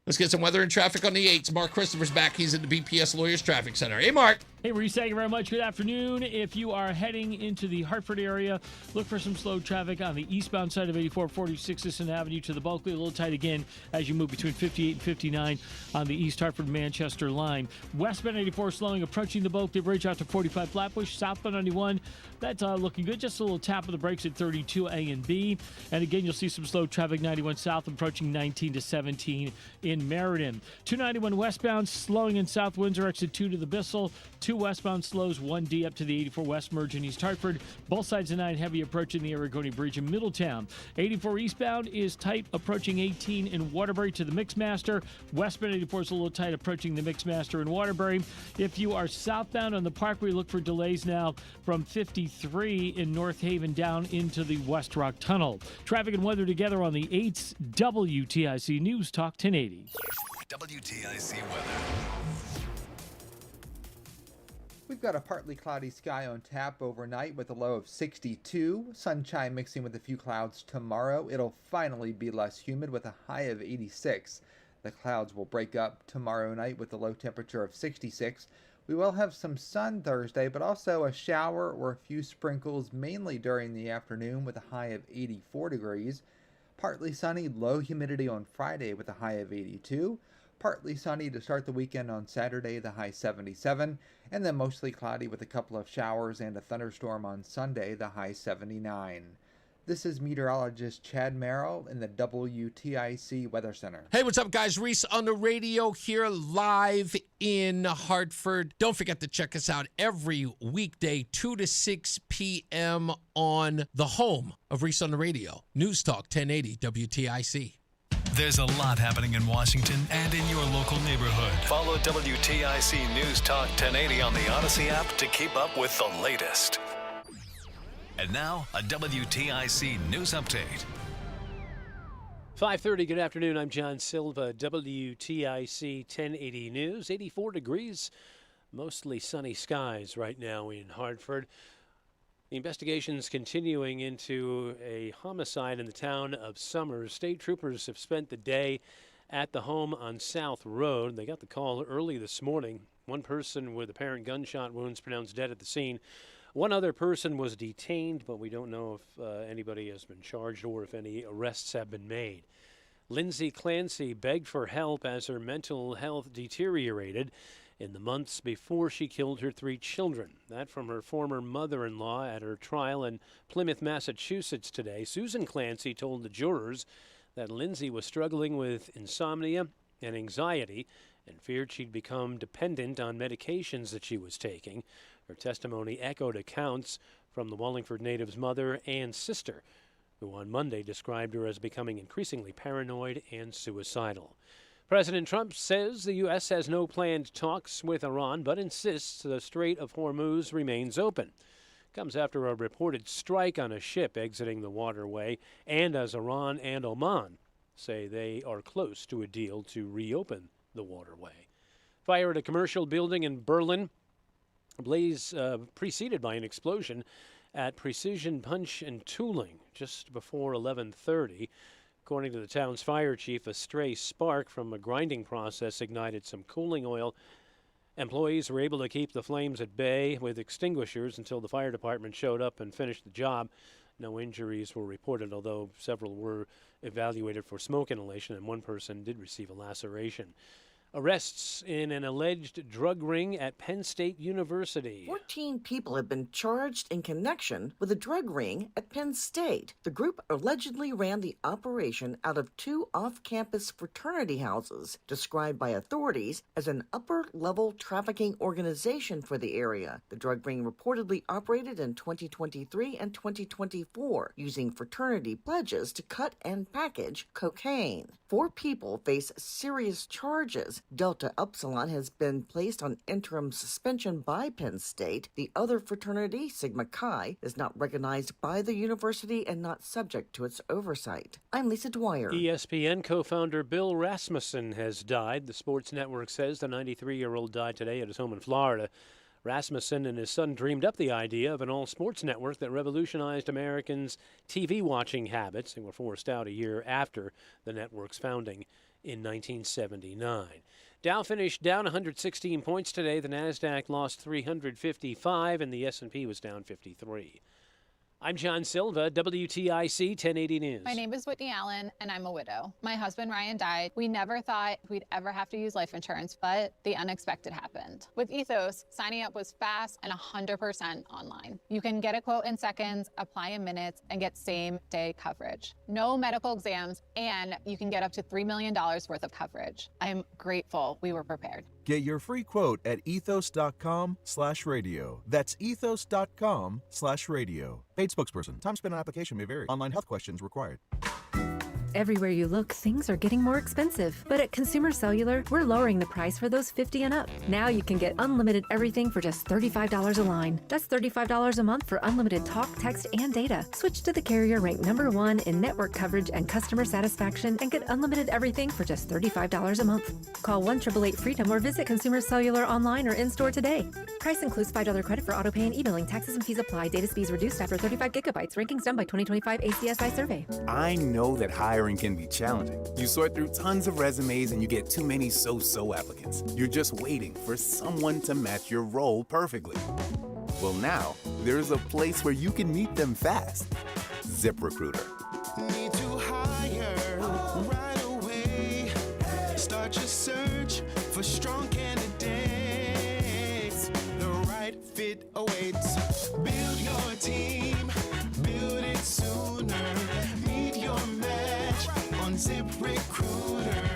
Let's get some weather and traffic on the 8s. Mark Christopher's back. He's at the BPS Lawyers Traffic Center. Hey, Mark. Hey, Reese, thank you very much. Good afternoon. If you are heading into the Hartford area, look for some slow traffic on the eastbound side of 8446 Sisson Avenue to the Bulkley. A little tight again as you move between 58 and 59 on the East Hartford-Manchester line. Westbound 84 slowing, approaching the Bulkley Bridge out to 45 Flatbush. Southbound 91, that's looking good. Just a little tap of the brakes at 32 A and B. And again, you'll see some slow traffic 91 south approaching 19 to 17 in Meriden. 291 westbound slowing in South Windsor, exit 2 to the Bissell. 2 westbound slows, 1D up to the 84 West merge in East Hartford. Both sides of 9 heavy approaching the Aragoni Bridge in Middletown. 84 eastbound is tight approaching 18 in Waterbury to the Mixmaster. Westbound 84 is a little tight approaching the Mixmaster in Waterbury. If you are southbound on the Parkway, look for delays now from 53 in North Haven down into the West Rock Tunnel. Traffic and weather together on the 8s. WTIC News Talk 1080. WTIC weather. We've got a partly cloudy sky on tap overnight with a low of 62. Sunshine mixing with a few clouds tomorrow. It'll finally be less humid with a high of 86. The clouds will break up tomorrow night with a low temperature of 66. We will have some sun Thursday, but also a shower or a few sprinkles mainly during the afternoon with a high of 84 degrees. Partly sunny, low humidity on Friday with a high of 82. Partly sunny to start the weekend on Saturday, the high 77. And then mostly cloudy with a couple of showers and a thunderstorm on Sunday, the high 79. This is meteorologist Chad Merrill in the WTIC Weather Center. Hey, what's up, guys? Reese on the radio here live in Hartford. Don't forget to check us out every weekday, 2 to 6 p.m. on the home of Reese on the radio. News Talk 1080 WTIC. There's a lot happening in Washington and in your local neighborhood. Follow WTIC News Talk 1080 on the Odyssey app to keep up with the latest. And now, a WTIC news update. 5:30, good afternoon. I'm John Silva, WTIC 1080 News. 84 degrees, mostly sunny skies right now in Hartford. The investigation's continuing into a homicide in the town of Summers. State troopers have spent the day at the home on South Road. They got the call early this morning. One person with apparent gunshot wounds pronounced dead at the scene. One other person was detained, but we don't know if anybody has been charged or if any arrests have been made. Lindsay Clancy begged for help as her mental health deteriorated in the months before she killed her 3 children. That from her former mother-in-law at her trial in Plymouth, Massachusetts today. Susan Clancy told the jurors that Lindsay was struggling with insomnia and anxiety and feared she'd become dependent on medications that she was taking. Her testimony echoed accounts from the Wallingford native's mother and sister, who on Monday described her as becoming increasingly paranoid and suicidal. President Trump says the U.S. has no planned talks with Iran, but insists the Strait of Hormuz remains open. Comes after a reported strike on a ship exiting the waterway, and as Iran and Oman say they are close to a deal to reopen the waterway. Fire at a commercial building in Berlin. A blaze preceded by an explosion at Precision Punch and Tooling just before 11:30. According to the town's fire chief, a stray spark from a grinding process ignited some cooling oil. Employees were able to keep the flames at bay with extinguishers until the fire department showed up and finished the job. No injuries were reported, although several were evaluated for smoke inhalation and one person did receive a laceration. Arrests in an alleged drug ring at Penn State University. 14 people have been charged in connection with a drug ring at Penn State. The group allegedly ran the operation out of 2 off-campus fraternity houses, described by authorities as an upper-level trafficking organization for the area. The drug ring reportedly operated in 2023 and 2024, using fraternity pledges to cut and package cocaine. 4 people face serious charges. Delta Upsilon has been placed on interim suspension by Penn State. The other fraternity, Sigma Chi, is not recognized by the university and not subject to its oversight. I'm Lisa Dwyer. ESPN co-founder Bill Rasmussen has died. The sports network says the 93-year-old died today at his home in Florida. Rasmussen and his son dreamed up the idea of an all-sports network that revolutionized Americans' TV watching habits. They were forced out a year after the network's founding in 1979. Dow finished down 116 points today. The Nasdaq lost 355, and the S&P was down 53. I'm John Silva, WTIC 1080 News. My name is Whitney Allen, and I'm a widow. My husband, Ryan, died. We never thought we'd ever have to use life insurance, but the unexpected happened. With Ethos, signing up was fast and 100% online. You can get a quote in seconds, apply in minutes, and get same-day coverage. No medical exams, and you can get up to $3 million worth of coverage. I'm grateful we were prepared. Get your free quote at ethos.com/radio. That's ethos.com/radio. Paid spokesperson. Time spent on application may vary. Online health questions required. Everywhere you look, things are getting more expensive. But at Consumer Cellular, we're lowering the price for those 50 and up. Now you can get unlimited everything for just $35 a line. That's $35 a month for unlimited talk, text, and data. Switch to the carrier ranked #1 in network coverage and customer satisfaction and get unlimited everything for just $35 a month. Call 1-888-FREEDOM or visit Consumer Cellular online or in-store today. Price includes $5 credit for autopay and e-billing. Taxes and fees apply. Data speeds reduced after 35 gigabytes. Rankings done by 2025 ACSI survey. I know that hiring can be challenging. You sort through tons of resumes and you get too many so-so applicants. You're just waiting for someone to match your role perfectly. Well, now there's a place where you can meet them fast. ZipRecruiter. Need to hire right away. Start your search for strong candidates. The right fit awaits. Build your team. Build it sooner. Meet your match on ZipRecruiter.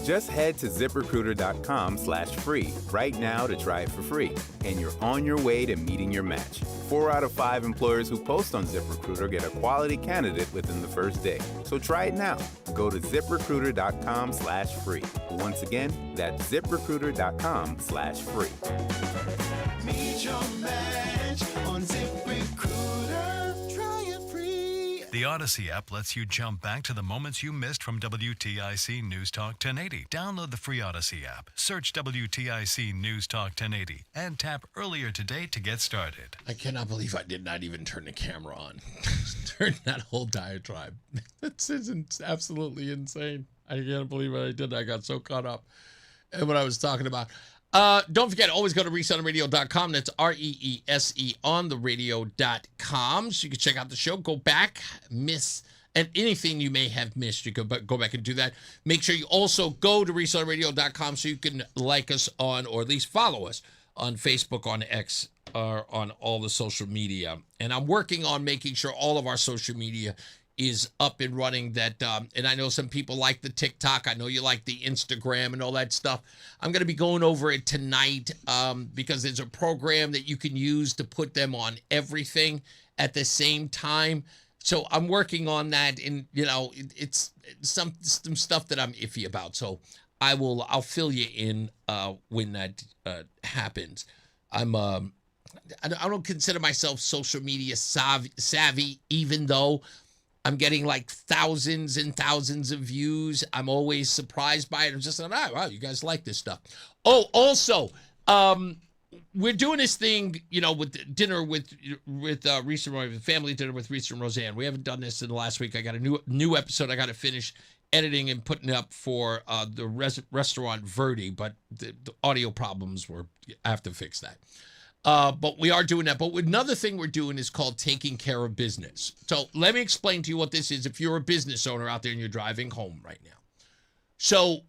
Just head to ZipRecruiter.com/free right now to try it for free. And you're on your way to meeting your match. 4 out of 5 employers who post on ZipRecruiter get a quality candidate within the first day. So try it now. Go to ZipRecruiter.com/free. Once again, that's ZipRecruiter.com/free. Meet your match on ZipRecruiter. Try it free. The Odyssey app lets you jump back to the moments you missed from WTIC News Talk 1080. Download the free Odyssey app, search WTIC News Talk 1080, and tap earlier today to get started. I cannot believe I did not even turn the camera on during that whole diatribe. That's absolutely insane. I can't believe what I did. I got so caught up in what I was talking about. Don't forget, always go to reeseontheradio.com. That's REESE on the radio.com. So you can check out the show, go back, and anything you may have missed, you can go back and do that. Make sure you also go to reeseontheradio.com so you can like us on, or at least follow us on Facebook, on X, or on all the social media. And I'm working on making sure all of our social media is up and running. That and I know some people like the TikTok. I know you like the Instagram and all that stuff. I'm going to be going over it tonight because there's a program that you can use to put them on everything at the same time. So I'm working on that, and it's some stuff that I'm iffy about. So I'll fill you in when that happens. I don't consider myself social media savvy, even though I'm getting like thousands and thousands of views. I'm always surprised by it. I'm just like, oh, wow, you guys like this stuff. Oh, also, we're doing this thing, with dinner with Reese and family dinner with Reese and Roseanne. We haven't done this in the last week. I got a new episode I got to finish editing and putting up for the restaurant Verdi, but the audio problems I have to fix that. But we are doing that. But another thing we're doing is called Taking Care of Business. So let me explain to you what this is if you're a business owner out there and you're driving home right now. So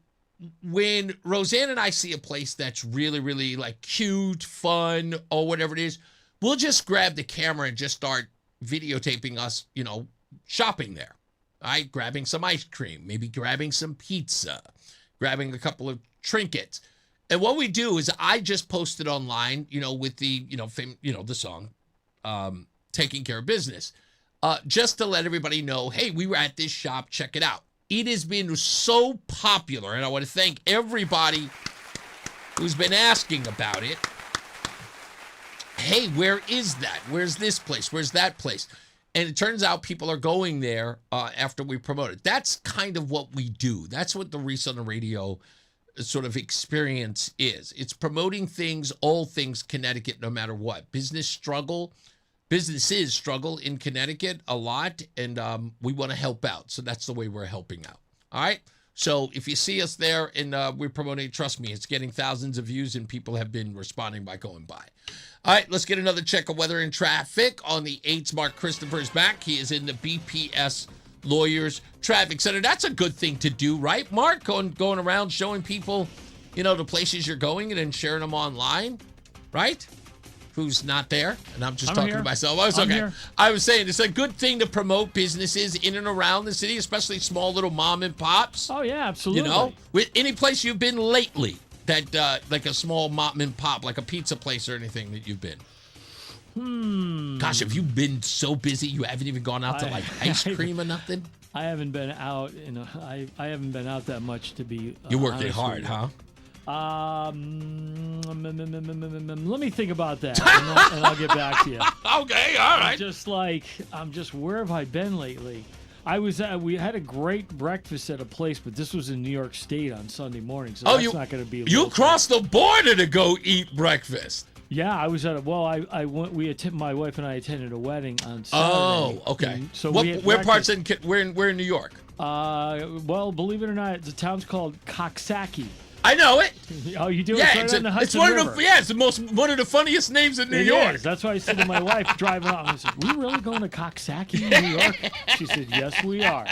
when Roseanne and I see a place that's really, really like cute, fun, or whatever it is, we'll just grab the camera and just start videotaping us, shopping there. Right? Grabbing some ice cream, maybe grabbing some pizza, grabbing a couple of trinkets. And what we do is I just post it online, with the, the song, Taking Care of Business, just to let everybody know, hey, we were at this shop, check it out. It has been so popular, and I want to thank everybody who's been asking about it. Hey, where is that? Where's this place? Where's that place? And it turns out people are going there after we promote it. That's kind of what we do. That's what the Reese on the Radio sort of experience is. It's promoting things, all things Connecticut, no matter what. Businesses struggle in Connecticut a lot, and we want to help out. So that's the way we're helping out. All right? So if you see us there and we're promoting, trust me, it's getting thousands of views, and people have been responding by going by. All right, let's get another check of weather and traffic on the 8s. Mark Christopher's back. He is in the BPS Lawyers Traffic Center. That's a good thing to do, right, Mark? Going around showing people, the places you're going and then sharing them online, right? Who's not there? And I'm just talking to myself. I was saying it's a good thing to promote businesses in and around the city, especially small little mom and pops. Oh, yeah, absolutely. With any place you've been lately that, like a small mom and pop, like a pizza place or anything that you've been. Gosh, have you been so busy you haven't even gone out to like ice cream or nothing? I haven't been out. I haven't been out that much to be. You're working hard, huh? Let me think about that, and I'll get back to you. Okay, all right. I'm just where have I been lately? We had a great breakfast at a place, but this was in New York State on Sunday morning, so that's not going to be. You crossed the border to go eat breakfast. Yeah, I was at I went. My wife and I attended a wedding on Saturday. Oh, okay. So where parts we're in New York? Well, believe it or not, the town's called Coxsackie. I know it. Oh, you do? Yeah, it's right on the Hudson River. It's one of the funniest names in New York. Is. That's why I said to my wife driving out, I said, "We really going to Coxsackie, New York?" She said, "Yes, we are."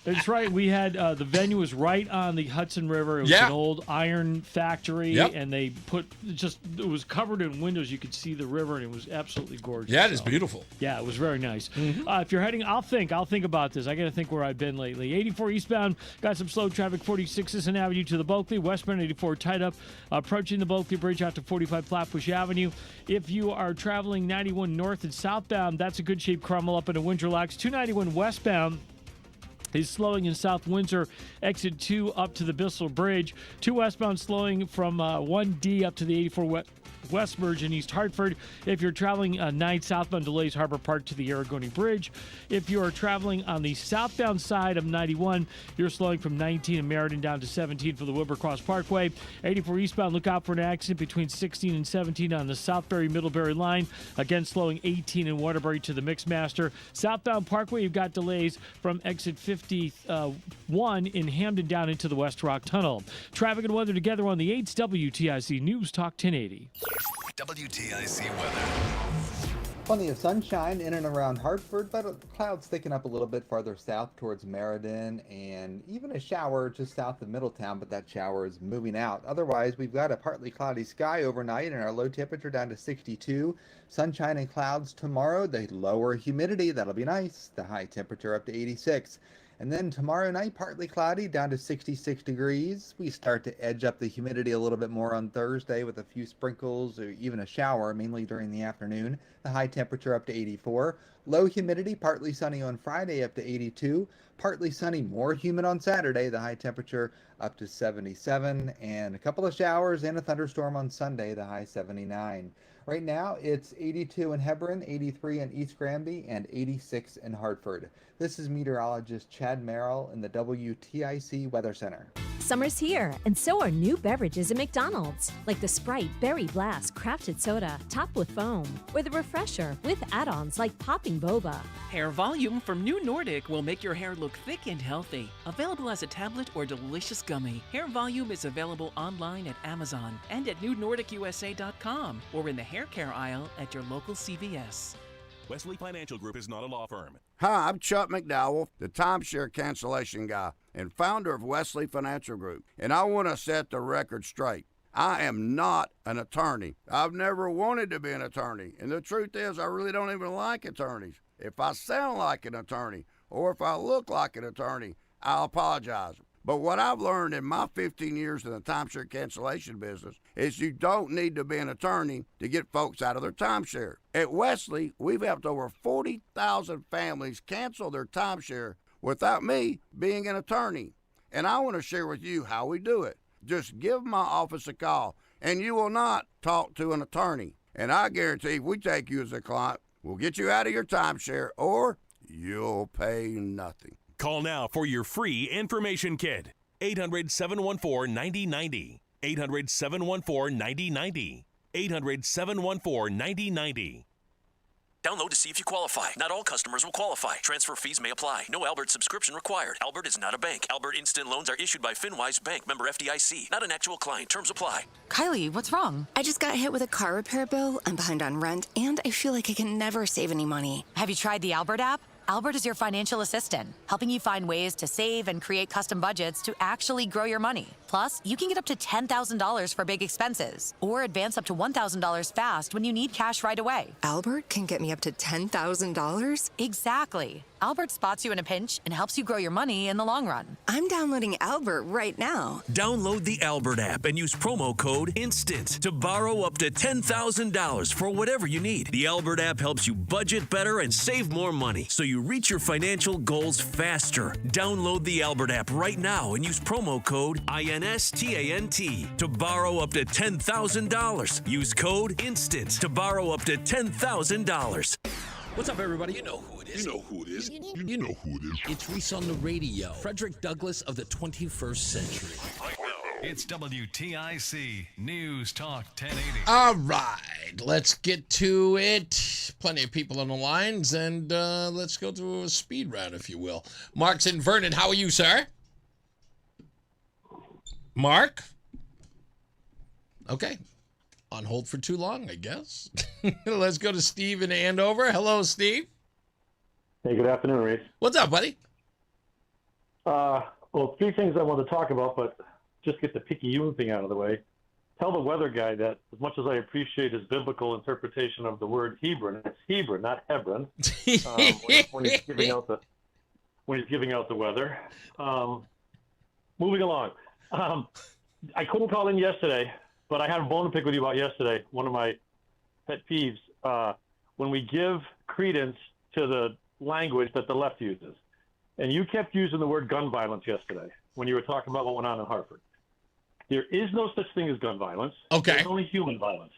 That's right. We had the venue was right on the Hudson River. It was an old iron factory, and they it was covered in windows. You could see the river, and it was absolutely gorgeous. Yeah, it is beautiful. Yeah, it was very nice. If you're heading, I'll think about this. I got to think where I've been lately. 84 eastbound, got some slow traffic. 46 Sisson Avenue to the Bulkley. Westbound 84 tied up, approaching the Bulkley Bridge out to 45 Flatbush Avenue. If you are traveling 91 north and southbound, that's a good shape crumble up into Windsor Locks. 291 westbound is slowing in South Windsor, exit 2 up to the Bissell Bridge. 2 westbound slowing from 1D up to the 84 West Merge in East Hartford. If you're traveling 9 southbound, delays Harbor Park to the Aragoni Bridge. If you are traveling on the southbound side of 91, you're slowing from 19 in Meriden down to 17 for the Wilbercross Parkway. 84 eastbound, look out for an accident between 16 and 17 on the Southbury-Middlebury line. Again, slowing 18 in Waterbury to the Mixmaster. Southbound Parkway, you've got delays from exit 51 in Hamden down into the West Rock Tunnel. Traffic and weather together on the 8's WTIC News Talk 1080. WTIC weather. Plenty of sunshine in and around Hartford, but clouds thicking up a little bit farther south towards Meriden, and even a shower just south of Middletown, but that shower is moving out. Otherwise, we've got a partly cloudy sky overnight and our low temperature down to 62. Sunshine and clouds tomorrow, the lower humidity, that'll be nice. The high temperature up to 86. And then tomorrow night, partly cloudy, down to 66 degrees. We start to edge up the humidity a little bit more on Thursday with a few sprinkles or even a shower, mainly during the afternoon. The high temperature up to 84. Low humidity, partly sunny on Friday, up to 82. Partly sunny, more humid on Saturday. The high temperature up to 77. And a couple of showers and a thunderstorm on Sunday, the high 79. Right now, it's 82 in Hebron, 83 in East Granby, and 86 in Hartford. This is meteorologist Chad Merrill in the WTIC Weather Center. Summer's here, and so are new beverages at McDonald's, like the Sprite Berry Blast Crafted Soda, topped with foam, or the Refresher with add-ons like Popping Boba. Hair Volume from New Nordic will make your hair look thick and healthy. Available as a tablet or delicious gummy. Hair Volume is available online at Amazon and at newnordicusa.com or in the hair care aisle at your local CVS. Wesley Financial Group is not a law firm. Hi, I'm Chuck McDowell, the timeshare cancellation guy and founder of Wesley Financial Group, and I want to set the record straight. I am not an attorney. I've never wanted to be an attorney, and the truth is I really don't even like attorneys. If I sound like an attorney or if I look like an attorney, I'll apologize. But what I've learned in my 15 years in the timeshare cancellation business is you don't need to be an attorney to get folks out of their timeshare. At Wesley, we've helped over 40,000 families cancel their timeshare without me being an attorney. And I want to share with you how we do it. Just give my office a call, and you will not talk to an attorney. And I guarantee if we take you as a client, we'll get you out of your timeshare, or you'll pay nothing. Call now for your free information kit. 800-714-9090. 800-714-9090. 800-714-9090. Download to see if you qualify. Not all customers will qualify. Transfer fees may apply. No Albert subscription required. Albert is not a bank. Albert Instant Loans are issued by FinWise Bank, member FDIC. Not an actual client. Terms apply. Kylie, what's wrong? I just got hit with a car repair bill. I'm behind on rent, and I feel like I can never save any money. Have you tried the Albert app? Albert is your financial assistant, helping you find ways to save and create custom budgets to actually grow your money. Plus, you can get up to $10,000 for big expenses or advance up to $1,000 fast when you need cash right away. Albert can get me up to $10,000? Exactly. Albert spots you in a pinch and helps you grow your money in the long run. I'm downloading Albert right now. Download the Albert app and use promo code INSTANT to borrow up to $10,000 for whatever you need. The Albert app helps you budget better and save more money so you reach your financial goals faster. Download the Albert app right now and use promo code INSTANT to borrow up to $10,000. Use code INSTANT to borrow up to $10,000. What's up, everybody? You know who it is. You know who it is. You know who it is. It's Reese on the radio. Frederick Douglass of the 21st century. It's WTIC News Talk 1080. All right, let's get to it. Plenty of people on the lines, and let's go through a speed round, if you will. Mark's in Vernon. How are you, sir? Mark? Okay. On hold for too long, I guess. Let's go to Steve in Andover. Hello, Steve. Hey, good afternoon, Reese. What's up, buddy? Well, three things I want to talk about, but just get the picayune thing out of the way. Tell the weather guy that as much as I appreciate his biblical interpretation of the word Hebron, it's Hebron, not Hebron, when he's giving out the weather. Moving along. I couldn't call in yesterday, but I had a bone to pick with you about yesterday. One of my pet peeves, when we give credence to the language that the left uses. And you kept using the word gun violence yesterday when you were talking about what went on in Hartford. There is no such thing as gun violence. Okay. There's only human violence.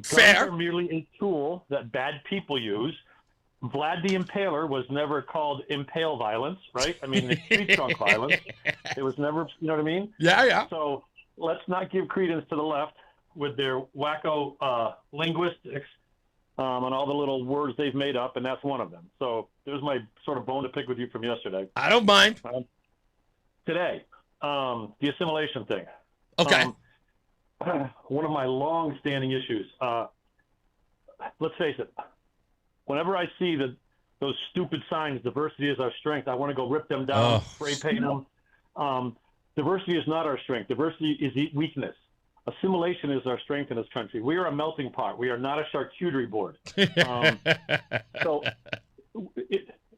Fair. Guns are merely a tool that bad people use. Vlad the Impaler was never called impale violence, right? I mean, it's street drunk violence. It was never, you know what I mean? Yeah, yeah. So let's not give credence to the left with their wacko linguistics on all the little words they've made up, and that's one of them. So there's my sort of bone to pick with you from yesterday. I don't mind. Today, the assimilation thing. Okay. One of my long-standing issues. Let's face it. Whenever I see those stupid signs, diversity is our strength, I want to go rip them down, spray paint them. Diversity is not our strength. Diversity is weakness. Assimilation is our strength in this country. We are a melting pot. We are not a charcuterie board. So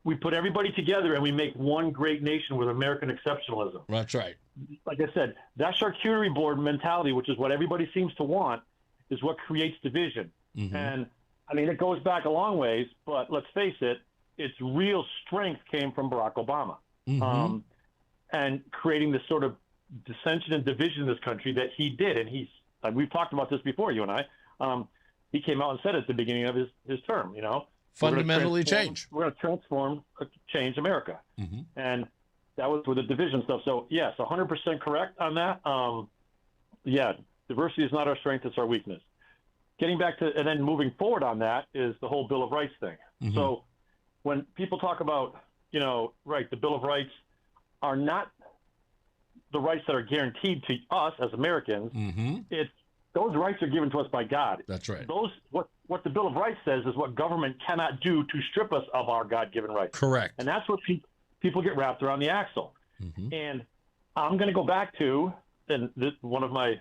we put everybody together and we make one great nation with American exceptionalism. That's right. Like I said, that charcuterie board mentality, which is what everybody seems to want, is what creates division. Mm-hmm. And, I mean, it goes back a long ways, but let's face it, its real strength came from Barack Obama. Mm-hmm. And creating this sort of dissension and division in this country that he did. And we've talked about this before, you and I. He came out and said at the beginning of his term, fundamentally change. We're going to change America. Mm-hmm. And that was with the division stuff. So, yes, 100% correct on that. Yeah, diversity is not our strength, it's our weakness. Getting back to, and then moving forward on that is the whole Bill of Rights thing. Mm-hmm. So when people talk about, the Bill of Rights are not the rights that are guaranteed to us as Americans. Mm-hmm. It's those rights are given to us by God. That's right. What the Bill of Rights says is what government cannot do to strip us of our God-given rights. Correct. And that's what people get wrapped around the axle. Mm-hmm. And I'm going to go back to, and one of my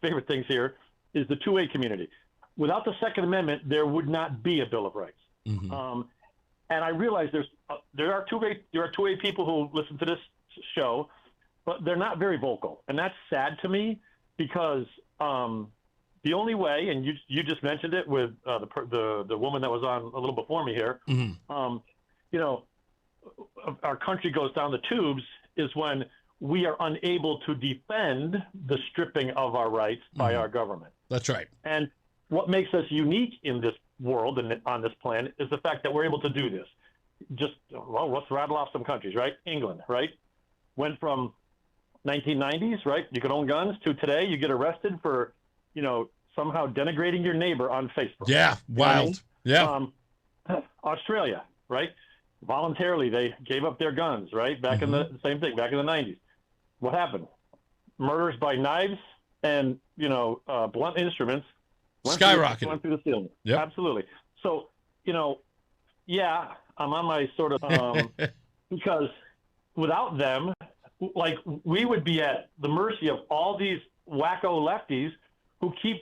favorite things here is the 2A community. Without the Second Amendment, there would not be a Bill of Rights. Mm-hmm. And I realize there are 2A people who listen to this show, but they're not very vocal, and that's sad to me because the only way, and you just mentioned it with the woman that was on a little before me here, mm-hmm. Our country goes down the tubes is when we are unable to defend the stripping of our rights by mm-hmm. our government. That's right. And what makes us unique in this world and on this planet is the fact that we're able to do this. Let's rattle off some countries, right? England, right? went from 1990s, right? You could own guns to today. You get arrested for, somehow denigrating your neighbor on Facebook. Yeah, wild. Yeah. Australia, right? Voluntarily, they gave up their guns, right? Back in the same thing, back in the 90s. What happened? Murders by knives and, blunt instruments skyrocketed. Went through the ceiling. Yep. Absolutely. So, yeah, I'm on my sort of, because without them, like, we would be at the mercy of all these wacko lefties who keep